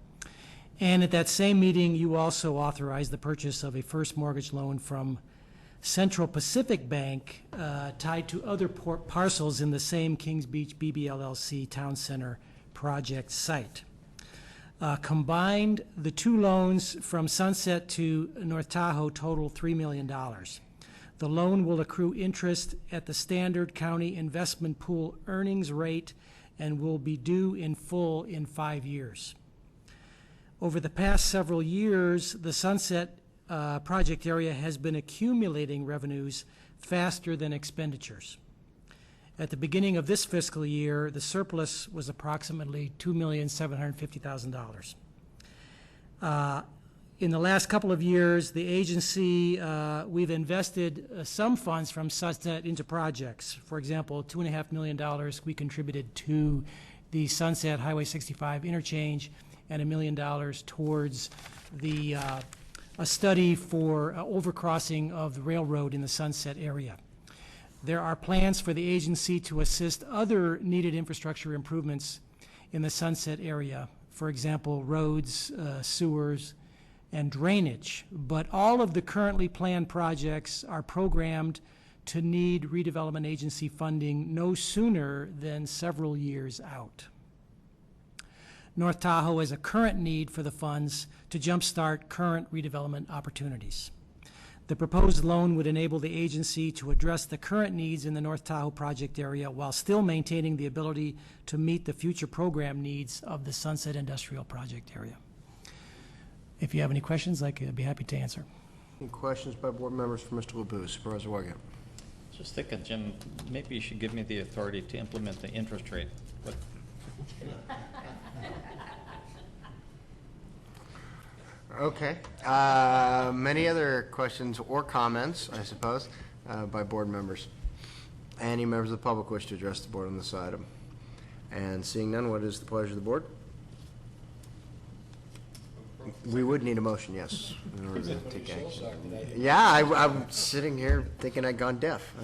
And at that same meeting, you also authorized the purchase of a first mortgage loan from Central Pacific Bank tied to other parcels in the same Kings Beach BBLLC Town Center project site. Combined, the two loans from Sunset to North Tahoe total $3 million. The loan will accrue interest at the standard county investment pool earnings rate and will be due in full in 5 years. Over the past several years, the Sunset project area has been accumulating revenues faster than expenditures. At the beginning of this fiscal year, the surplus was approximately $2,750,000. In the last couple of years, the agency, we've invested some funds from Sunset into projects. For example, $2.5 million we contributed to the Sunset Highway 65 interchange, and $1 million towards the a study for overcrossing of the railroad in the Sunset area. There are plans for the agency to assist other needed infrastructure improvements in the Sunset area, for example, roads, sewers, and drainage. But all of the currently planned projects are programmed to need redevelopment agency funding no sooner than several years out. North Tahoe has a current need for the funds to jumpstart current redevelopment opportunities. The proposed loan would enable the agency to address the current needs in the North Tahoe project area while still maintaining the ability to meet the future program needs of the Sunset Industrial Project area. If you have any questions, I'd be happy to answer. Any questions by board members for Mr. LeBou? Supervisor Wygant. Just thinking, Jim, maybe you should give me the authority to implement the interest rate. What? Okay. Many other questions or comments, I suppose, by board members? Any members of the public wish to address the board on this item? And seeing none, what is the pleasure of the board? We would need a motion, yes, in order to take action. Yeah, I'm sitting here thinking I'd gone deaf.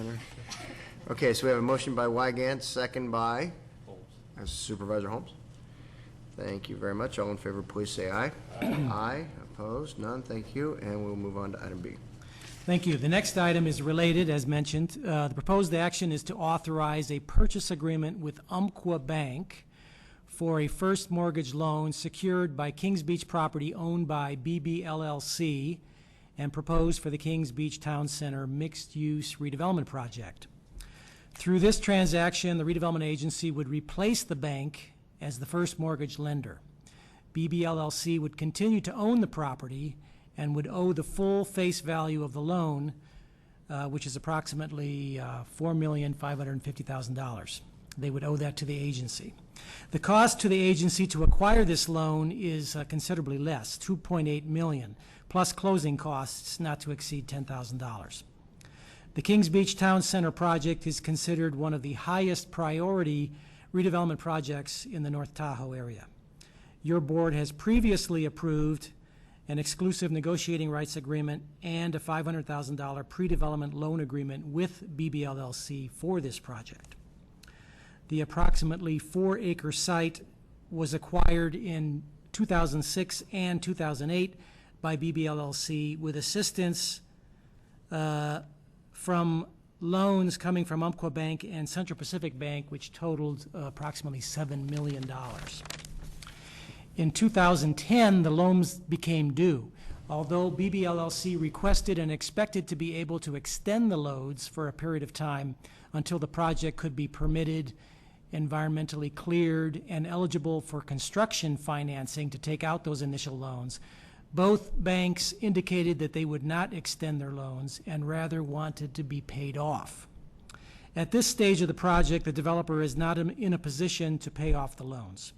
Okay, so we have a motion by Wygant, second by Supervisor Holmes. Thank you very much. All in favor, please say aye. Aye. Opposed? None. Thank you. And we'll move on to item B. Thank you. The next item is related, as mentioned. The proposed action is to authorize a purchase agreement with Umpqua Bank for a first mortgage loan secured by Kings Beach property owned by BB LLC and proposed for the Kings Beach Town Center mixed-use redevelopment project. Through this transaction, the redevelopment agency would replace the bank as the first mortgage lender. BB LLC would continue to own the property and would owe the full face value of the loan, which is approximately $4,550,000. They would owe that to the agency. The cost to the agency to acquire this loan is considerably less, $2.8 million, plus closing costs not to exceed $10,000. The Kings Beach Town Center project is considered one of the highest priority redevelopment projects in the North Tahoe area. Your board has previously approved an exclusive negotiating rights agreement and a $500,000 pre-development loan agreement with BBLLC for this project. The approximately 4-acre site was acquired in 2006 and 2008 by BBLLC with assistance from loans coming from Umpqua Bank and Central Pacific Bank, which totaled approximately $7 million. In 2010, the loans became due. Although BBLLC requested and expected to be able to extend the loans for a period of time until the project could be permitted, environmentally cleared, and eligible for construction financing to take out those initial loans, both banks indicated that they would not extend their loans and rather wanted to be paid off. At this stage of the project, the developer is not in a position to pay off the loans.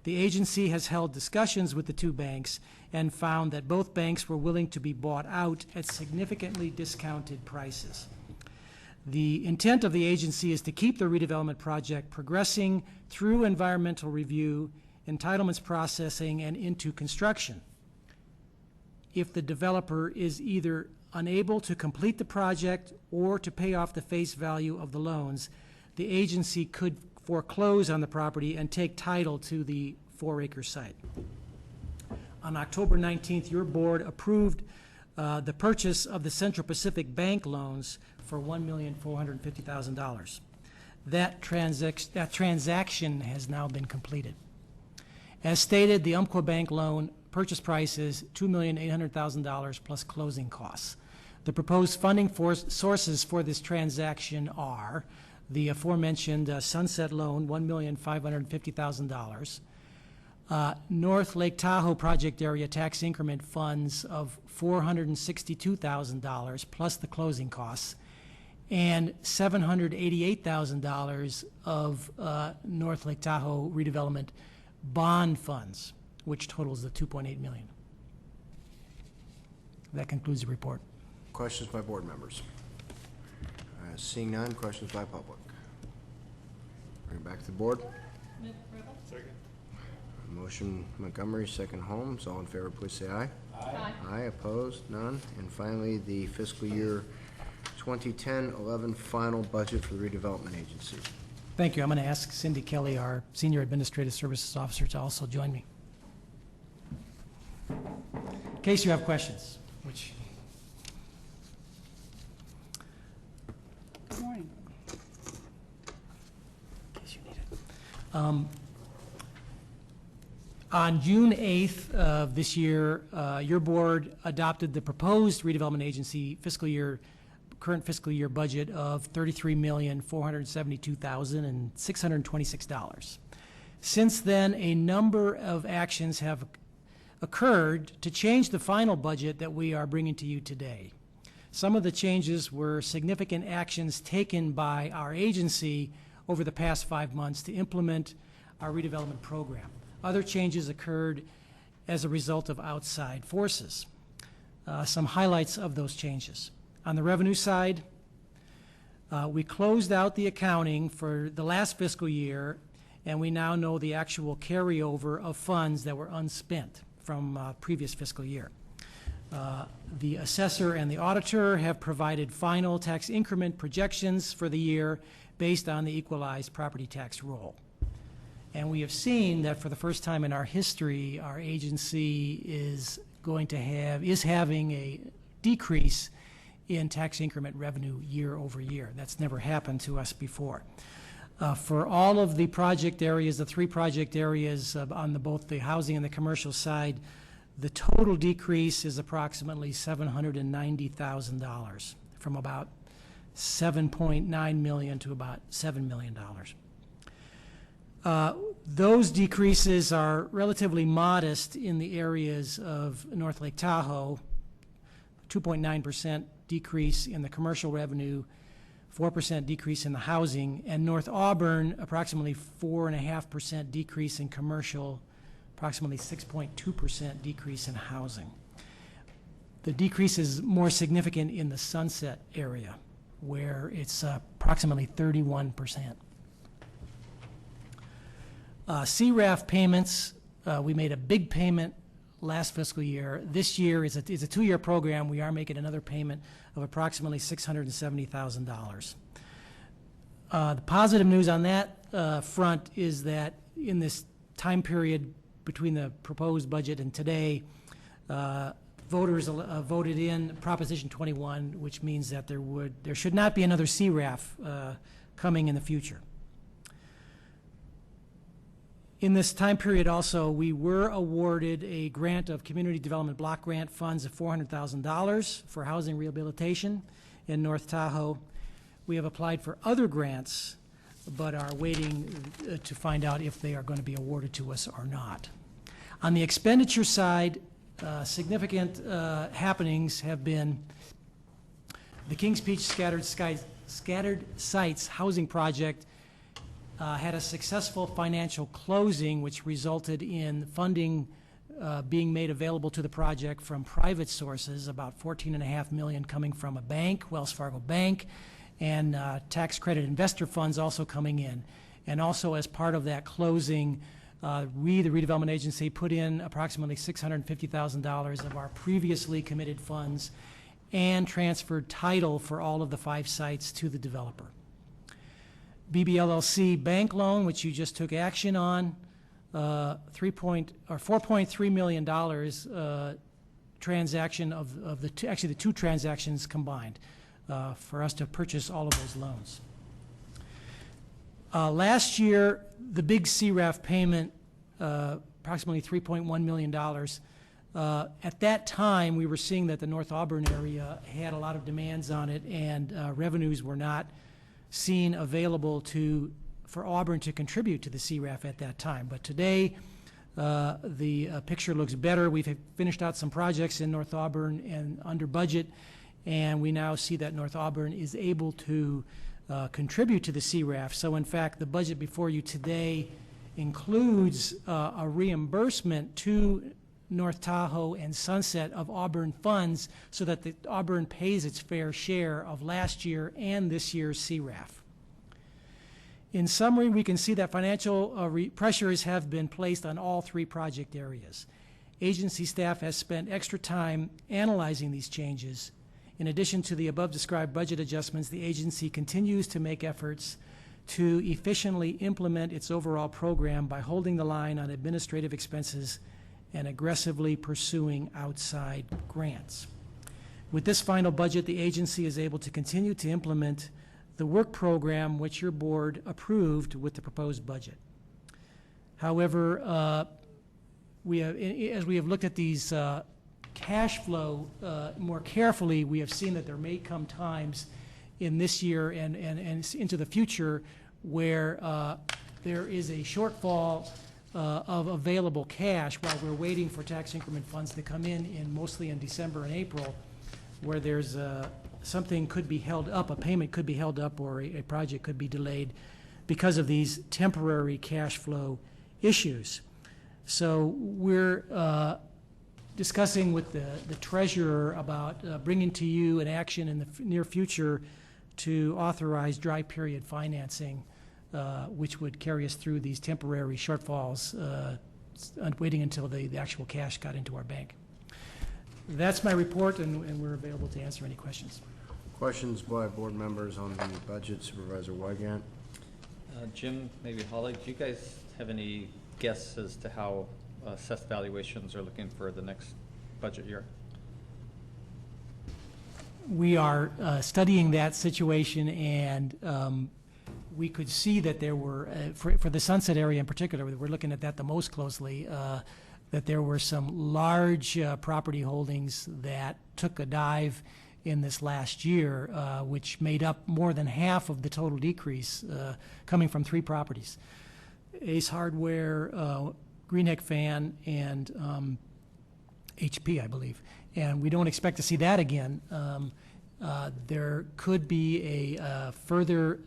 The agency has held discussions with the two banks and found that both banks were willing to be bought out at significantly discounted prices. The intent of the agency is to keep the redevelopment project progressing through environmental review, entitlements processing, and into construction. If the developer is either unable to complete the project or to pay off the face value of the loans, the agency could foreclose on the property and take title to the 4-acre site. On October 19th, your board approved the purchase of the Central Pacific Bank loans for $1,450,000. That transaction has now been completed. As stated, the Umpqua Bank loan purchase price is $2,800,000 plus closing costs. The proposed funding sources for this transaction are the aforementioned Sunset loan, $1,550,000, North Lake Tahoe project area tax increment funds of $462,000 plus the closing costs, and $788,000 of North Lake Tahoe redevelopment bond funds, which totals the $2.8 million. That concludes the report. Questions by board members? Seeing none, questions by public. Bring it back to the board. Second. Motion Montgomery, second Holmes. All in favor, please say aye. Aye. Aye, opposed, none. And finally, the fiscal year 2010-11 final budget for the redevelopment agency. Thank you. I'm going to ask Cindy Kelly, our Senior Administrative Services Officer, to also join me. In case you have questions, which... Good morning. In case you need it. On June 8th of this year, your board adopted the proposed redevelopment agency current fiscal year budget of $33,472,626. Since then, a number of actions have occurred to change the final budget that we are bringing to you today. Some of the changes were significant actions taken by our agency over the past 5 months to implement our redevelopment program. Other changes occurred as a result of outside forces. Some highlights of those changes. On the revenue side, we closed out the accounting for the last fiscal year, and we now know the actual carryover of funds that were unspent from previous fiscal year. The assessor and the auditor have provided final tax increment projections for the year based on the equalized property tax roll. And we have seen that for the first time in our history, our agency is having a decrease in tax increment revenue year over year. That's never happened to us before. For all of the project areas, the 3 project areas on both the housing and the commercial side, the total decrease is approximately $790,000, from about $7.9 million to about $7 million. Those decreases are relatively modest in the areas of North Lake Tahoe, 2.9% decrease in the commercial revenue, 4% decrease in the housing, and North Auburn, approximately 4.5% decrease in commercial, approximately 6.2% decrease in housing. The decrease is more significant in the Sunset area. where it's approximately 31%. CRAF payments, we made a big payment last fiscal year. This year is a 2-year program. We are making another payment of approximately $670,000. The positive news on that front is that in this time period between the proposed budget and today, voters voted in Proposition 21, which means that there should not be another CRAF coming in the future. In this time period also, we were awarded a grant of Community Development Block Grant funds of $400,000 for housing rehabilitation in North Tahoe. We have applied for other grants, but are waiting to find out if they are going to be awarded to us or not. On the expenditure side, significant happenings have been the Kings Peak Scattered Sites Housing Project had a successful financial closing, which resulted in funding being made available to the project from private sources, about $14.5 million coming from a bank, Wells Fargo Bank, and tax credit investor funds also coming in. And also as part of that closing, the redevelopment agency, put in approximately $650,000 of our previously committed funds and transferred title for all of the 5 sites to the developer. BBLLC bank loan, which you just took action on, $4.3 million transaction of the actually the 2 transactions combined for us to purchase all of those loans. Last year, the big CRAF payment, approximately $3.1 million. At that time, we were seeing that the North Auburn area had a lot of demands on it, and revenues were not seen available for Auburn to contribute to the CRAF at that time. But today, the picture looks better. We've finished out some projects in North Auburn and under budget, and we now see that North Auburn is able to contribute to the CRAF. So in fact, the budget before you today includes a reimbursement to North Tahoe and Sunset of Auburn funds so that Auburn pays its fair share of last year and this year's CRAF. In summary, we can see that financial pressures have been placed on all 3 project areas. Agency staff has spent extra time analyzing these changes. In addition to the above described budget adjustments, the agency continues to make efforts to efficiently implement its overall program by holding the line on administrative expenses and aggressively pursuing outside grants. With this final budget, the agency is able to continue to implement the work program which your board approved with the proposed budget. However, as we have looked at these cash flow more carefully, we have seen that there may come times in this year and into the future where there is a shortfall of available cash while we're waiting for tax increment funds to come in mostly in December and April, where there's something could be held up, a payment could be held up, or a project could be delayed because of these temporary cash flow issues. So we're discussing with the treasurer about bringing to you an action in the near future to authorize dry period financing, which would carry us through these temporary shortfalls, waiting until the actual cash got into our bank. That's my report, and we're available to answer any questions. Questions by board members on the budget? Supervisor Wygant. Jim, maybe Holly, do you guys have any guess as to how assessed valuations are looking for the next budget year? We are studying that situation, and we could see that there were, for the Sunset area in particular, we're looking at that the most closely, that there were some large property holdings that took a dive in this last year, which made up more than half of the total decrease, coming from 3 properties. Ace Hardware, Greenheck Fan, and HP, I believe. And we don't expect to see that again. There could be a further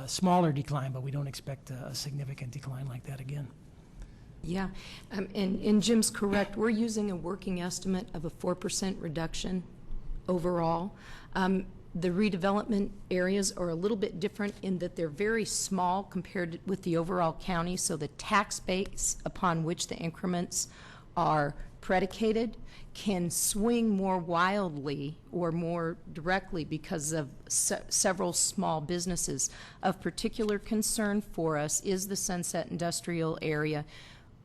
smaller decline, but we don't expect a significant decline like that again. Yeah, and Jim's correct. We're using a working estimate of a 4% reduction overall. The redevelopment areas are a little bit different in that they're very small compared with the overall county, so the tax base upon which the increments are predicated can swing more wildly or more directly because of several small businesses. Of particular concern for us is the Sunset Industrial Area,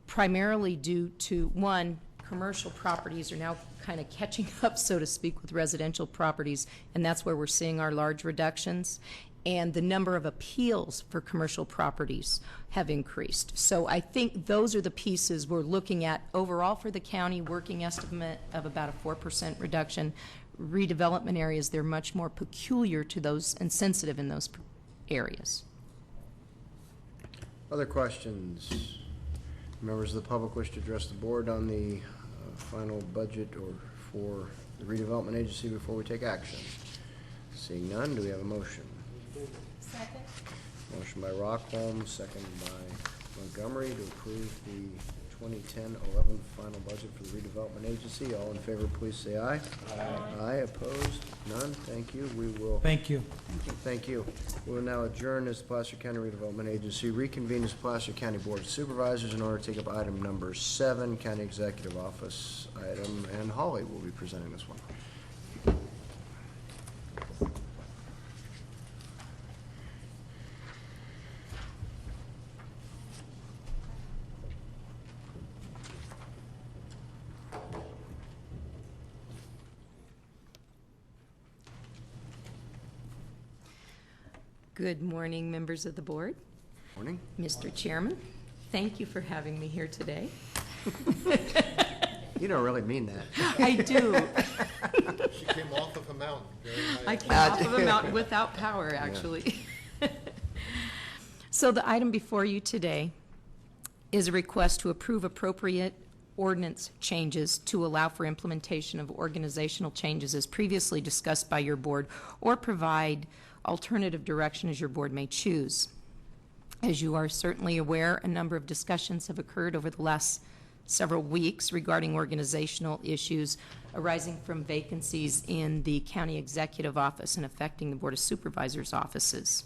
primarily due to, one, commercial properties are now kind of catching up, so to speak, with residential properties, and that's where we're seeing our large reductions. And the number of appeals for commercial properties have increased. So I think those are the pieces we're looking at overall for the county, working estimate of about a 4% reduction. Redevelopment areas, they're much more peculiar to those and sensitive in those areas. Other questions? Members of the public wish to address the board on the final budget or for the redevelopment agency before we take action? Seeing none, do we have a motion? Second. Motion by Rockholm, second by Montgomery to approve the 2010-11 final budget for the redevelopment agency. All in favor, please say aye. Aye. Aye. Opposed? None. Thank you. We will. Thank you. Thank you. We will now adjourn as the Placer County Redevelopment Agency, reconvene as Placer County Board of Supervisors in order to take up item number 7, County Executive Office item, and Holly will be presenting this one. Good morning, members of the board. Morning. Mr. Chairman, thank you for having me here today. You don't really mean that. I do. She came off of a mountain. I came off of a mountain without power, actually. So the item before you today is a request to approve appropriate ordinance changes to allow for implementation of organizational changes as previously discussed by your board, or provide alternative direction as your board may choose. As you are certainly aware, a number of discussions have occurred over the last several weeks regarding organizational issues arising from vacancies in the county executive office and affecting the Board of Supervisors offices.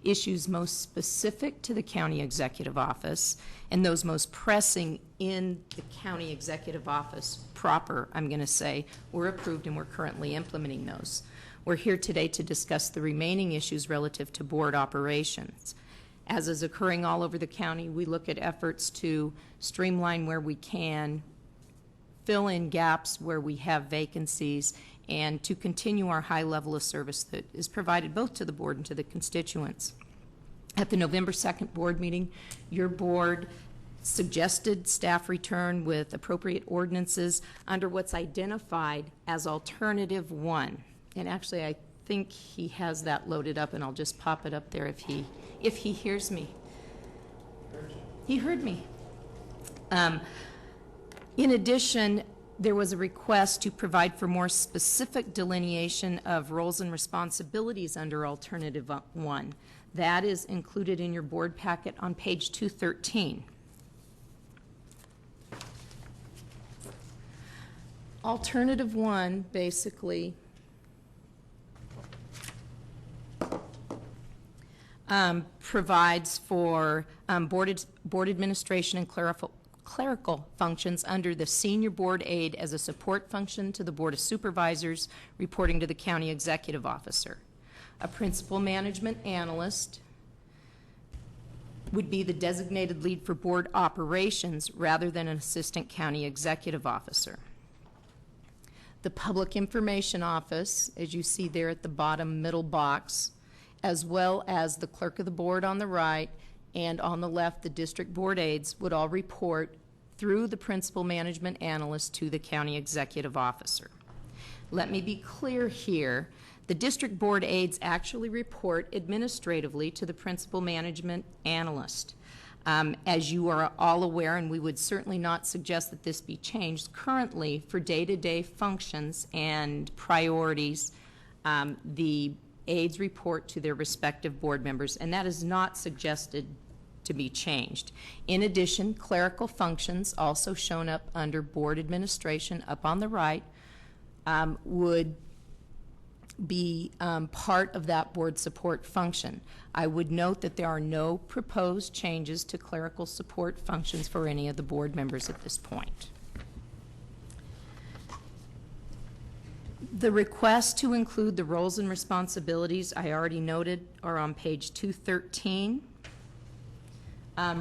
Issues most specific to the county executive office and those most pressing in the county executive office proper, I'm going to say, were approved and we're currently implementing those. We're here today to discuss the remaining issues relative to board operations. As is occurring all over the county, we look at efforts to streamline where we can, fill in gaps where we have vacancies, and to continue our high level of service that is provided both to the board and to the constituents. At the November 2nd board meeting, your board suggested staff return with appropriate ordinances under what's identified as Alternative 1. And actually, I think he has that loaded up, and I'll just pop it up there if he hears me. He heard me. In addition, there was a request to provide for more specific delineation of roles and responsibilities under Alternative 1. That is included in your board packet on page 213. Alternative 1 basically provides for board administration and clerical functions under the senior board aide as a support function to the Board of Supervisors, reporting to the county executive officer. A principal management analyst would be the designated lead for board operations rather than an assistant county executive officer. The public information office, as you see there at the bottom middle box, as well as the clerk of the board on the right and on the left, the district board aides, would all report through the principal management analyst to the county executive officer. Let me be clear here. The district board aides actually report administratively to the principal management analyst. As you are all aware, and we would certainly not suggest that this be changed, currently for day-to-day functions and priorities, the aides report to their respective board members, and that is not suggested to be changed. In addition, clerical functions, also shown up under board administration up on the right, would be part of that board support function. I would note that there are no proposed changes to clerical support functions for any of the board members at this point. The requests to include the roles and responsibilities I already noted are on page 213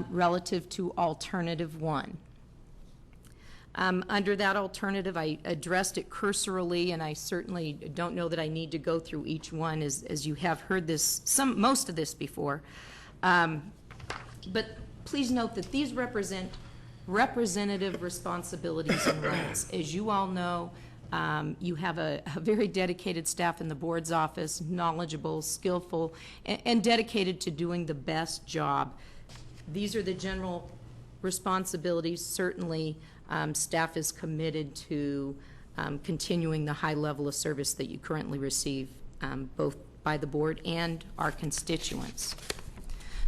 relative to alternative 1. Under that alternative, I addressed it cursorily, and I certainly don't know that I need to go through each one, as you have heard this, most of this before. But please note that these represent representative responsibilities and roles. As you all know, you have a very dedicated staff in the board's office, knowledgeable, skillful, and dedicated to doing the best job. These are the general responsibilities. Certainly, staff is committed to continuing the high level of service that you currently receive, both by the board and our constituents.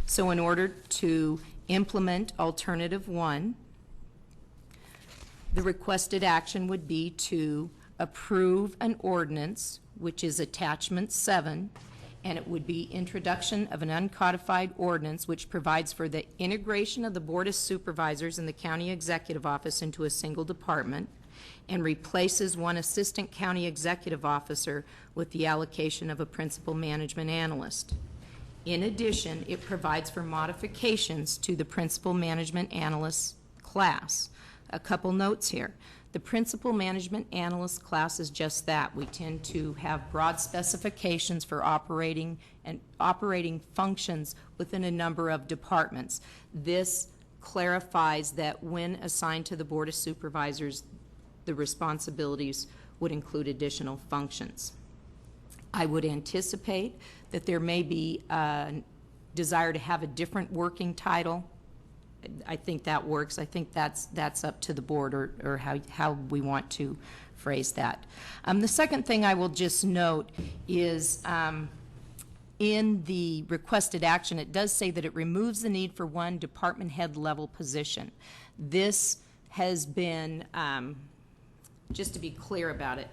So in order to implement alternative 1, the requested action would be to approve an ordinance, which is attachment 7, and it would be introduction of an uncodified ordinance which provides for the integration of the Board of Supervisors and the County Executive Office into a single department, and replaces one assistant county executive officer with the allocation of a principal management analyst. In addition, it provides for modifications to the principal management analyst class. A couple notes here. The principal management analyst class is just that. We tend to have broad specifications for operating functions within a number of departments. This clarifies that when assigned to the Board of Supervisors, the responsibilities would include additional functions. I would anticipate that there may be a desire to have a different working title. I think that works. I think that's up to the board, or how we want to phrase that. The second thing I will just note is in the requested action, it does say that it removes the need for one department head level position. This has been, just to be clear about it,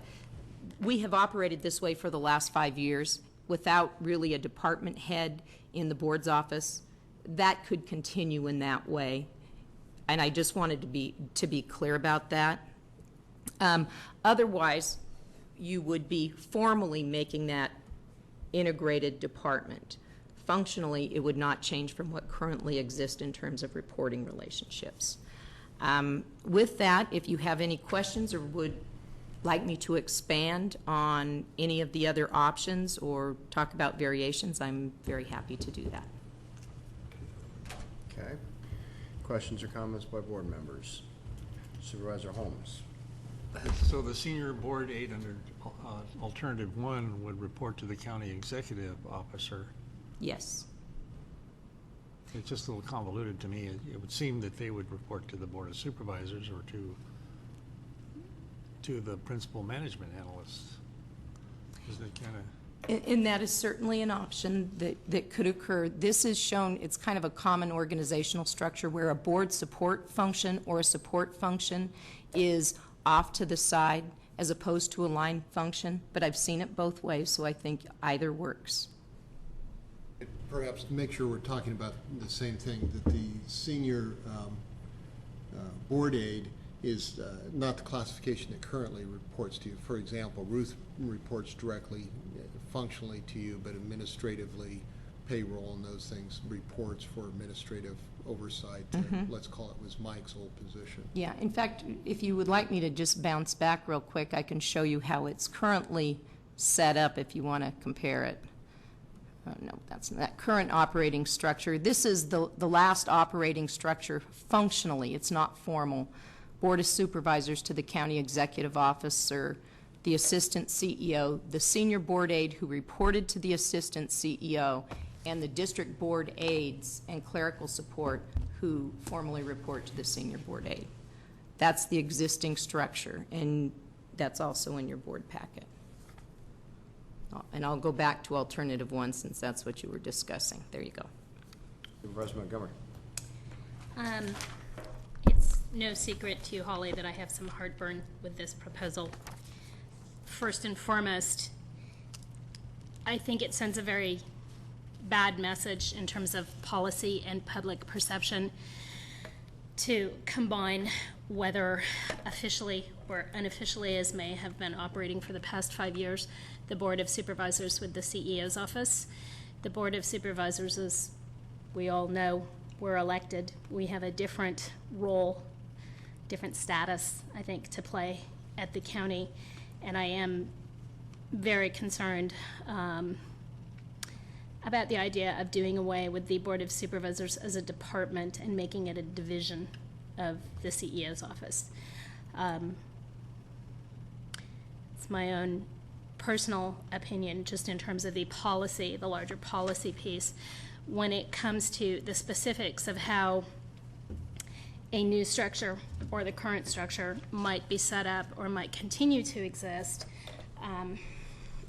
we have operated this way for the last 5 years without really a department head in the board's office. That could continue in that way, and I just wanted to be clear about that. Otherwise, you would be formally making that integrated department. Functionally, it would not change from what currently exists in terms of reporting relationships. With that, if you have any questions or would like me to expand on any of the other options or talk about variations, I'm very happy to do that. Okay. Questions or comments by board members? Supervisor Holmes. So the senior board aide under alternative 1 would report to the county executive officer. Yes. It's just a little convoluted to me. It would seem that they would report to the Board of Supervisors or to the principal management analyst. Isn't it kind of... And that is certainly an option that could occur. This is shown, it's kind of a common organizational structure where a board support function or a support function is off to the side as opposed to a line function, but I've seen it both ways, so I think either works. Perhaps to make sure we're talking about the same thing, that the senior board aide is not the classification that currently reports to you. For example, Ruth reports directly, functionally to you, but administratively, payroll and those things, reports for administrative oversight. Let's call it was Mike's old position. Yeah, in fact, if you would like me to just bounce back real quick, I can show you how it's currently set up if you want to compare it. No, that's not that current operating structure. This is the last operating structure functionally. It's not formal. Board of Supervisors to the county executive officer, the assistant CEO, the senior board aide who reported to the assistant CEO, and the district board aides and clerical support who formally report to the senior board aide. That's the existing structure, and that's also in your board packet. And I'll go back to alternative 1 since that's what you were discussing. There you go. Supervisor Montgomery. It's no secret to you, Holly, that I have some heartburn with this proposal. First and foremost, I think it sends a very bad message in terms of policy and public perception to combine, whether officially or unofficially as may have been operating for the past 5 years, the Board of Supervisors with the CEO's office. The Board of Supervisors, as we all know, we're elected. We have a different role, different status, I think, to play at the county. And I am very concerned about the idea of doing away with the Board of Supervisors as a department and making it a division of the CEO's office. It's my own personal opinion, just in terms of the policy, the larger policy piece, when it comes to the specifics of how a new structure or the current structure might be set up or might continue to exist.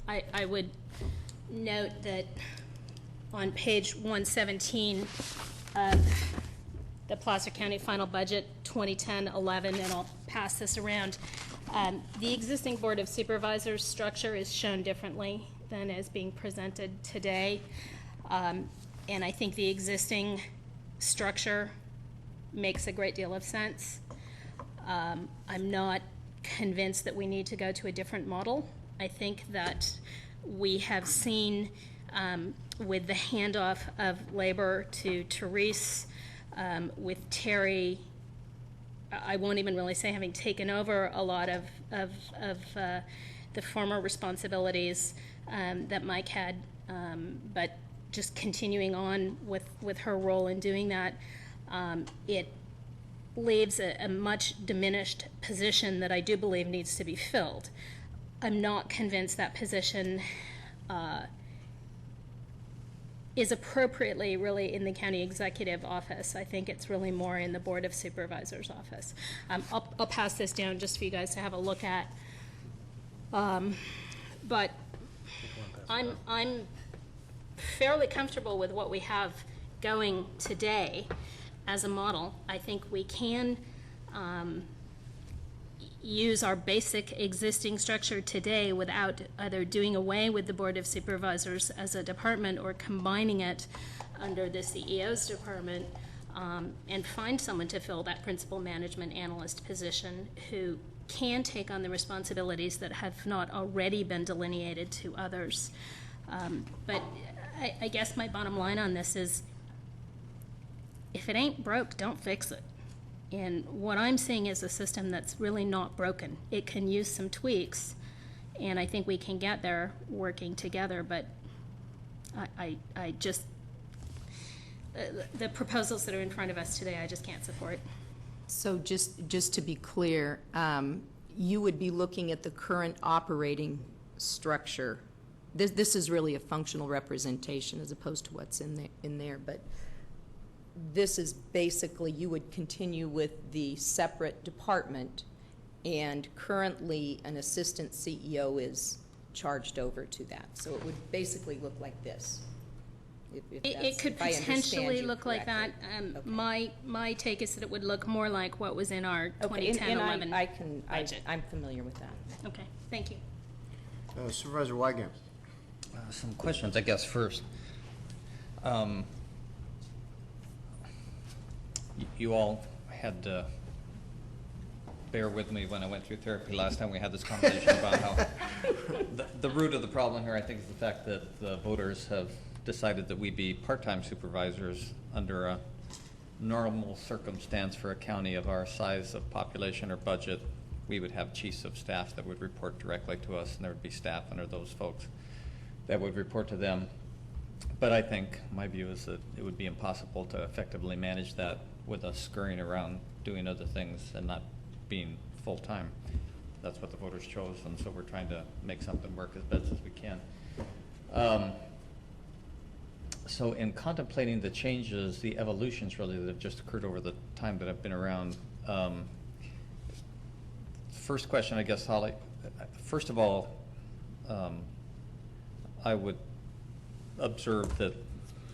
I would note that on page 117 of the Placer County Final Budget 2010-11, and I'll pass this around, the existing Board of Supervisors structure is shown differently than is being presented today. And I think the existing structure makes a great deal of sense. I'm not convinced that we need to go to a different model. I think that we have seen with the handoff of labor to Therese, with Terry, I won't even really say having taken over a lot of the former responsibilities that Mike had, but just continuing on with her role in doing that, it leaves a much diminished position that I do believe needs to be filled. I'm not convinced that position is appropriately really in the county executive office. I think it's really more in the Board of Supervisors office. I'll pass this down just for you guys to have a look at. But I'm fairly comfortable with what we have going today as a model. I think we can use our basic existing structure today without either doing away with the Board of Supervisors as a department or combining it under the CEO's department, and find someone to fill that principal management analyst position who can take on the responsibilities that have not already been delineated to others. But I guess my bottom line on this is, if it ain't broke, don't fix it. And what I'm seeing is a system that's really not broken. It can use some tweaks, and I think we can get there working together, but I just, the proposals that are in front of us today, I just can't support. So just to be clear, you would be looking at the current operating structure. This is really a functional representation as opposed to what's in there, but this is basically, you would continue with the separate department, and currently an assistant CEO is charged over to that. So it would basically look like this. It could potentially look like that. Okay. My take is that it would look more like what was in our 2010-11 budget. I'm familiar with that. Okay, thank you. Supervisor Wygant. Some questions, I guess, first. You all had to bear with me when I went through therapy last time we had this conversation about how the root of the problem here, I think, is the fact that the voters have decided that we be part-time supervisors under a normal circumstance for a county of our size of population or budget. We would have chiefs of staff that would report directly to us, and there would be staff under those folks that would report to them. But I think my view is that it would be impossible to effectively manage that with us scurrying around doing other things and not being full-time. That's what the voters chose, and so we're trying to make something work as best as we can. So in contemplating the changes, the evolutions really that have just occurred over the time that I've been around, first question, I guess, Holly, first of all, I would observe that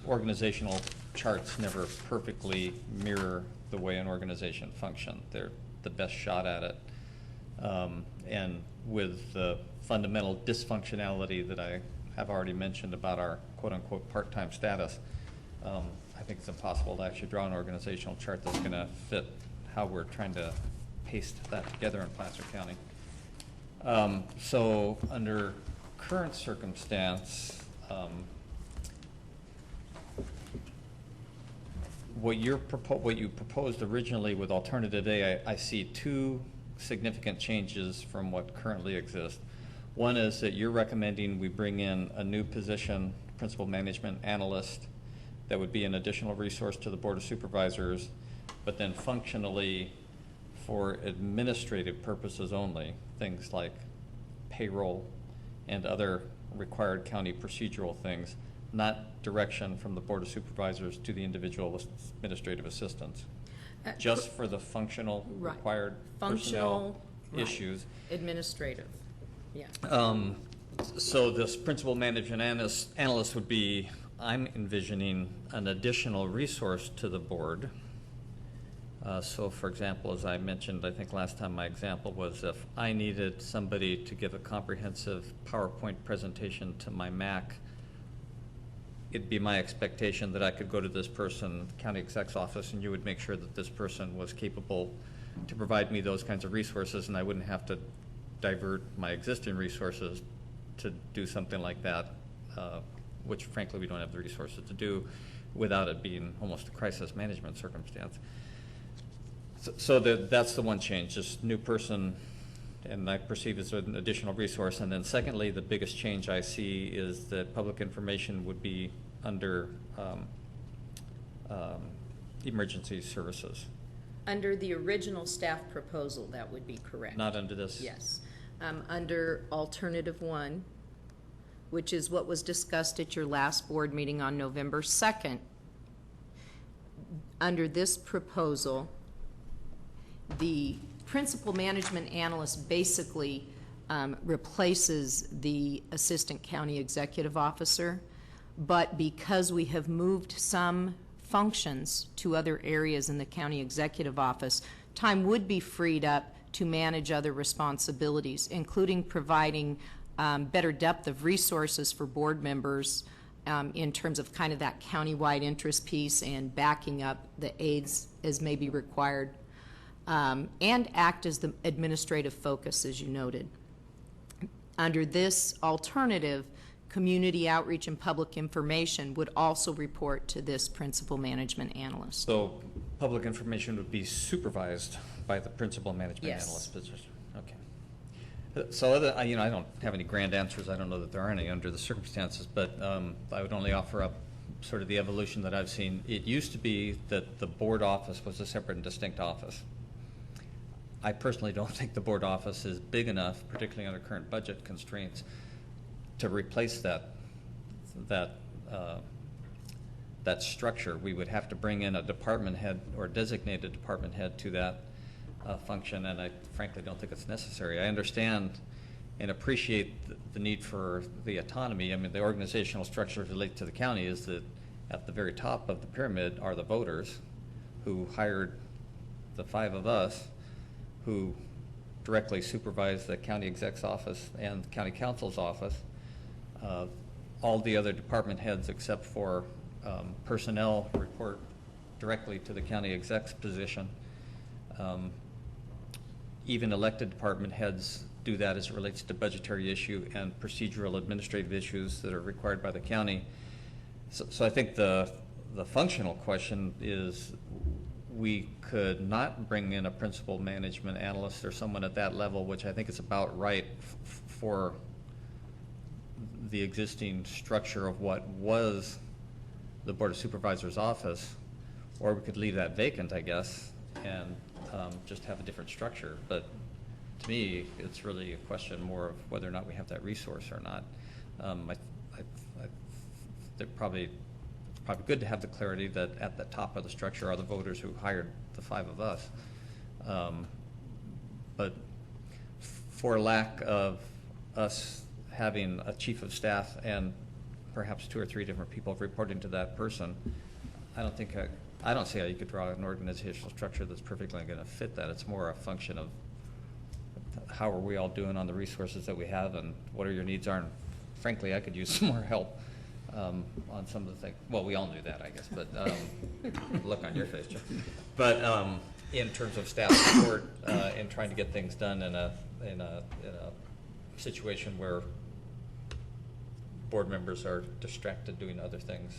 organizational charts never perfectly mirror the way an organization functions. They're the best shot at it. And with the fundamental dysfunctionality that I have already mentioned about our quote-unquote part-time status. I think it's impossible to actually draw an organizational chart that's going to fit how we're trying to paste that together in Placer County. So under current circumstance, what you proposed originally with alternative A, I see two significant changes from what currently exists. One is that you're recommending we bring in a new position, principal management analyst, that would be an additional resource to the Board of Supervisors, but then functionally for administrative purposes only, things like payroll and other required county procedural things, not direction from the Board of Supervisors to the individual administrative assistants. Just for the functional required personnel issues. Administrative, yeah. So this principal management analyst would be, I'm envisioning an additional resource to the board. So for example, as I mentioned, I think last time my example was if I needed somebody to give a comprehensive PowerPoint presentation to my MAC, it'd be my expectation that I could go to this person, county exec's office, and you would make sure that this person was capable to provide me those kinds of resources, and I wouldn't have to divert my existing resources to do something like that, which frankly we don't have the resources to do without it being almost a crisis management circumstance. So that's the one change, just new person, and I perceive as an additional resource. And then secondly, the biggest change I see is that public information would be under emergency services. Under the original staff proposal, that would be correct. Not under this? Yes. Under alternative 1, which is what was discussed at your last board meeting on November 2nd, under this proposal, the principal management analyst basically replaces the assistant county executive officer, but because we have moved some functions to other areas in the county executive office, time would be freed up to manage other responsibilities, including providing better depth of resources for board members in terms of kind of that countywide interest piece and backing up the aides as may be required, and act as the administrative focus, as you noted. Under this alternative, community outreach and public information would also report to this principal management analyst. So public information would be supervised by the principal management analyst position. Okay. So I don't have any grand answers. I don't know that there are any under the circumstances, but I would only offer up sort of the evolution that I've seen. It used to be that the board office was a separate and distinct office. I personally don't think the board office is big enough, particularly under current budget constraints, to replace that structure. We would have to bring in a department head or designated department head to that function, and I frankly don't think it's necessary. I understand and appreciate the need for the autonomy. I mean, the organizational structure related to the county is that at the very top of the pyramid are the voters who hired the 5 of us, who directly supervise the county exec's office and the county council's office. All the other department heads except for personnel report directly to the county exec's position. Even elected department heads do that as it relates to budgetary issue and procedural administrative issues that are required by the county. So I think the functional question is we could not bring in a principal management analyst or someone at that level, which I think is about right for the existing structure of what was the Board of Supervisors office, or we could leave that vacant, I guess, and just have a different structure. But to me, it's really a question more of whether or not we have that resource or not. It's probably good to have the clarity that at the top of the structure are the voters who hired the 5 of us. But for lack of us having a chief of staff and perhaps 2 or 3 different people reporting to that person, I don't see how you could draw an organizational structure that's perfectly going to fit that. It's more a function of how are we all doing on the resources that we have and what are your needs are frankly, I could use some more help on some of the things. Well, we all knew that, I guess, but look on your face, Jeff. But in terms of staff support in trying to get things done in a situation where board members are distracted doing other things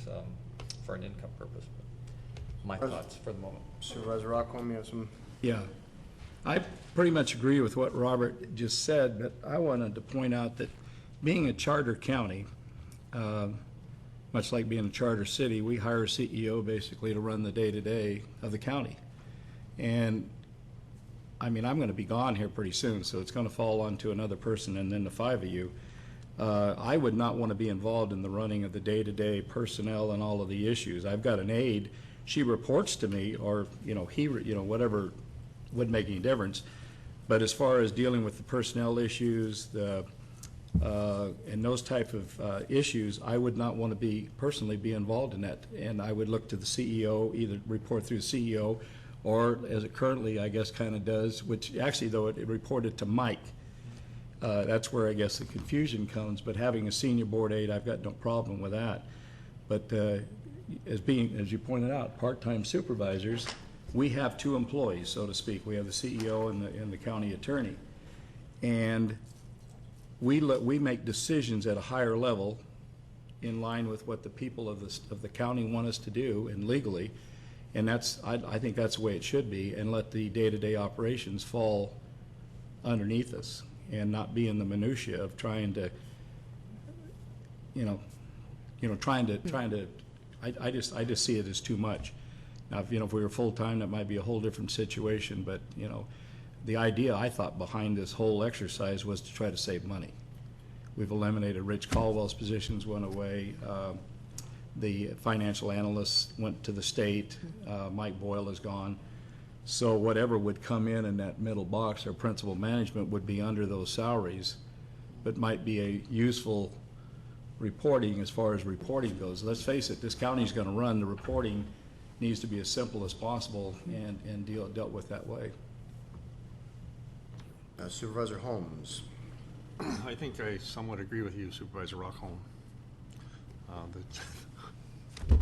for an income purpose. My thoughts for the moment. Supervisor Rockholm, you have some? Yeah. I pretty much agree with what Robert just said, but I wanted to point out that being a charter county, much like being a charter city, we hire a CEO basically to run the day-to-day of the county. And I mean, I'm going to be gone here pretty soon, so it's going to fall onto another person and then the five of you. I would not want to be involved in the running of the day-to-day personnel and all of the issues. I've got an aide. She reports to me, or, you know, whatever wouldn't make any difference. But as far as dealing with the personnel issues, and those type of issues, I would not want to personally be involved in that. And I would look to the CEO, either report through the CEO, or as it currently, I guess, kind of does, which actually, though, it reported to Mike. That's where I guess the confusion comes. But having a senior board aide, I've got no problem with that. But as you pointed out, part-time supervisors, we have two employees, so to speak. We have the CEO and the county attorney. And we make decisions at a higher level in line with what the people of the county want us to do and legally. And I think that's the way it should be, and let the day-to-day operations fall underneath us and not be in the minutia of trying to, I just see it as too much. Now, if we were full-time, that might be a whole different situation, but, the idea, I thought, behind this whole exercise was to try to save money. We've eliminated Rich Caldwell's positions, went away. The financial analyst went to the state. Mike Boyle is gone. So whatever would come in that middle box, our principal management, would be under those salaries, but might be a useful reporting as far as reporting goes. Let's face it, this county's going to run. The reporting needs to be as simple as possible and dealt with that way. Supervisor Holmes. I think I somewhat agree with you, Supervisor Rockholm.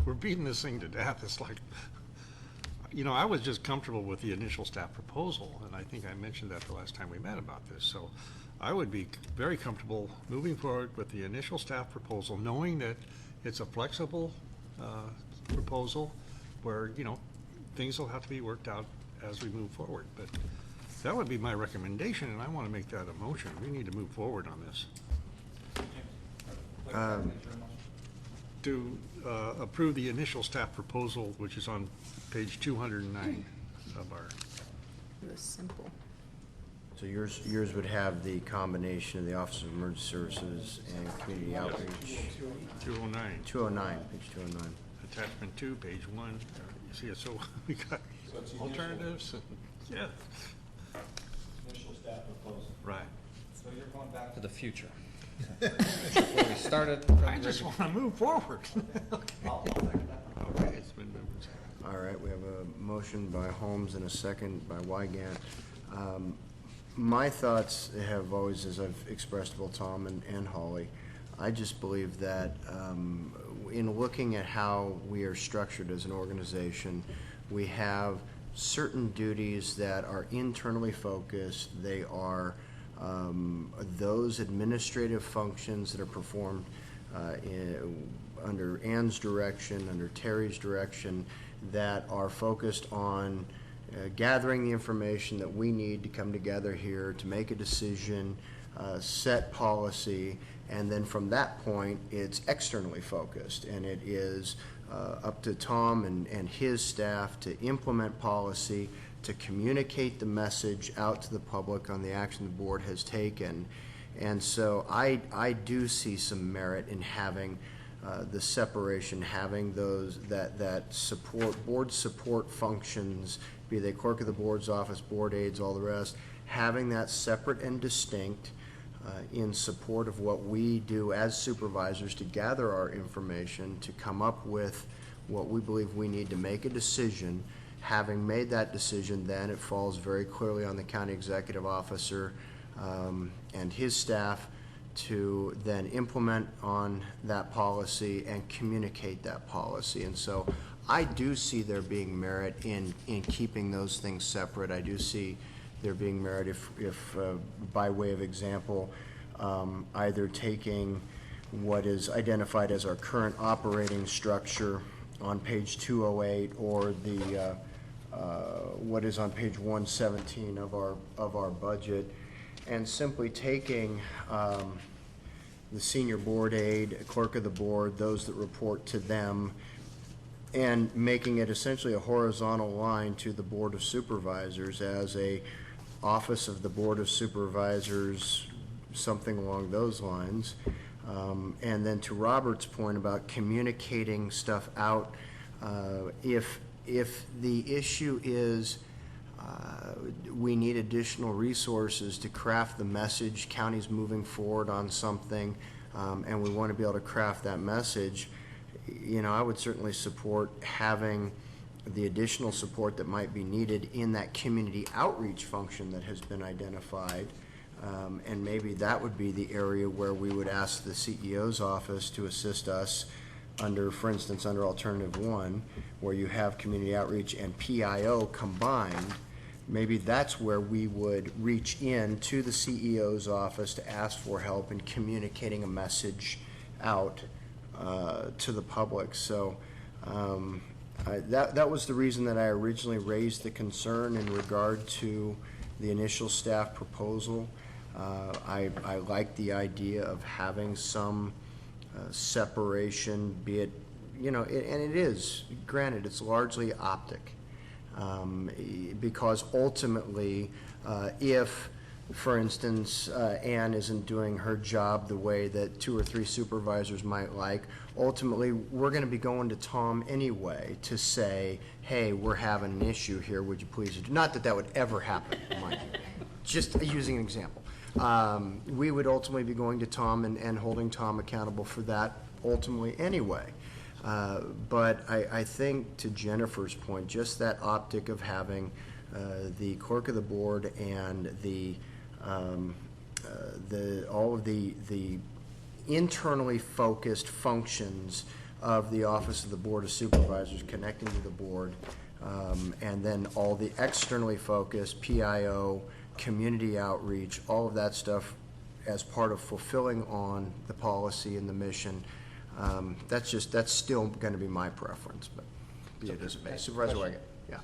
We're beating this thing to death. It's like, I was just comfortable with the initial staff proposal, and I think I mentioned that the last time we met about this. So I would be very comfortable moving forward with the initial staff proposal, knowing that it's a flexible proposal where, things will have to be worked out as we move forward. But that would be my recommendation, and I want to make that a motion. We need to move forward on this. To approve the initial staff proposal, which is on page 209 of our. It was simple. So yours would have the combination of the Office of Emergency Services and Community Outreach. 209. 209, page 209. Attachment 2, page 1. You see it, so we got alternatives. Yeah. Initial staff proposal. Right. So you're going back to the future. Before we started. I just want to move forward. Okay. Okay, it's been moved. All right, we have a motion by Holmes and a second by Wygant. My thoughts have always, as I've expressed to both Tom and Holly, I just believe that in looking at how we are structured as an organization, we have certain duties that are internally focused. They are those administrative functions that are performed under Ann's direction, under Terry's direction, that are focused on gathering the information that we need to come together here to make a decision, set policy, and then from that point, it's externally focused, and it is up to Tom and his staff to implement policy, to communicate the message out to the public on the action the board has taken. And so I do see some merit in having the separation, having those that support, board support functions, be they clerk of the board's office, board aides, all the rest, having that separate and distinct in support of what we do as supervisors to gather our information, to come up with what we believe we need to make a decision. Having made that decision, then it falls very clearly on the county executive officer and his staff to then implement on that policy and communicate that policy. And so I do see there being merit in keeping those things separate. I do see there being merit if by way of example, either taking what is identified as our current operating structure on page 208 or the what is on page 117 of our budget, and simply taking the senior board aide, clerk of the board, those that report to them, and making it essentially a horizontal line to the Board of Supervisors as a office of the Board of Supervisors, something along those lines. And then to Robert's point about communicating stuff out, if the issue is we need additional resources to craft the message, county's moving forward on something, and we want to be able to craft that message, you know, I would certainly support having the additional support that might be needed in that community outreach function that has been identified. And maybe that would be the area where we would ask the CEO's office to assist us under, for instance, under Alternative 1, where you have community outreach and PIO combined. Maybe that's where we would reach in to the CEO's office to ask for help in communicating a message out to the public. So that was the reason that I originally raised the concern in regard to the initial staff proposal. I like the idea of having some separation, be it, you know, and it is, granted, it's largely optic. Because ultimately, if, for instance, Ann isn't doing her job the way that 2 or 3 supervisors might like, ultimately, we're going to be going to Tom anyway to say, hey, we're having an issue here, would you please do? Not that that would ever happen, mind you. Just using an example. We would ultimately be going to Tom and holding Tom accountable for that ultimately anyway. But I think, to Jennifer's point, just that optic of having the clerk of the board and all of the internally focused functions of the Office of the Board of Supervisors connecting to the board, and then all the externally focused PIO, community outreach, all of that stuff as part of fulfilling on the policy and the mission. That's still going to be my preference, but be it as it may. Supervisor Wagon, yeah.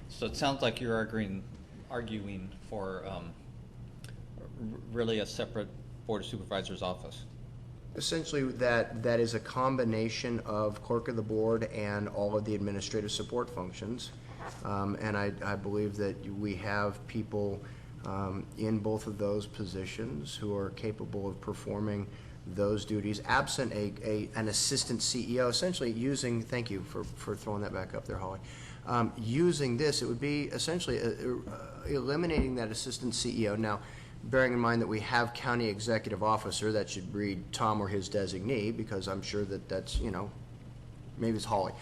So it sounds like you're arguing for really a separate Board of Supervisors office. Essentially, that is a combination of clerk of the board and all of the administrative support functions. And I believe that we have people in both of those positions who are capable of performing those duties, absent an assistant CEO, essentially using, thank you for throwing that back up there, Holly. Using this, it would be essentially eliminating that assistant CEO. Now, bearing in mind that we have county executive officer, that should read Tom or his designee, because I'm sure that that's, you know, maybe it's Holly.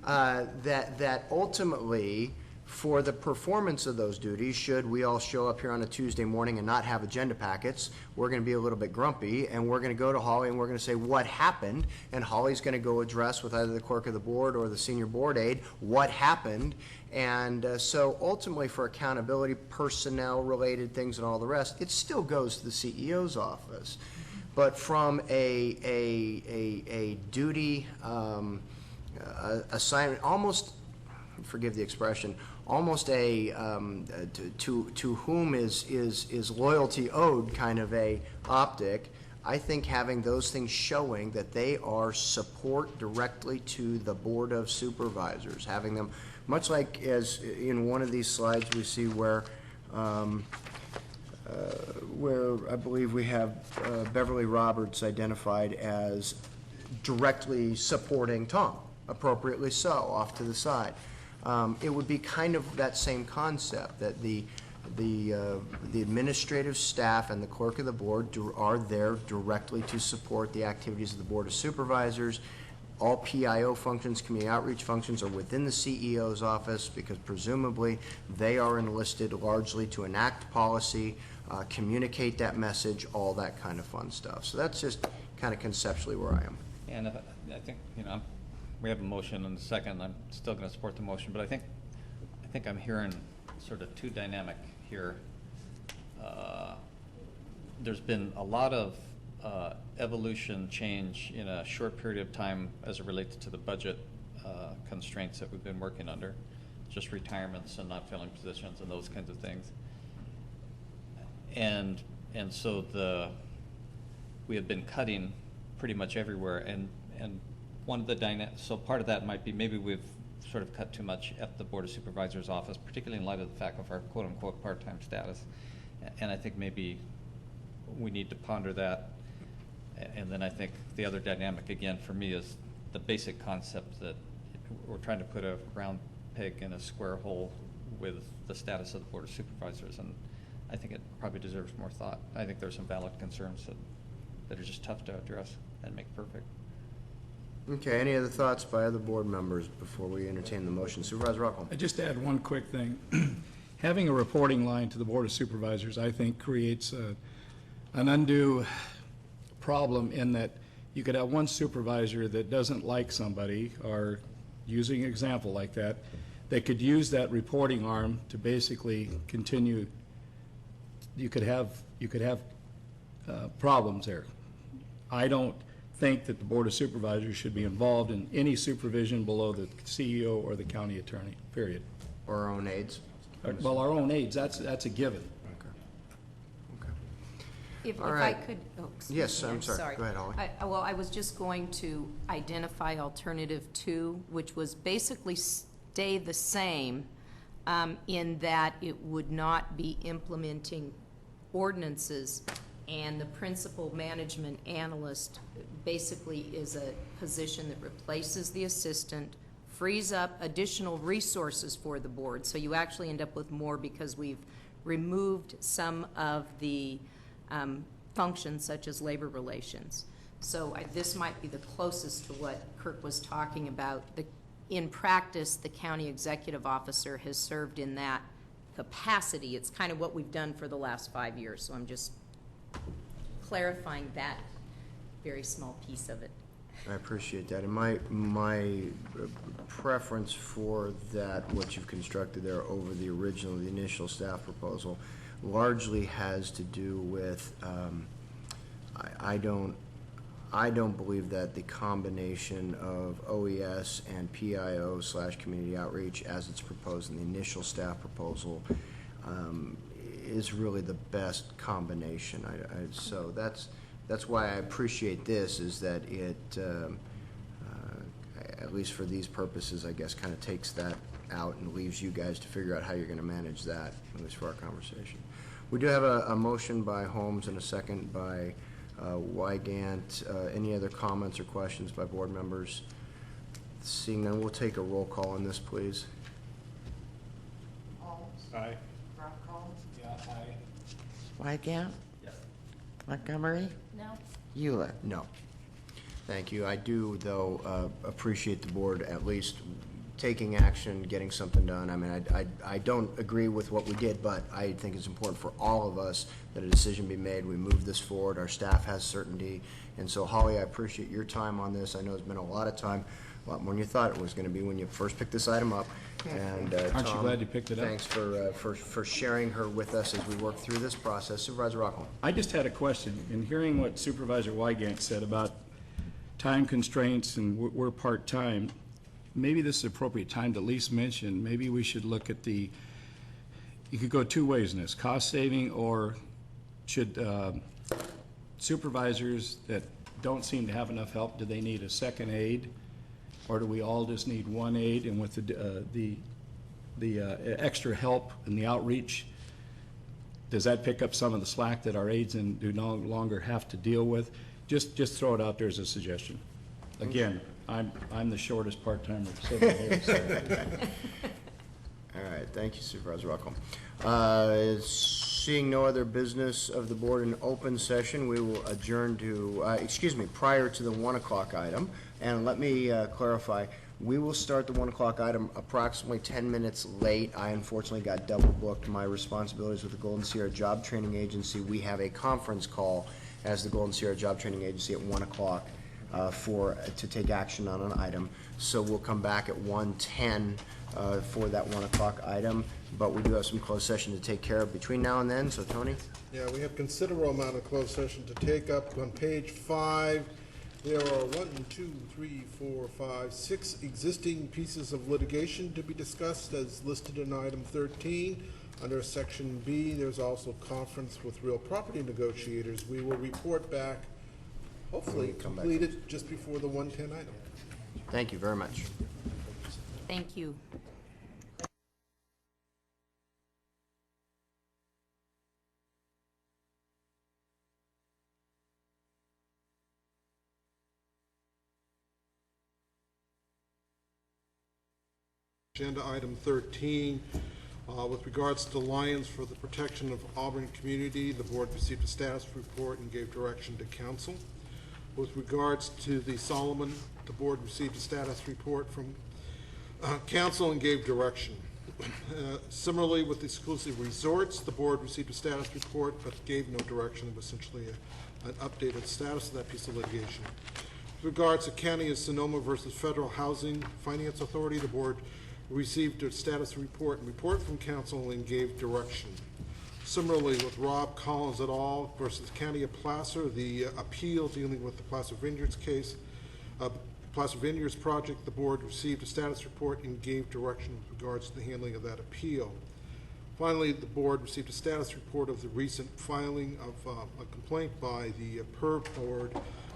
That ultimately, for the performance of those duties, should we all show up here on a Tuesday morning and not have agenda packets, we're going to be a little bit grumpy, and we're going to go to Holly and we're going to say, what happened? And Holly's going to go address with either the clerk of the board or the senior board aide what happened. And so ultimately, for accountability, personnel related things and all the rest, it still goes to the CEO's office. But from a duty assignment, almost, forgive the expression, almost a to whom is loyalty owed kind of a optic. I think having those things showing that they are support directly to the Board of Supervisors, having them, much like as in one of these slides we see where I believe we have Beverly Roberts identified as directly supporting Tom, appropriately so, off to the side. It would be kind of that same concept, that the administrative staff and the clerk of the board are there directly to support the activities of the Board of Supervisors, All PIO functions, community outreach functions, are within the CEO's office because presumably they are enlisted largely to enact policy, communicate that message, all that kind of fun stuff. So that's just kind of conceptually where I am. And I think, we have a motion and a second. I'm still going to support the motion, but I think I'm hearing sort of two dynamic here. There's been a lot of evolution change in a short period of time as it relates to the budget constraints that we've been working under, just retirements and not filling positions and those kinds of things. And so we have been cutting pretty much everywhere, and one of the so part of that might be maybe we've sort of cut too much at the Board of Supervisors office, particularly in light of the fact of our quote-unquote part-time status. And I think maybe we need to ponder that. And then I think the other dynamic, again, for me, is the basic concept that we're trying to put a round peg in a square hole with the status of the Board of Supervisors, and I think it probably deserves more thought. I think there's some valid concerns that are just tough to address and make perfect. Okay, any other thoughts by other board members before we entertain the motion? Supervisor Rockwell. I just add one quick thing. Having a reporting line to the Board of Supervisors, I think, creates an undue problem in that you could have one supervisor that doesn't like somebody, or using an example like that, they could use that reporting arm to basically continue. You could have problems there. I don't think that the Board of Supervisors should be involved in any supervision below the CEO or the county attorney, period. Or our own aides? Well, our own aides, that's a given. If All I right. could, excuse Yes, me, I'm sorry. Go ahead, Holly. Well, I was just going to identify alternative 2, which was basically stay the same in that it would not be implementing ordinances, and the principal management analyst basically is a position that replaces the assistant, frees up additional resources for the board, so you actually end up with more because we've removed some of the functions such as labor relations. So this might be the closest to what Kirk was talking about. In practice, the county executive officer has served in that capacity. It's kind of what we've done for the last 5 years, so I'm just clarifying that very small piece of it. I appreciate that. And my preference for that, what you've constructed there over the initial staff proposal, largely has to do with, I don't believe that the combination of OES and PIO/community outreach as it's proposed in the initial staff proposal is really the best combination. So that's why I appreciate this, is that it, at least for these purposes, I guess, kind of takes that out and leaves you guys to figure out how you're going to manage that, at least for our conversation. We do have a motion by Holmes and a second by Wygant. Any other comments or questions by board members? Seeing none, we'll take a roll call on this, please. Holmes? Aye. Rockall? Yeah, aye. Wygant? Yes. Montgomery? No. Euler? No. Thank you. I do, though, appreciate the board at least taking action, getting something done. I mean, I don't agree with what we did, but I think it's important for all of us that a decision be made. We move this forward. Our staff has certainty. And so, Holly, I appreciate your time on this. I know it's been a lot of time, a lot more than you thought it was going to be when you first picked this item up. And Aren't you Tom, glad you picked it up? thanks for sharing her with us as we work through this process. Supervisor Rockwell. I just had a question. In hearing what Supervisor Wygant said about time constraints and we're part-time, maybe this is the appropriate time to at least mention, maybe we should look at you could go two ways in this, cost saving, or should supervisors that don't seem to have enough help, do they need a second aide? Or do we all just need one aide, and with the extra help and the outreach, does that pick up some of the slack that our aides do no longer have to deal with? Just throw it out there as a suggestion. Again, I'm the shortest part-timer sitting here. So. All right, thank you, Supervisor Rockwell. Seeing no other business of the board in open session, we will adjourn to, prior to the 1 o'clock item, And let me clarify, we will start the 1 o'clock item approximately 10 minutes late. I unfortunately got double booked. My responsibilities with the Golden Sierra Job Training Agency. We have a conference call as the Golden Sierra Job Training Agency at 1 o'clock to take action on an item. So we'll come back at 1:10 for that 1 o'clock item, but we do have some closed session to take care of between now and then. So Tony? Yeah, we have considerable amount of closed session to take up. On page 5, there are 6 existing pieces of litigation to be discussed as listed in item 13. Under section B, there's also conference with real property negotiators. We will report back, hopefully completed just before the 1:10 item. Thank you very much. Thank you. Agenda item 13, with regards to Lions for the protection of Auburn community, the board received a status report and gave direction to council. With regards to the Solomon, the board received a status report from council and gave direction. Similarly, with exclusive resorts, the board received a status report but gave no direction. It was essentially an updated status of that piece of litigation. With regards to County of Sonoma versus Federal Housing Finance Authority, the board received a status report from council and gave direction. Similarly, with Rob Collins et al. Versus County of Placer, the appeal dealing with the Placer Vineyards case, Placer Vineyards project, the board received a status report and gave direction with regards to the handling of that appeal. Finally, the board received a status report of the recent filing of a complaint by the PERB board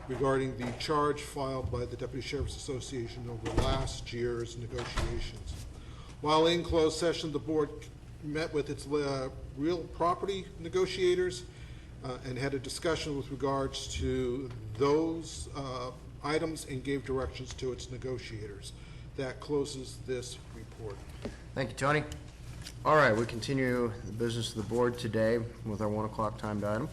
regarding the charge filed by the Deputy Sheriff's Association over last year's negotiations. While in closed session, the board met with its real property negotiators and had a discussion with regards to those items and gave directions to its negotiators. That closes this report. Thank you, Tony. All right, we continue the business of the board today with our 1 o'clock timed item.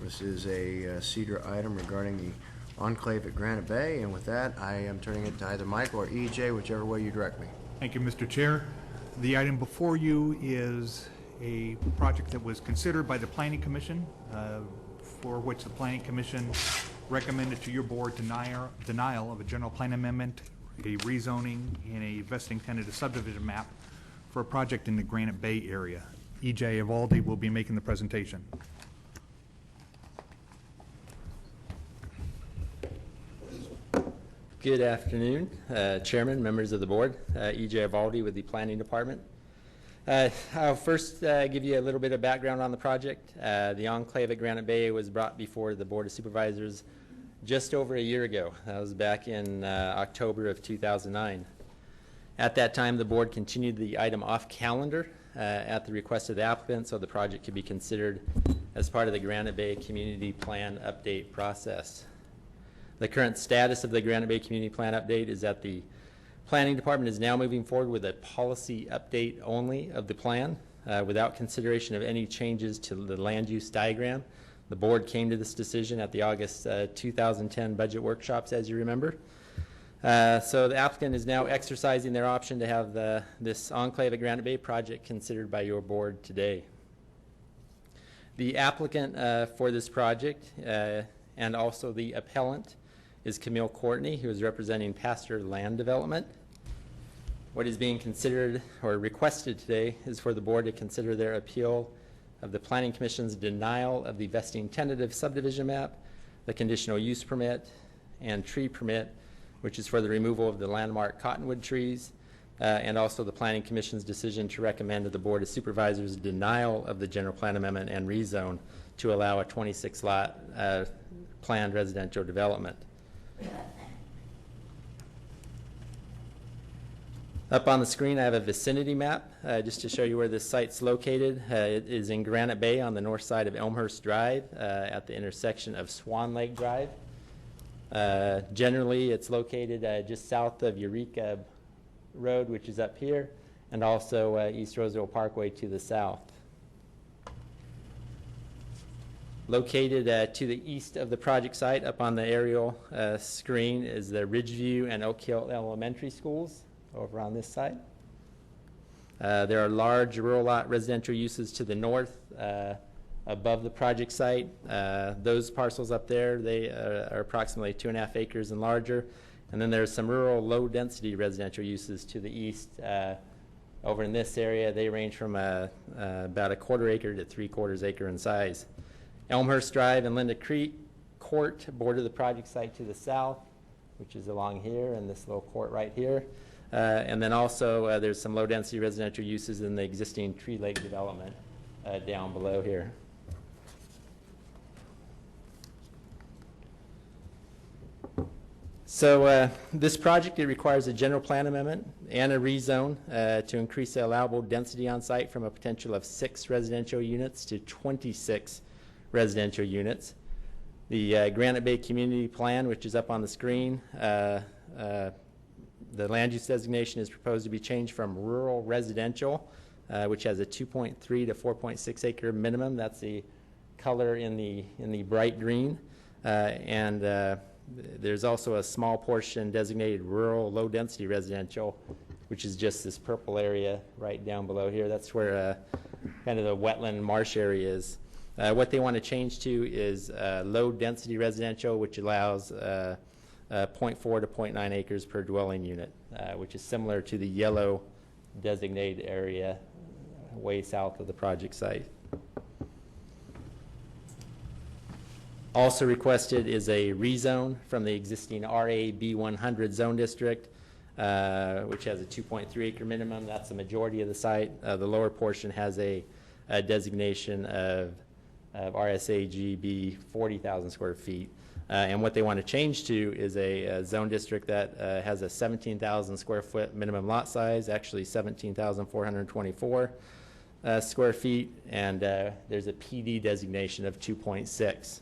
This is a Cedar item regarding the enclave at Granite Bay, and with that, I am turning it to either Mike or EJ, whichever way you direct me. Thank you, Mr. Chair. The item before you is a project that was considered by the Planning Commission, for which the Planning Commission recommended to your board denial of a general plan amendment, a rezoning, and a vesting tentative subdivision map for a project in the Granite Bay area. EJ Evaldi will be making the presentation. Good afternoon, Chairman, members of the board. EJ Evaldi with the Planning Department. I'll first give you a little bit of background on the project. The enclave at Granite Bay was brought before the Board of Supervisors just over a year ago. That was back in October of 2009. At that time, the board continued the item off calendar at the request of the applicant, so the project could be considered as part of the Granite Bay Community Plan update process. The current status of the Granite Bay Community Plan update is that the Planning Department is now moving forward with a policy update only of the plan without consideration of any changes to the land use diagram. The board came to this decision at the August 2010 budget workshops, as you remember. So the applicant is now exercising their option to have this enclave at Granite Bay project considered by your board today. The applicant for this project and also the appellant is Camille Courtney, who is representing Pastor Land Development. What is being considered or requested today is for the board to consider their appeal of the Planning Commission's denial of the vesting tentative subdivision map, the conditional use permit, and tree permit, which is for the removal of the landmark cottonwood trees, and also the Planning Commission's decision to recommend to the Board of Supervisors denial of the general plan amendment and rezone to allow a 26-lot planned residential development. Up on the screen, I have a vicinity map just to show you where this site's located. It is in Granite Bay on the north side of Elmhurst Drive at the intersection of Swan Lake Drive. Generally, it's located just south of Eureka Road, which is up here, and also East Roseville Parkway to the south. Located to the east of the project site, up on the aerial screen, is the Ridgeview and Oak Hill Elementary Schools over on this side. There are large rural lot residential uses to the north above the project site. Those parcels up there, they are approximately 2.5 acres and larger. And then there's some rural low-density residential uses to the east. Over in this area, they range from about 1/4 acre to 3/4 acre in size. Elmhurst Drive and Linda Creek Court border the project site to the south, which is along here, and this little court right here. And then also there's some low-density residential uses in the existing Tree Lake development down below here. So this project, it requires a general plan amendment and a rezone to increase the allowable density on site from a potential of 6 residential units to 26 residential units. The Granite Bay Community Plan, which is up on the screen, the land use designation is proposed to be changed from rural residential, which has a 2.3 to 4.6 acre minimum. That's the color in the bright green. There's also a small portion designated rural low-density residential, which is just this purple area right down below here. That's where kind of the wetland marsh area is. What they want to change to is low-density residential, which allows 0.4 to 0.9 acres per dwelling unit, which is similar to the yellow designated area way south of the project site. Also requested is a rezone from the existing RA B100 zone district, which has a 2.3 acre minimum. That's the majority of the site. The lower portion has a designation of RSA GB 40,000 square feet. And what they want to change to is a zone district that has a 17,000 square foot minimum lot size, actually 17,424 square feet, and there's a PD designation of 2.6.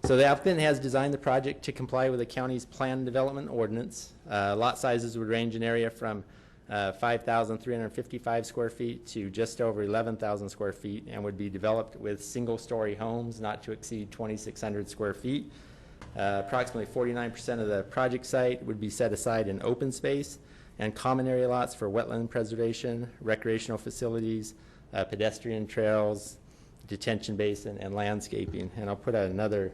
So the applicant has designed the project to comply with the county's plan development ordinance. Lot sizes would range in area from 5,355 square feet to just over 11,000 square feet, and would be developed with single-story homes not to exceed 2,600 square feet. Approximately 49% of the project site would be set aside in open space and common area lots for wetland preservation, recreational facilities, pedestrian trails, detention basin, and landscaping. And I'll put out another.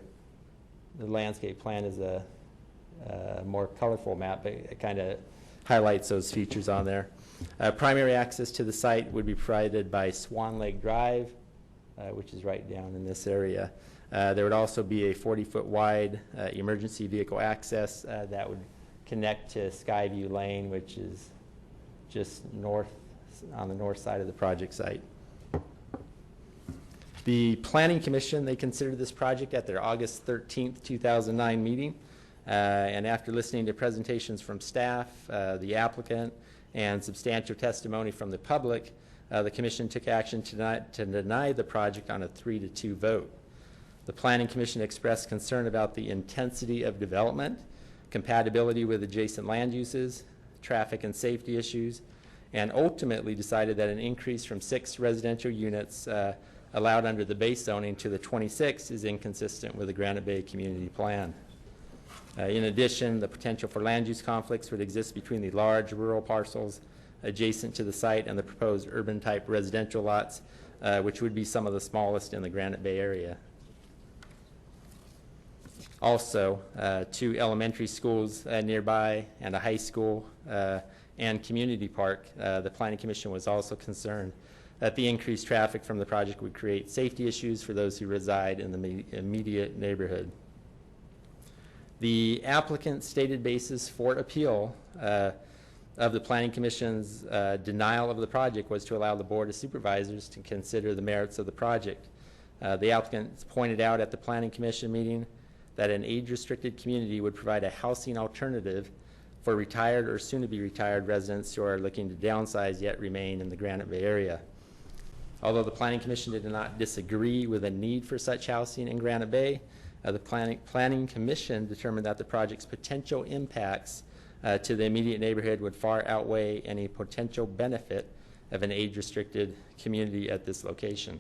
The landscape plan is a more colorful map, but it kind of highlights those features on there. Primary access to the site would be provided by Swan Lake Drive, which is right down in this area. There would also be a 40-foot wide emergency vehicle access that would connect to Skyview Lane, which is just north, on the north side of the project site. The Planning Commission, they considered this project at their August 13th, 2009 meeting. And after listening to presentations from staff, the applicant, and substantial testimony from the public, the Commission took action to deny the project on a 3-2 vote. The Planning Commission expressed concern about the intensity of development, compatibility with adjacent land uses, traffic and safety issues, and ultimately decided that an increase from 6 residential units allowed under the base zoning to the 26 is inconsistent with the Granite Bay Community Plan. In addition, the potential for land use conflicts would exist between the large rural parcels adjacent to the site and the proposed urban-type residential lots, which would be some of the smallest in the Granite Bay area. Also, 2 elementary schools nearby and a high school and community park. The Planning Commission was also concerned that the increased traffic from the project would create safety issues for those who reside in the immediate neighborhood. The applicant's stated basis for appeal of the Planning Commission's denial of the project was to allow the Board of Supervisors to consider the merits of the project. The applicant pointed out at the Planning Commission meeting that an age-restricted community would provide a housing alternative for retired or soon-to-be retired residents who are looking to downsize yet remain in the Granite Bay area. Although the Planning Commission did not disagree with a need for such housing in Granite Bay, the Planning Commission determined that the project's potential impacts to the immediate neighborhood would far outweigh any potential benefit of an age-restricted community at this location.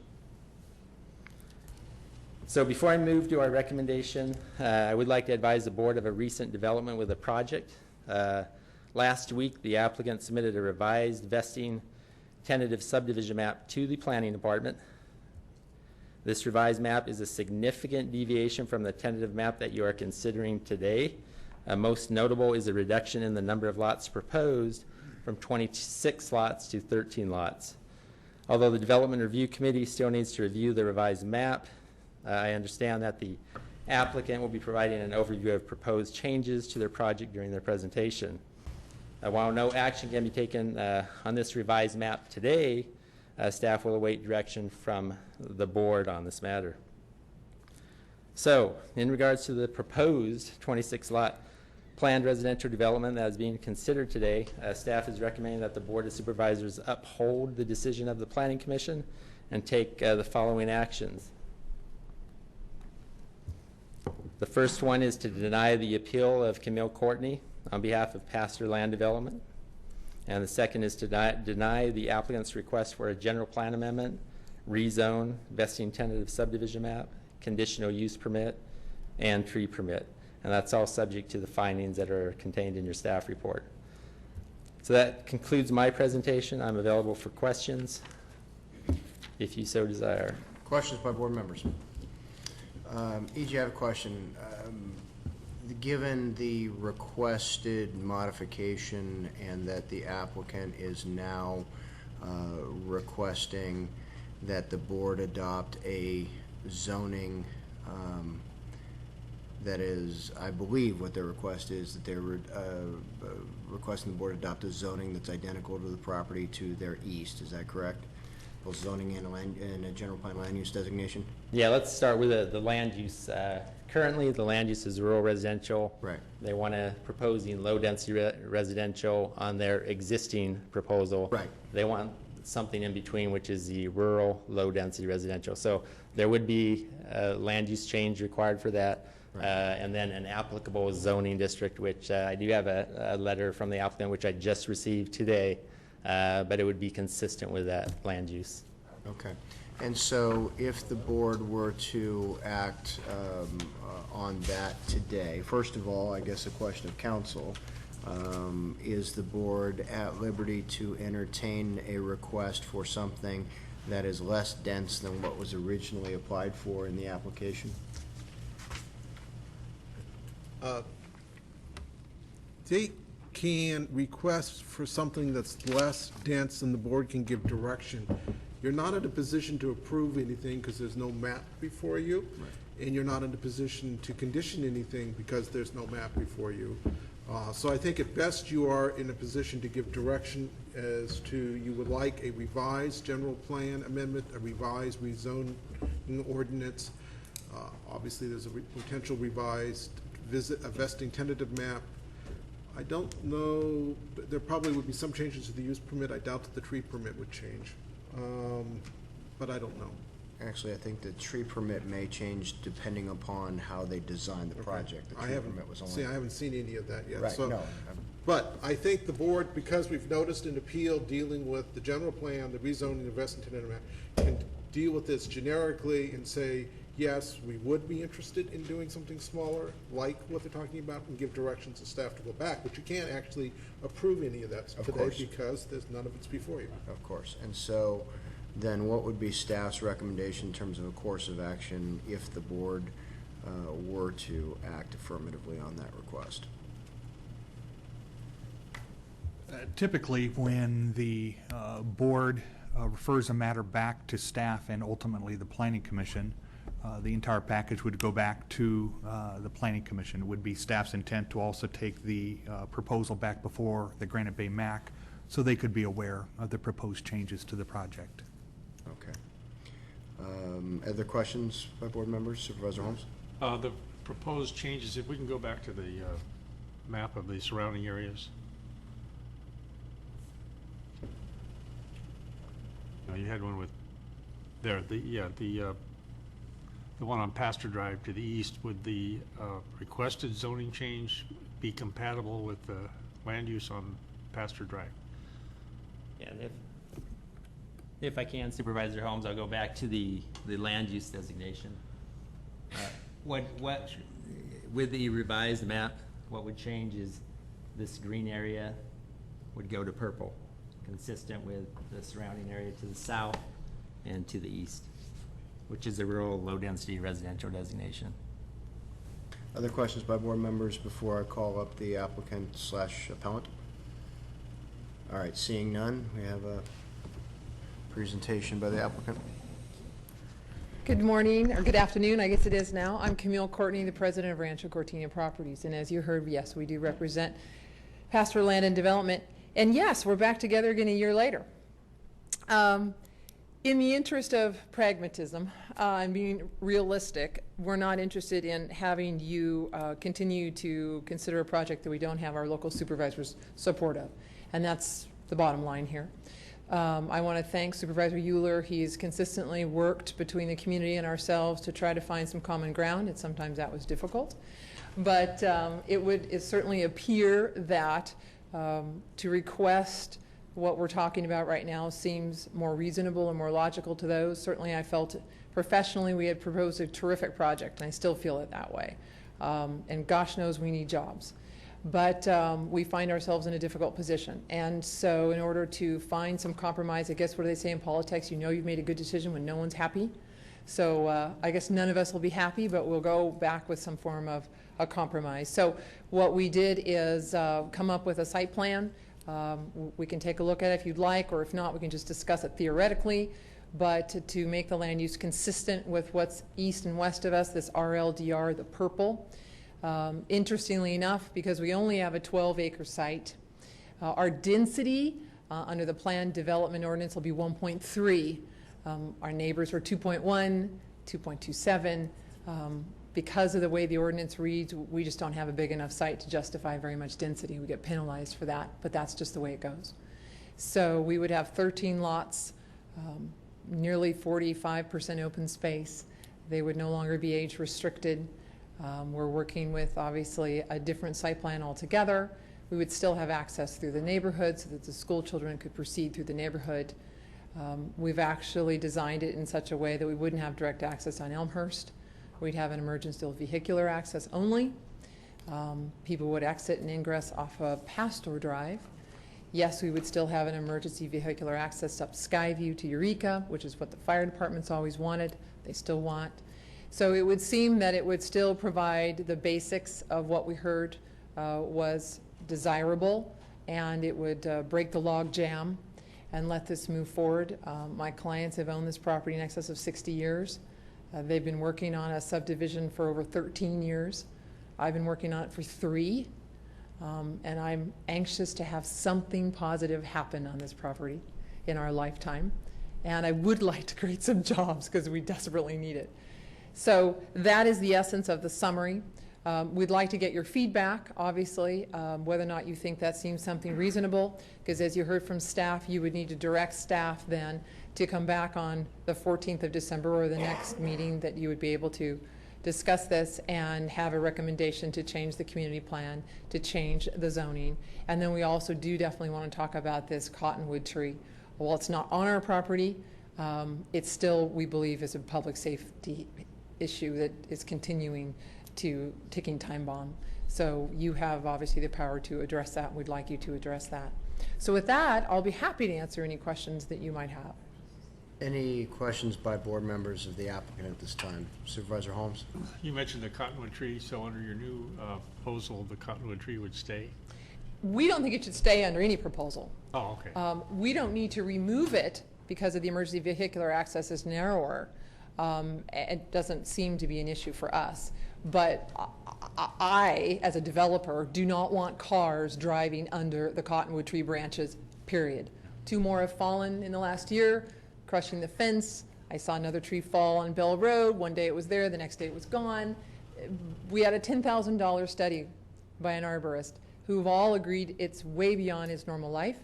So before I move to our recommendation, I would like to advise the board of a recent development with a project. Last week, the applicant submitted a revised vesting tentative subdivision map to the planning department. This revised map is a significant deviation from the tentative map that you are considering today. Most notable is a reduction in the number of lots proposed from 26 lots to 13 lots. Although the Development Review Committee still needs to review the revised map, I understand that the applicant will be providing an overview of proposed changes to their project during their presentation. While no action can be taken on this revised map today, staff will await direction from the board on this matter. So, in regards to the proposed 26-lot planned residential development that is being considered today, staff is recommending that the Board of Supervisors uphold the decision of the Planning Commission and take the following actions. The first one is to deny the appeal of Camille Courtney on behalf of Pastor Land Development. And the second is to deny the applicant's request for a general plan amendment, rezone, vesting tentative subdivision map, conditional use permit, and tree permit. And that's all subject to the findings that are contained in your staff report. So that concludes my presentation. I'm available for questions, if you so desire. Questions by board members? E.G., I have a question. Given the requested modification and that the applicant is now requesting that the board adopt a zoning that is, I believe what their request is, that they're requesting the board adopt a zoning that's identical to the property to their east. Is that correct? Both zoning and a general plan land use designation? Yeah, let's start with the land use. Currently, the land use is rural residential. Right. They want to proposing low-density residential on their existing proposal. Right. They want something in between, which is the rural low-density residential. So there would be a land use change required for that. Right. And then an applicable zoning district, which I do have a letter from the applicant, which I just received today, but it would be consistent with that land use. Okay. And so if the board were to act on that today, first of all, I guess a question of council, is the board at liberty to entertain a request for something that is less dense than what was originally applied for in the application? They can request for something that's less dense and the board can give direction. You're not in a position to approve anything because there's no map before you. Right. And you're not in a position to condition anything because there's no map before you. So I think at best you are in a position to give direction as to you would like a revised general plan amendment, a revised rezoning ordinance. Obviously there's a potential revised a vesting tentative map. I don't know, there probably would be some changes to the use permit. I doubt that the tree permit would change, but I don't know. Actually, I think the tree permit may change depending upon how they design the project. The tree permit was only... I haven't seen any of that yet. Right, So, no. but I think the board, because we've noticed an appeal dealing with the general plan, the rezoning, the vesting tentative map, can deal with this generically and say, yes, we would be interested in doing something smaller, like what they're talking about, and give directions to staff to go back. But you can't actually approve any of that today because there's none of it's before you. Of course. And so then what would be staff's recommendation in terms of a course of action if the board were to act affirmatively on that request? Typically, when the board refers a matter back to staff and ultimately the Planning Commission, the entire package would go back to the Planning Commission. It would be staff's intent to also take the proposal back before the Granite Bay MAC so they could be aware of the proposed changes to the project. Okay. Other questions by board members? Supervisor Holmes? The proposed changes, if we can go back to the map of the surrounding areas. You had one with there, the one on Pastor Drive to the east. Would the requested zoning change be compatible with the land use on Pastor Drive? Yeah, If I can, Supervisor Holmes, I'll go back to the land use designation. What, with the revised map, what would change is this green area would go to purple, consistent with the surrounding area to the south and to the east, which is a rural, low-density residential designation. Other questions by board members before I call up the applicant slash appellant? All right, seeing none, we have a presentation by the applicant. Good morning, or good afternoon, I guess it is now. I'm Camille Courtney, the president of Rancho Cortina Properties. And as you heard, yes, we do represent Pastoral Land and Development. And yes, we're back together again a year later. In the interest of pragmatism and being realistic, we're not interested in having you continue to consider a project that we don't have our local supervisors' support of. And that's the bottom line here. I want to thank Supervisor Euler. He's consistently worked between the community and ourselves to try to find some common ground, and sometimes that was difficult. But it certainly appear that to request what we're talking about right now seems more reasonable and more logical to those. Certainly I felt professionally we had proposed a terrific project, and I still feel it that way. And gosh knows we need jobs. But we find ourselves in a difficult position. And so in order to find some compromise, I guess what do they say in politics? You know you've made a good decision when no one's happy. So I guess none of us will be happy, but we'll go back with some form of a compromise. So what we did is come up with a site plan. We can take a look at it if you'd like, or if not, we can just discuss it theoretically. But to make the land use consistent with what's east and west of us, this RLDR, the purple. Interestingly enough, because we only have a 12-acre site, our density under the planned development ordinance will be 1.3. Our neighbors are 2.1, 2.27. Because of the way the ordinance reads, we just don't have a big enough site to justify very much density. We get penalized for that, but that's just the way it goes. So we would have 13 lots, nearly 45% open space. They would no longer be age restricted. We're working with, obviously, a different site plan altogether. We would still have access through the neighborhood so that the school children could proceed through the neighborhood. We've actually designed it in such a way that we wouldn't have direct access on Elmhurst. We'd have an emergency vehicular access only. People would exit and ingress off of Pastor Drive. Yes, we would still have an emergency vehicular access up Skyview to Eureka, which is what the fire department's always wanted. They still want. So it would seem that it would still provide the basics of what we heard was desirable, and it would break the log jam and let this move forward. My clients have owned this property in excess of 60 years. They've been working on a subdivision for over 13 years. I've been working on it for 3, and I'm anxious to have something positive happen on this property in our lifetime. And I would like to create some jobs because we desperately need it. So that is the essence of the summary. We'd like to get your feedback, obviously, whether or not you think that seems something reasonable, because as you heard from staff, you would need to direct staff then to come back on the 14th of December or the next meeting that you would be able to discuss this and have a recommendation to change the community plan, to change the zoning. And then we also do definitely want to talk about this cottonwood tree. While it's not on our property, it still, we believe, is a public safety issue that is continuing to ticking time bomb. So you have obviously the power to address that. We'd like you to address that. So with that, I'll be happy to answer any questions that you might have. Any questions by board members of the applicant at this time? Supervisor Holmes? You mentioned the cottonwood tree, so under your new proposal, the cottonwood tree would stay? We don't think it should stay under any proposal. Oh, okay. We don't need to remove it because of the emergency vehicular access is narrower. It doesn't seem to be an issue for us. But I, as a developer, do not want cars driving under the cottonwood tree branches, period. 2 more have fallen in the last year, crushing the fence. I saw another tree fall on Bell Road. One day it was there, the next day it was gone. We had a $10,000 study by an arborist who've all agreed it's way beyond its normal life.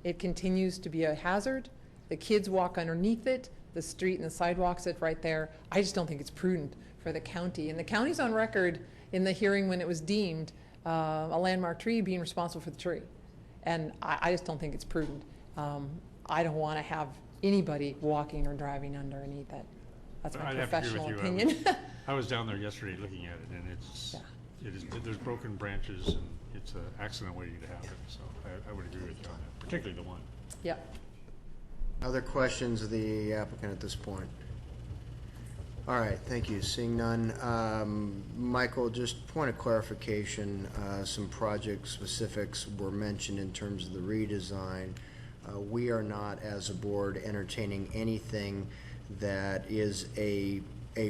It continues to be a hazard. The kids walk underneath it. The street and the sidewalks sit right there. I just don't think it's prudent for the county. And the county's on record in the hearing when it was deemed a landmark tree being responsible for the tree. And I just don't think it's prudent. I don't want to have anybody walking or driving underneath it. That's my I'd have to agree professional with you. opinion. I was down there yesterday looking at it, and there's broken branches, and it's an accident waiting to happen, so I would agree with you on that, particularly the one. Yep. Other questions of the applicant at this point? All right, thank you. Seeing none. Michael, just point of clarification, some project specifics were mentioned in terms of the redesign. We are not, as a board, entertaining anything that is a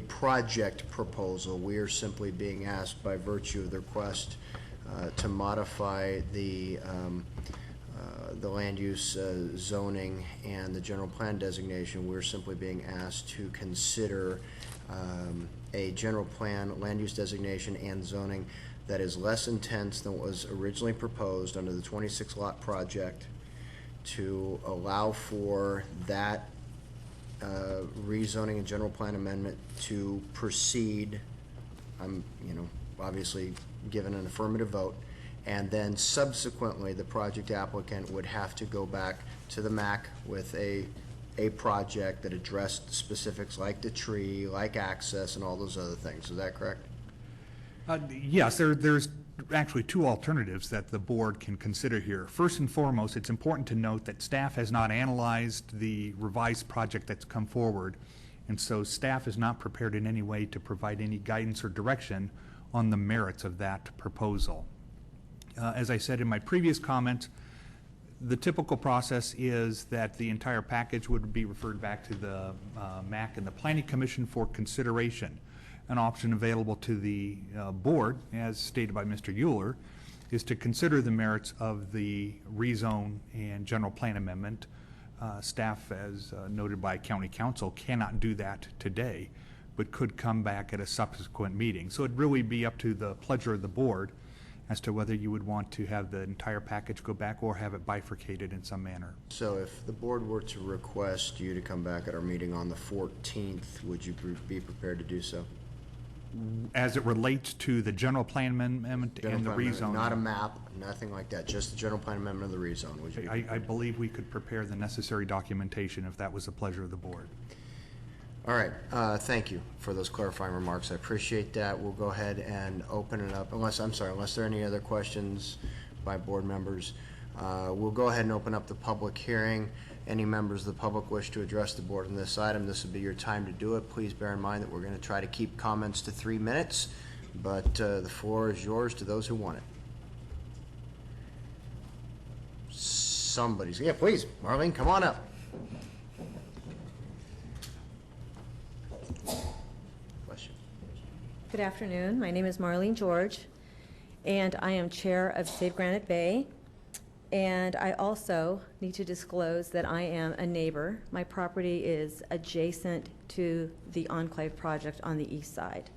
project proposal. We are simply being asked by virtue of the request to modify the land use zoning and the general plan designation. We're simply being asked to consider a general plan, land use designation, and zoning that is less intense than what was originally proposed under the 26 lot project, to allow for that rezoning and general plan amendment to proceed. I'm, obviously given an affirmative vote, and then subsequently the project applicant would have to go back to the MAC with a project that addressed the specifics like the tree, like access, and all those other things. Is that correct? Yes, there's actually two alternatives that the board can consider here. First and foremost, it's important to note that staff has not analyzed the revised project that's come forward, and so staff is not prepared in any way to provide any guidance or direction on the merits of that proposal. As I said in my previous comment, the typical process is that the entire package would be referred back to the MAC and the Planning Commission for consideration. An option available to the board, as stated by Mr. Euler, is to consider the merits of the rezone and general plan amendment. Staff, as noted by County Council, cannot do that today, but could come back at a subsequent meeting. So it'd really be up to the pleasure of the board as to whether you would want to have the entire package go back or have it bifurcated in some manner. So if the board were to request you to come back at our meeting on the 14th, would you be prepared to do so? As it relates to the general plan amendment and the rezone? Not a map, nothing like that, just the general plan amendment of the rezone. Would you I believe we could prepare the necessary documentation if that was the pleasure of the board. All right, thank you for those clarifying remarks. I appreciate that. We'll go ahead and open it up, unless there are any other questions by board members. We'll go ahead and open up the public hearing. Any members of the public wish to address the board on this item, this would be your time to do it. Please bear in mind that we're going to try to keep comments to 3 minutes, but the floor is yours to those who want it. Yeah, please, Marlene, come on up. Good afternoon. My name is Marlene George, and I am chair of Save Granite Bay. And I also need to disclose that I am a neighbor. My property is adjacent to the Enclave project on the east side.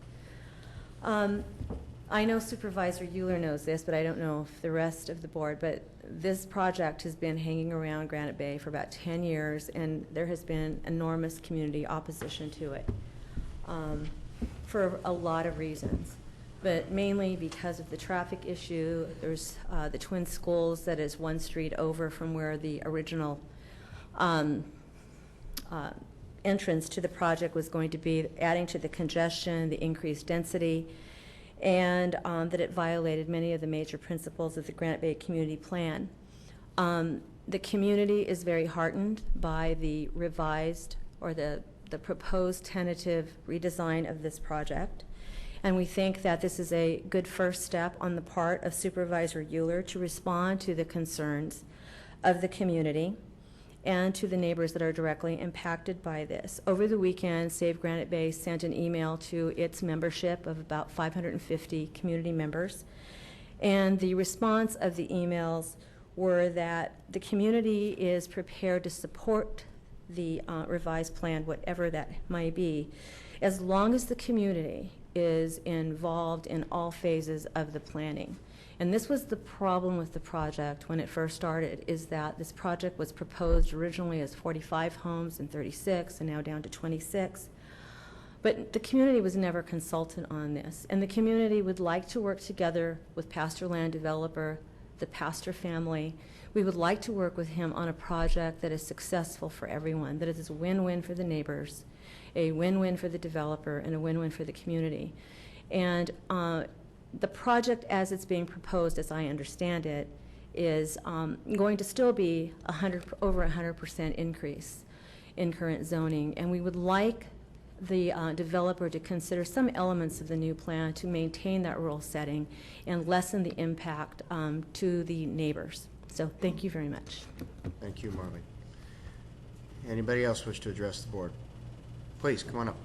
I know Supervisor Euler knows this, but I don't know if the rest of the board, but this project has been hanging around Granite Bay for about 10 years, and there has been enormous community opposition to it. For a lot of reasons, but mainly because of the traffic issue. There's the twin schools that is one street over from where the original entrance to the project was going to be, adding to the congestion, the increased density, and that it violated many of the major principles of the Granite Bay Community Plan. The community is very heartened by the revised, or the proposed tentative redesign of this project. And we think that this is a good first step on the part of Supervisor Euler to respond to the concerns of the community and to the neighbors that are directly impacted by this. Over the weekend, Save Granite Bay sent an email to its membership of about 550 community members. And the response of the emails were that the community is prepared to support the revised plan, whatever that might be, as long as the community is involved in all phases of the planning. And this was the problem with the project when it first started, is that this project was proposed originally as 45 homes and 36, and now down to 26. But the community was never consulted on this, and the community would like to work together with pasture land developer, the Pastor family. We would like to work with him on a project that is successful for everyone, that is a win-win for the neighbors, a win-win for the developer, and a win-win for the community. And the project as it's being proposed, as I understand it, is going to still be over 100% increase in current zoning. And we would like the developer to consider some elements of the new plan to maintain that rural setting and lessen the impact to the neighbors. So thank you very much. Thank you, Marlene. Anybody else wish to address the board? Please, come on up.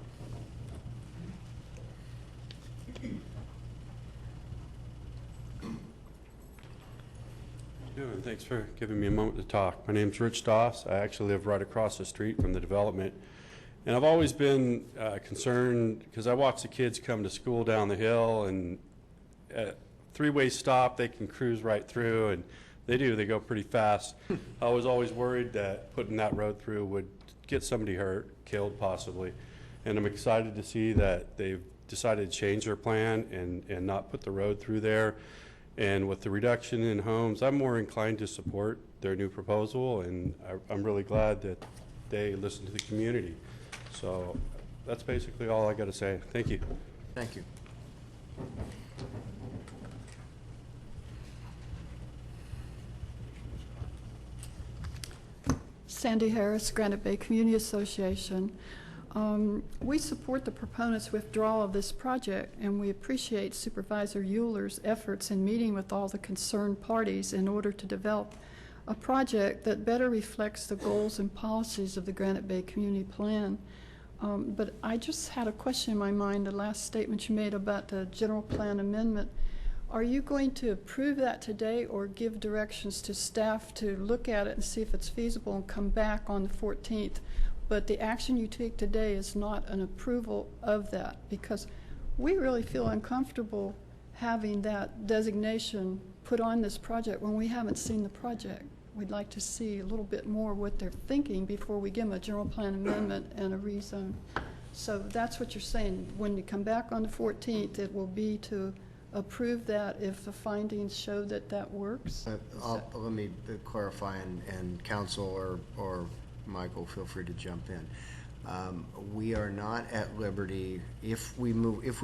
Thanks for giving me a moment to talk. My name's Rich Doss. I actually live right across the street from the development. And I've always been concerned because I watch the kids come to school down the hill, and at three-way stop, they can cruise right through, and they do. They go pretty fast. I was always worried that putting that road through would get somebody hurt, killed possibly. And I'm excited to see that they've decided to change their plan and not put the road through there. And with the reduction in homes, I'm more inclined to support their new proposal, and I'm really glad that they listen to the community. So that's basically all I got to say. Thank you. Thank you. Sandy Harris, Granite Bay Community Association. We support the proponents' withdrawal of this project, and we appreciate Supervisor Euler's efforts in meeting with all the concerned parties in order to develop a project that better reflects the goals and policies of the Granite Bay Community Plan. But I just had a question in my mind, the last statement you made about the general plan amendment. Are you going to approve that today or give directions to staff to look at it and see if it's feasible and come back on the 14th? But the action you take today is not an approval of that, because we really feel uncomfortable having that designation put on this project when we haven't seen the project. We'd like to see a little bit more what they're thinking before we give them a general plan amendment and a rezone. So that's what you're saying. When you come back on the 14th, it will be to approve that if the findings show that that works? Let me clarify, and counsel or Michael, feel free to jump in. We are not at liberty, if we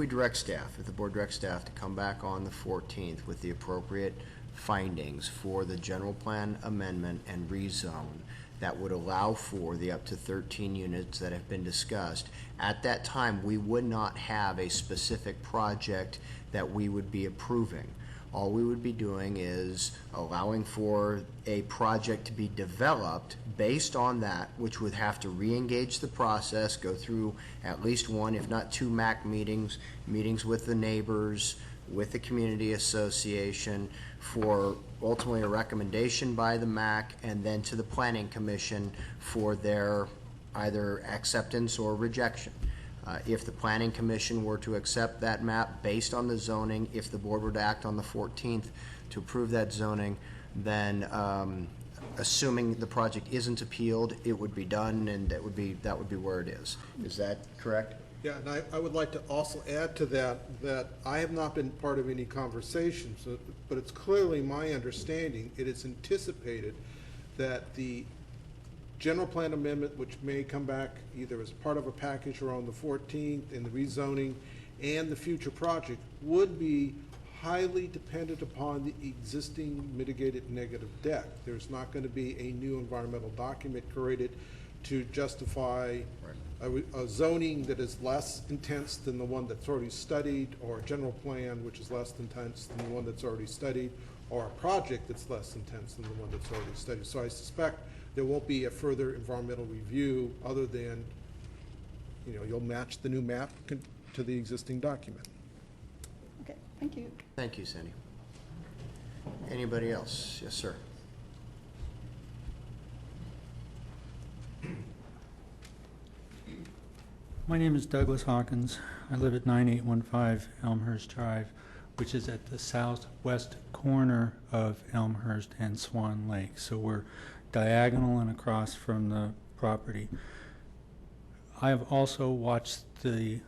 direct staff, if the board directs staff to come back on the 14th with the appropriate findings for the general plan amendment and rezone that would allow for the up to 13 units that have been discussed, at that time we would not have a specific project that we would be approving. All we would be doing is allowing for a project to be developed based on that, which would have to re-engage the process, go through at least one, if not two MAC meetings with the neighbors, with the community association, for ultimately a recommendation by the MAC, and then to the Planning Commission for their either acceptance or rejection. If the Planning Commission were to accept that map based on the zoning, if the board were to act on the 14th to approve that zoning, then assuming the project isn't appealed, it would be done, and that would be where it is. Is that correct? Yeah, and I would like to also add to that I have not been part of any conversations, but it's clearly my understanding, it is anticipated that the general plan amendment, which may come back either as part of a package or on the 14th, and the rezoning and the future project would be highly dependent upon the existing mitigated negative deck. There's not going to be a new environmental document created to justify a zoning that is less intense than the one that's already studied, or a general plan which is less intense than the one that's already studied, or a project that's less intense than the one that's already studied. So I suspect there won't be a further environmental review other than, you'll match the new map to the existing document. Okay, thank you. Thank you, Cindy. Anybody else? Yes, sir. My name is Douglas Hawkins. I live at 9815 Elmhurst Drive, which is at the southwest corner of Elmhurst and Swan Lake. So we're diagonal and across from the property. I have also watched the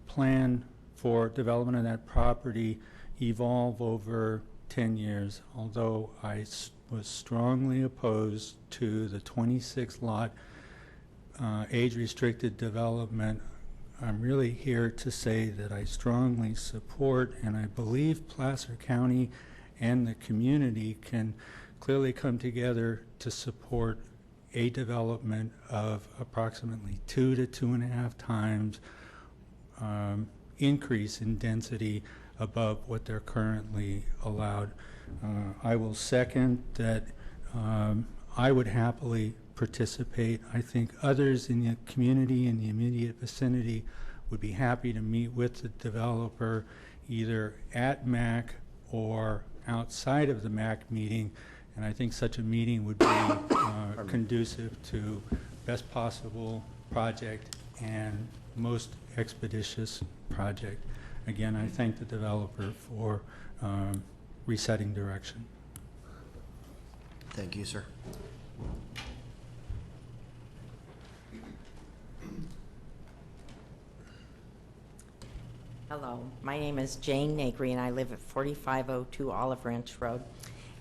plan for development of that property evolve over 10 years, although I was strongly opposed to the 26-lot age-restricted development. I'm really here to say that I strongly support, and I believe Placer County and the community can clearly come together to support a development of approximately 2 to 2.5 times increase in density above what they're currently allowed. I will second that. I would happily participate. I think others in the community in the immediate vicinity would be happy to meet with the developer either at MAC or outside of the MAC meeting, and I think such a meeting would be conducive to best possible project and most expeditious project. Again, I thank the developer for resetting direction. Thank you, sir. Hello, my name is Jane Negri, and I live at 4502 Olive Ranch Road.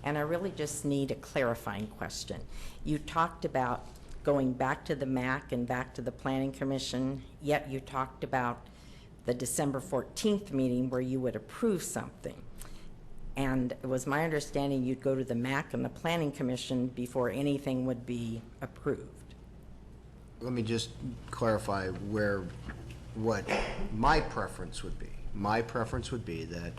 And I really just need a clarifying question. You talked about going back to the MAC and back to the Planning Commission, yet you talked about the December 14th meeting where you would approve something. And it was my understanding you'd go to the MAC and the Planning Commission before anything would be approved. Let me just clarify what my preference would be. My preference would be that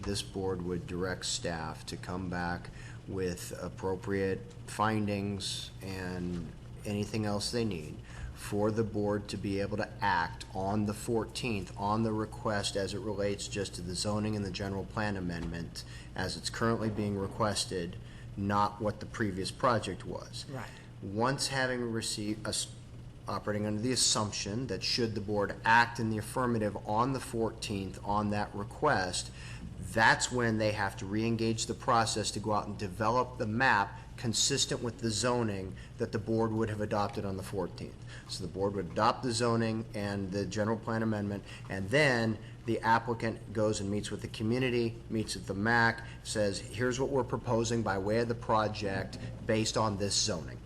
this board would direct staff to come back with appropriate findings and anything else they need for the board to be able to act on the 14th on the request as it relates just to the zoning and the general plan amendment as it's currently being requested, not what the previous project was. Right. Once having received operating under the assumption that should the board act in the affirmative on the 14th on that request, that's when they have to re-engage the process to go out and develop the map consistent with the zoning that the board would have adopted on the 14th. So the board would adopt the zoning and the general plan amendment, and then the applicant goes and meets with the community, meets with the MAC, says, here's what we're proposing by way of the project based on this zoning.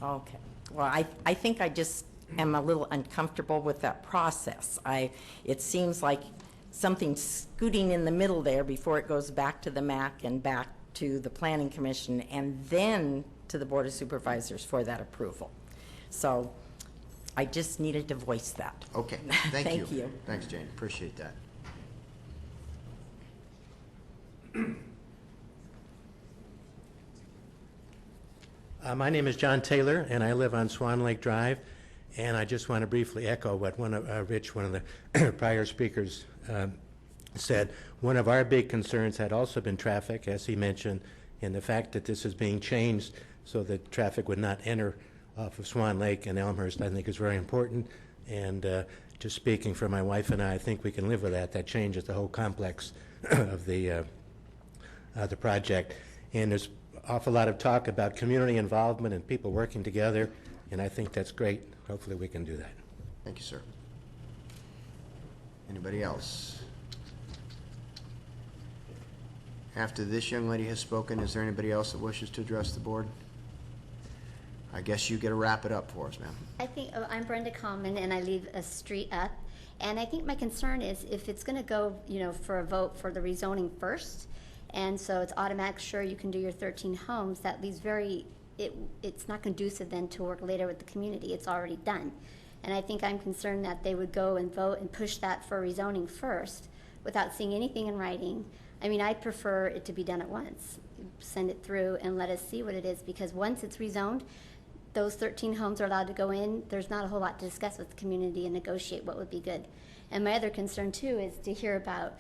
Okay. Well, I think I just am a little uncomfortable with that process. It seems like something scooting in the middle there before it goes back to the MAC and back to the Planning Commission and then to the Board of Supervisors for that approval. So I just needed to voice that. Okay, thank you. Thank you. Thanks, Jane, appreciate that. My name is John Taylor, and I live on Swan Lake Drive. And I just want to briefly echo what Rich, one of the prior speakers, said. One of our big concerns had also been traffic, as he mentioned, and the fact that this is being changed so that traffic would not enter off of Swan Lake and Elmhurst, I think is very important. And just speaking for my wife and I think we can live with that. That changes the whole complex of the project. And there's awful lot of talk about community involvement and people working together, and I think that's great. Hopefully we can do that. Thank you, sir. Anybody else? After this young lady has spoken, is there anybody else that wishes to address the board? I guess you get to wrap it up for us, ma'am. I think, I'm Brenda Common, and I live a street up. And I think my concern is if it's going to go, for a vote for the rezoning first, and so it's automatic, sure, you can do your 13 homes, that leaves it's not conducive then to work later with the community. It's already done. And I think I'm concerned that they would go and vote and push that for rezoning first without seeing anything in writing. I mean, I'd prefer it to be done at once. Send it through and let us see what it is, because once it's rezoned, those 13 homes are allowed to go in. There's not a whole lot to discuss with the community and negotiate what would be good. And my other concern, too, is to hear about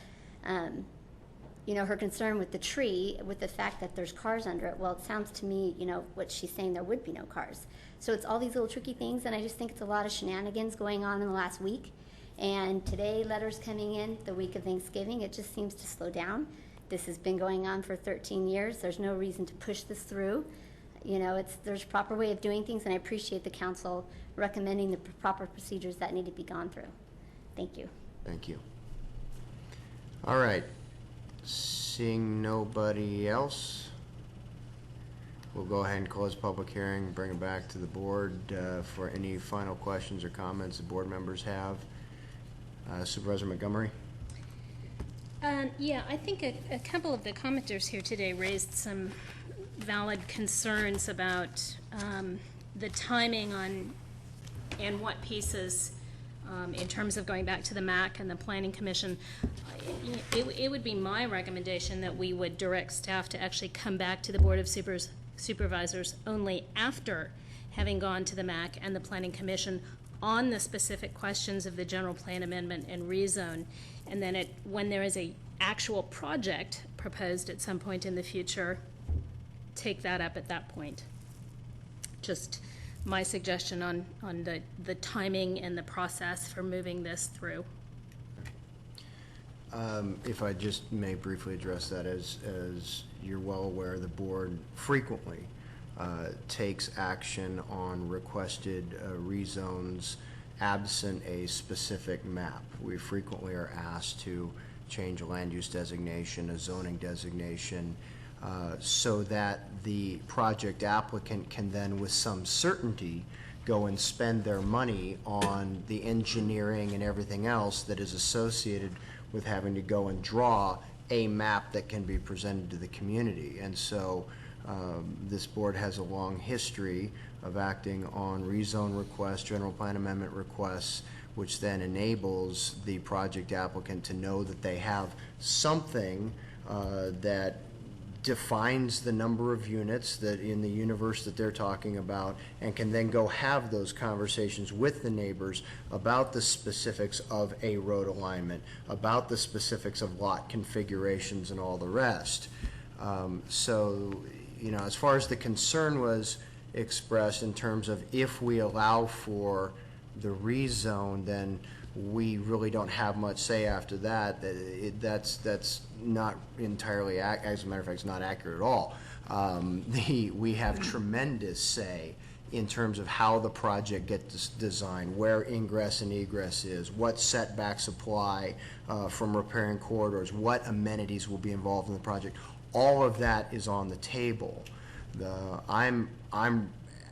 her concern with the tree, with the fact that there's cars under it. Well, it sounds to me, what she's saying, there would be no cars. So it's all these little tricky things, and I just think it's a lot of shenanigans going on in the last week. And today, letters coming in the week of Thanksgiving, it just seems to slow down. This has been going on for 13 years. There's no reason to push this through. There's a proper way of doing things, and I appreciate the council recommending the proper procedures that need to be gone through. Thank you. Thank you. All right. Seeing nobody else, we'll go ahead and close public hearing, bring it back to the board for any final questions or comments the board members have. Supervisor Montgomery? Yeah, I think a couple of the commenters here today raised some valid concerns about the timing on and what pieces in terms of going back to the MAC and the Planning Commission. It would be my recommendation that we would direct staff to actually come back to the Board of Supervisors only after having gone to the MAC and the Planning Commission on the specific questions of the general plan amendment and rezone, and then when there is a actual project proposed at some point in the future, take that up at that point. Just my suggestion on the timing and the process for moving this through. If I just may briefly address that, as you're well aware, the board frequently takes action on requested rezones absent a specific map. We frequently are asked to change a land use designation, a zoning designation, so that the project applicant can then with some certainty go and spend their money on the engineering and everything else that is associated with having to go and draw a map that can be presented to the community. And so this board has a long history of acting on rezone requests, general plan amendment requests, which then enables the project applicant to know that they have something that defines the number of units that in the universe that they're talking about, and can then go have those conversations with the neighbors about the specifics of a road alignment, about the specifics of lot configurations and all the rest. So, you know, as far as the concern was expressed in terms of if we allow for the rezone, then we really don't have much say after that. That's not entirely, as a matter of fact, it's not accurate at all. We have tremendous say in terms of how the project gets designed, where ingress and egress is, what setbacks apply from repairing corridors, what amenities will be involved in the project. All of that is on the table. I'm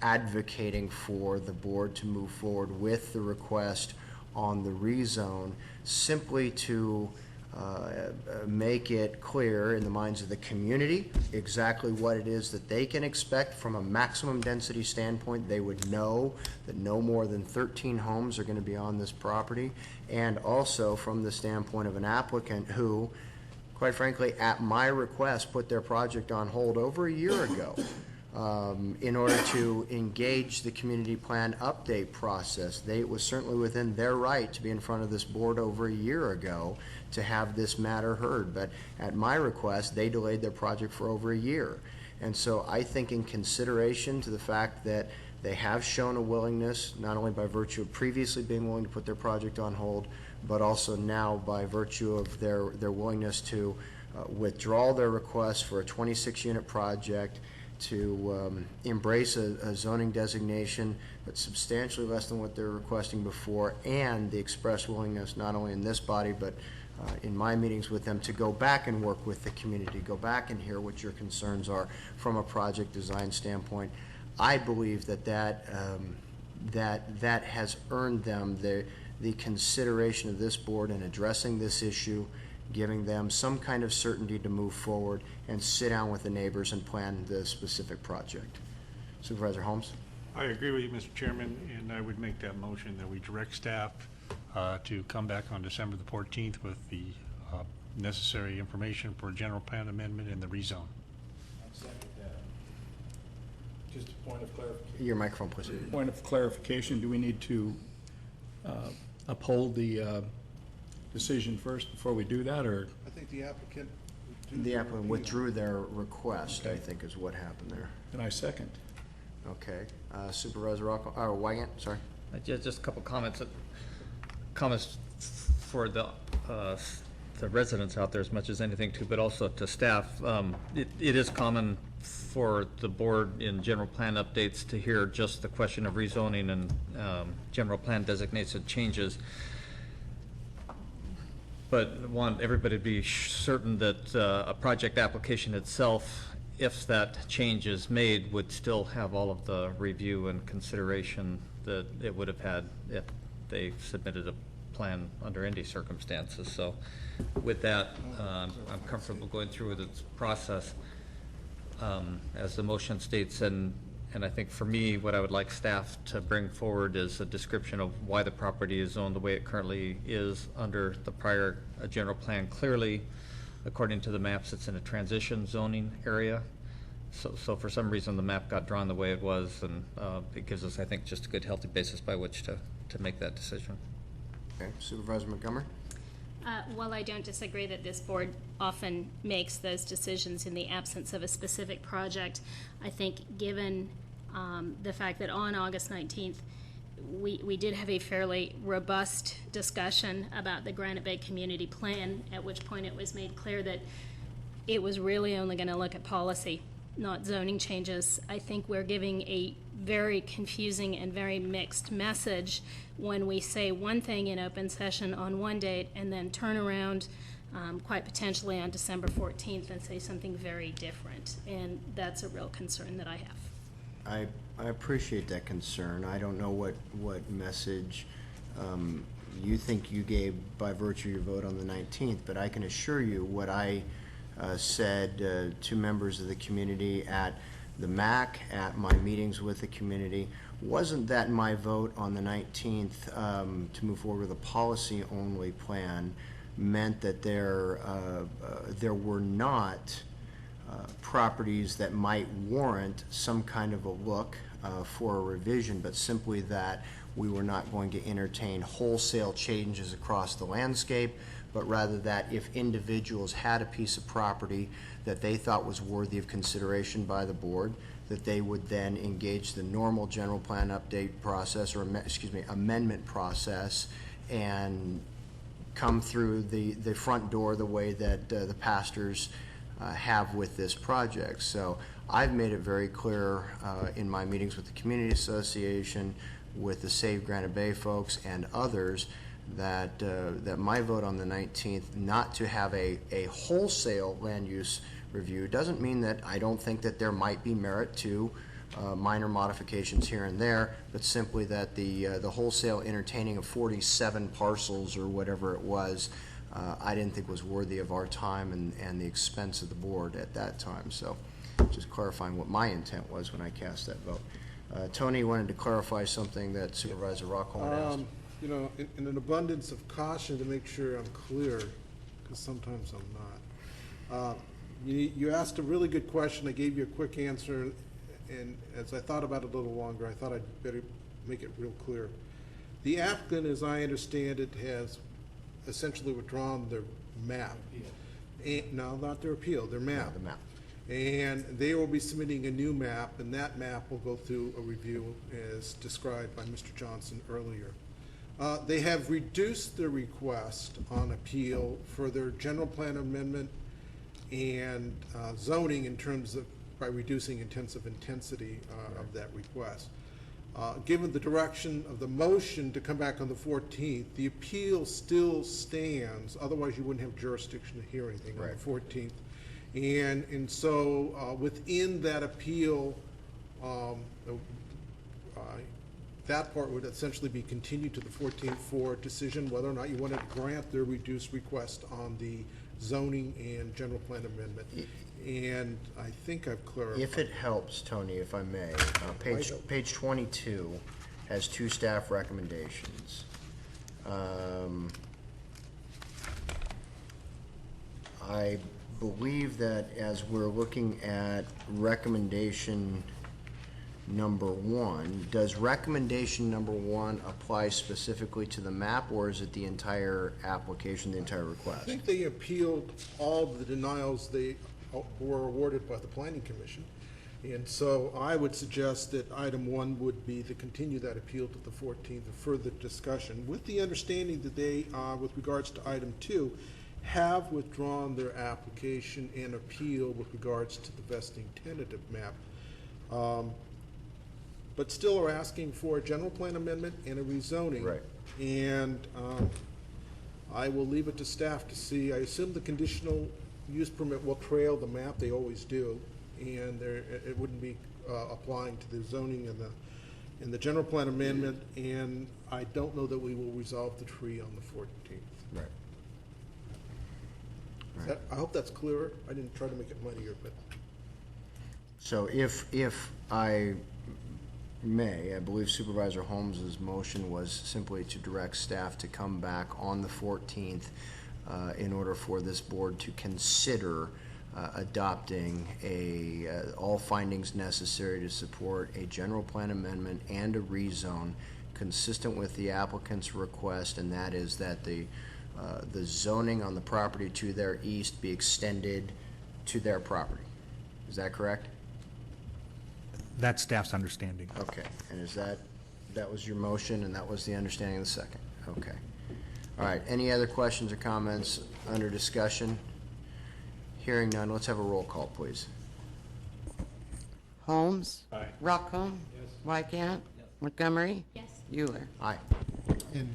advocating for the board to move forward with the request on the rezone, simply to make it clear in the minds of the community exactly what it is that they can expect from a maximum density standpoint. They would know that no more than 13 homes are going to be on this property, and also from the standpoint of an applicant who, quite frankly, at my request, put their project on hold over a year ago in order to engage the community plan update process. It was certainly within their right to be in front of this board over a year ago to have this matter heard, but at my request, they delayed their project for over a year. And so I think in consideration to the fact that they have shown a willingness, not only by virtue of previously being willing to put their project on hold, but also now by virtue of their willingness to withdraw their request for a 26-unit project, to embrace a zoning designation, but substantially less than what they're requesting before, and the express willingness, not only in this body, but in my meetings with them, to go back and work with the community, go back and hear what your concerns are from a project design standpoint. I believe that has earned them the consideration of this board in addressing this issue, giving them some kind of certainty to move forward and sit down with the neighbors and plan the specific project. Supervisor Holmes? I agree with you, Mr. Chairman, and I would make that motion that we direct staff to come back on December the 14th with the necessary information for a general plan amendment and the rezone. I'd second that. Just a point of clarification. Your microphone, please. Point of clarification, do we need to uphold the decision first before we do that, or? I think the applicant withdrew their request, I think is what happened there. And I second. Okay. Supervisor Wygant, sorry. Just a couple comments. Comments for the residents out there as much as anything too, but also to staff. It is common for the board in general plan updates to hear just the question of rezoning and general plan designation changes. but want everybody to be certain that a project application itself, if that change is made, would still have all of the review and consideration that it would have had if they submitted a plan under any circumstances. So with that, I'm comfortable going through with its process as the motion states, and I think for me, what I would like staff to bring forward is a description of why the property is zoned the way it currently is under the prior general plan. Clearly, according to the maps, it's in a transition zoning area. So for some reason, the map got drawn the way it was, and it gives us, I think, just a good, healthy basis by which to make that decision. Okay, Supervisor Montgomery? While I don't disagree that this board often makes those decisions in the absence of a specific project, I think given the fact that on August 19th, we did have a fairly robust discussion about the Granite Bay Community Plan, at which point it was made clear that it was really only going to look at policy, not zoning changes. I think we're giving a very confusing and very mixed message when we say one thing in open session on one date and then turn around quite potentially on December 14th and say something very different. And that's a real concern that I have. I appreciate that concern. I don't know what message you think you gave by virtue of your vote on the 19th, but I can assure you what I said to members of the community at the MAC, at my meetings with the community, wasn't that my vote on the 19th to move forward with a policy-only plan meant that there were not properties that might warrant some kind of a look for a revision, but simply that we were not going to entertain wholesale changes across the landscape, but rather that if individuals had a piece of property that they thought was worthy of consideration by the board, that they would then engage the normal general plan update process, or amendment process, and come through the front door the way that the pastors have with this project. So I've made it very clear in my meetings with the Community Association, with the Save Granite Bay folks and others, that that my vote on the 19th not to have a wholesale land use review doesn't mean that I don't think that there might be merit to minor modifications here and there, but simply that the wholesale entertaining of 47 parcels or whatever it was, I didn't think was worthy of our time and the expense of the board at that time. So just clarifying what my intent was when I cast that vote. Tony wanted to clarify something that Supervisor Rockholm had asked. You know, in an abundance of caution to make sure I'm clear, because sometimes I'm not. You asked a really good question. I gave you a quick answer, and as I thought about it a little longer, I thought I'd better make it real clear. The applicant, as I understand it, has essentially withdrawn their map. No, not their appeal, their map. The map. And they will be submitting a new map, and that map will go through a review as described by Mr. Johnson earlier. They have reduced their request on appeal for their general plan amendment and zoning in terms of by reducing intensive intensity of that request. Given the direction of the motion to come back on the 14th, the appeal still stands. Otherwise, you wouldn't have jurisdiction to hear anything on the 14th. And so within that appeal, that part would essentially be continued to the 14th for decision whether or not you want to grant their reduced request on the zoning and general plan amendment. And I think I've clarified. If it helps, Tony, if I may, page 22 has two staff recommendations. I believe that as we're looking at recommendation number 1, does recommendation number 1 apply specifically to the map, or is it the entire application, the entire request? I think they appealed all the denials they were awarded by the Planning Commission. And so I would suggest that item 1 would be to continue that appeal to the 14th for further discussion, with the understanding that they, with regards to item 2, have withdrawn their application and appeal with regards to the vesting tentative map. But still are asking for a general plan amendment and a rezoning. Right. And I will leave it to staff to see. I assume the conditional use permit will trail the map, they always do, and it wouldn't be applying to the zoning in the general plan amendment, and I don't know that we will resolve the tree on the 14th. Right. I hope that's clearer. I didn't try to make it muddier, but. So if I may, I believe Supervisor Holmes's motion was simply to direct staff to come back on the 14th in order for this board to consider adopting all findings necessary to support a general plan amendment and a rezone consistent with the applicant's request, and that is that the zoning on the property to their east be extended to their property. Is that correct? That's staff's understanding. Okay, and is that was your motion, and that was the understanding of the second? Okay. All right, any other questions or comments under discussion? Hearing none, let's have a roll call, please. Holmes? Aye. Rockholm? Yes. Wygant? Montgomery? Yes. Euler? Aye. And,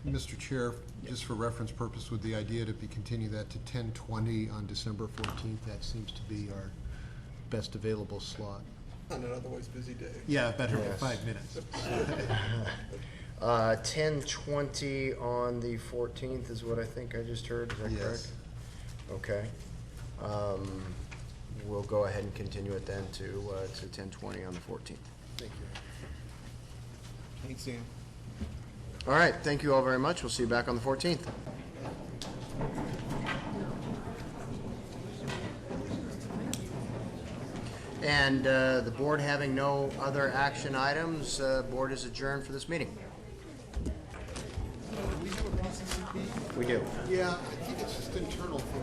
Mr. Chair, just for reference purpose, with the idea to be continue that to 10:20 on December 14th, that seems to be our best available slot. On an otherwise busy day. Yeah, better than Yes. 5 minutes. 10:20 on the 14th is what I think I just heard, is that correct? Yes. Okay. We'll go ahead and continue it then to 10:20 on the 14th. Thank you. Thanks, Sam. All right, thank you all very much. We'll see you back on the 14th. And the board having no other action items, board is adjourned for this meeting. Do we have a PCCP? We do. Yeah, I think it's just internal for